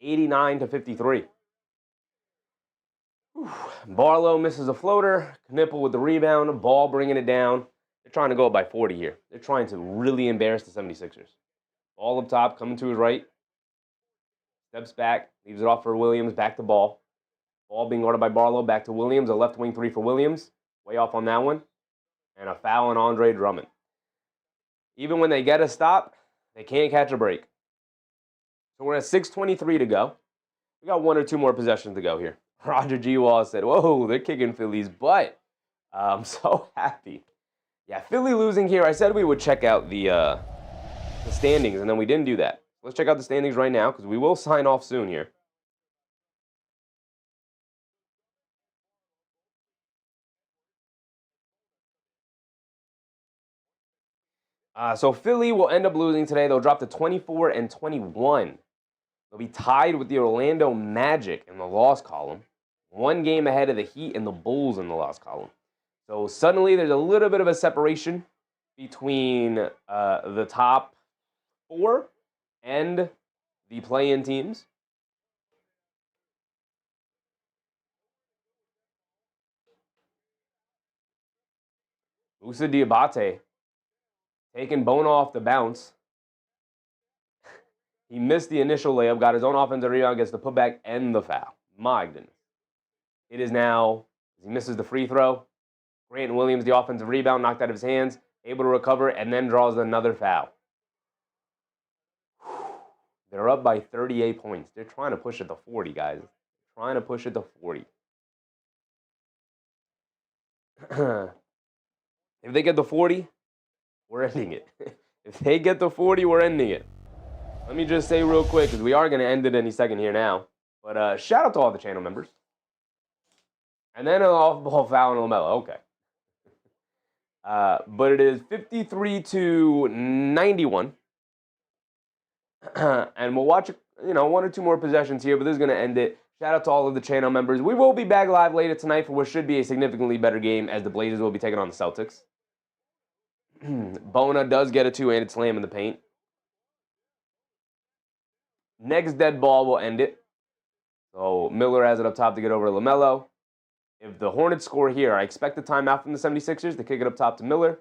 89-53. Barlow misses a floater. Knipple with the rebound. Ball bringing it down. They're trying to go up by 40 here. They're trying to really embarrass the 76ers. Ball up top, coming to his right. Steps back, leaves it off for Williams, back to Ball. Ball being guarded by Barlow, back to Williams. A left wing three for Williams. Way off on that one. And a foul on Andre Drummond. Even when they get a stop, they can't catch a break. So we're at 6:23 to go. We got 1 or 2 more possessions to go here. Roger G. Wall said, whoa, they're kicking Philly's butt. I'm so happy. Yeah, Philly losing here. I said we would check out the standings, and then we didn't do that. Let's check out the standings right now, because we will sign off soon here. So Philly will end up losing today. They'll drop to 24-21. They'll be tied with the Orlando Magic in the loss column. 1 game ahead of the Heat and the Bulls in the loss column. So suddenly there's a little bit of a separation between the top 4 and the play-in teams. Moussa Diabate taking Bona off the bounce. He missed the initial layup, got his own offensive rebound, gets the putback and the foul. My goodness. It is now, he misses the free throw. Grant Williams, the offensive rebound, knocked out of his hands, able to recover, and then draws another foul. They're up by 38 points. They're trying to push it to 40, guys. Trying to push it to 40. If they get to 40, we're ending it. If they get to 40, we're ending it. Let me just say real quick, because we are going to end it any second here now. But shout out to all the channel members. And then an off-ball foul on Lamelo. Okay. But it is 53-91. And we'll watch, 1 or 2 more possessions here, but this is going to end it. Shout out to all of the channel members. We will be back live later tonight for what should be a significantly better game, as the Blazers will be taking on the Celtics. Bona does get a 2-handed slam in the paint. Next dead ball will end it. So Miller has it up top to get over to Lamelo. If the Hornets score here, I expect a timeout from the 76ers to kick it up top to Miller.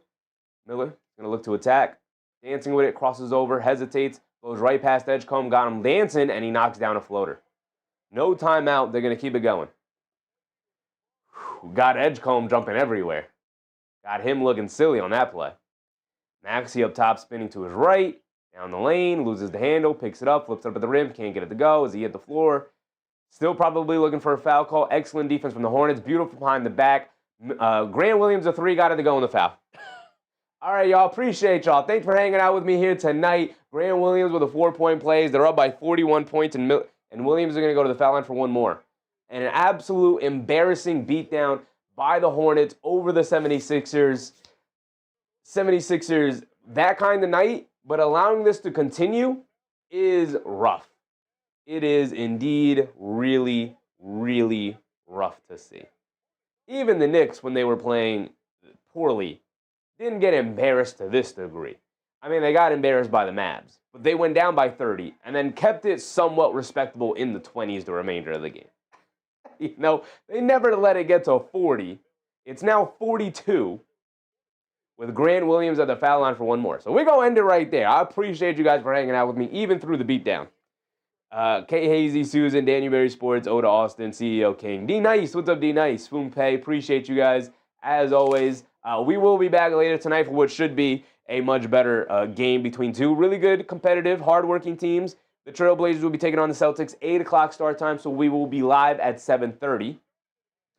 Miller going to look to attack. Dancing with it, crosses over, hesitates, goes right past Edgecombe, got him dancing, and he knocks down a floater. No timeout, they're going to keep it going. Got Edgecombe jumping everywhere. Got him looking silly on that play. Maxey up top, spinning to his right, down the lane, loses the handle, picks it up, flips it up at the rim, can't get it to go as he hit the floor. Still probably looking for a foul call. Excellent defense from the Hornets. Beautiful behind the back. Grant Williams, a 3, got it to go in the foul. All right, y'all. Appreciate y'all. Thanks for hanging out with me here tonight. Grant Williams with a 4-point plays. They're up by 41 points, and Williams are going to go to the foul line for 1 more. And an absolute embarrassing beatdown by the Hornets over the 76ers. 76ers, that kind of night, but allowing this to continue is rough. It is indeed really, really rough to see. Even the Knicks, when they were playing poorly, didn't get embarrassed to this degree. I mean, they got embarrassed by the Mavs, but they went down by 30 and then kept it somewhat respectable in the 20s the remainder of the game. You know, they never let it get to 40. It's now 42 with Grant Williams at the foul line for one more. So we're going to end it right there. I appreciate you guys for hanging out with me, even through the beatdown. Kate Hazy, Susan, Dan Newberry Sports, Oda Austin, CEO King. D Nice, what's up, D Nice? Spoon Pay, appreciate you guys. As always, we will be back later tonight for what should be a much better game between two really good, competitive, hardworking teams. The Trailblazers will be taking on the Celtics, 8 o'clock start time, so we will be live at 7:30.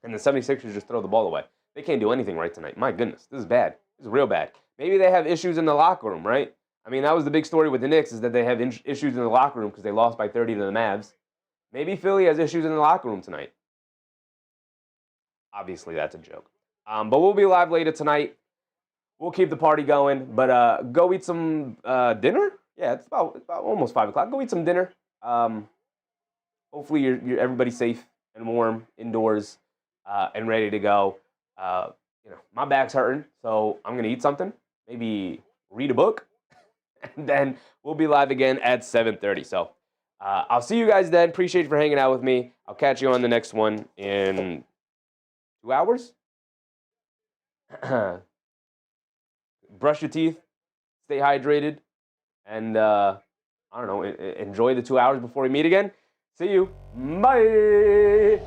And the 76ers just throw the ball away. They can't do anything right tonight. My goodness, this is bad. This is real bad. Maybe they have issues in the locker room, right? I mean, that was the big story with the Knicks, is that they have issues in the locker room because they lost by 30 to the Mavs. Maybe Philly has issues in the locker room tonight. Obviously, that's a joke. But we'll be live later tonight. We'll keep the party going. But go eat some dinner. Yeah, it's about almost 5 o'clock. Go eat some dinner. Hopefully, you're everybody's safe and warm indoors and ready to go. My back's hurting, so I'm gonna eat something. Maybe read a book. And then we'll be live again at 7:30. So I'll see you guys then. Appreciate you for hanging out with me. I'll catch you on the next one in 2 hours. Brush your teeth. Stay hydrated. And, enjoy the 2 hours before we meet again. See you. Bye.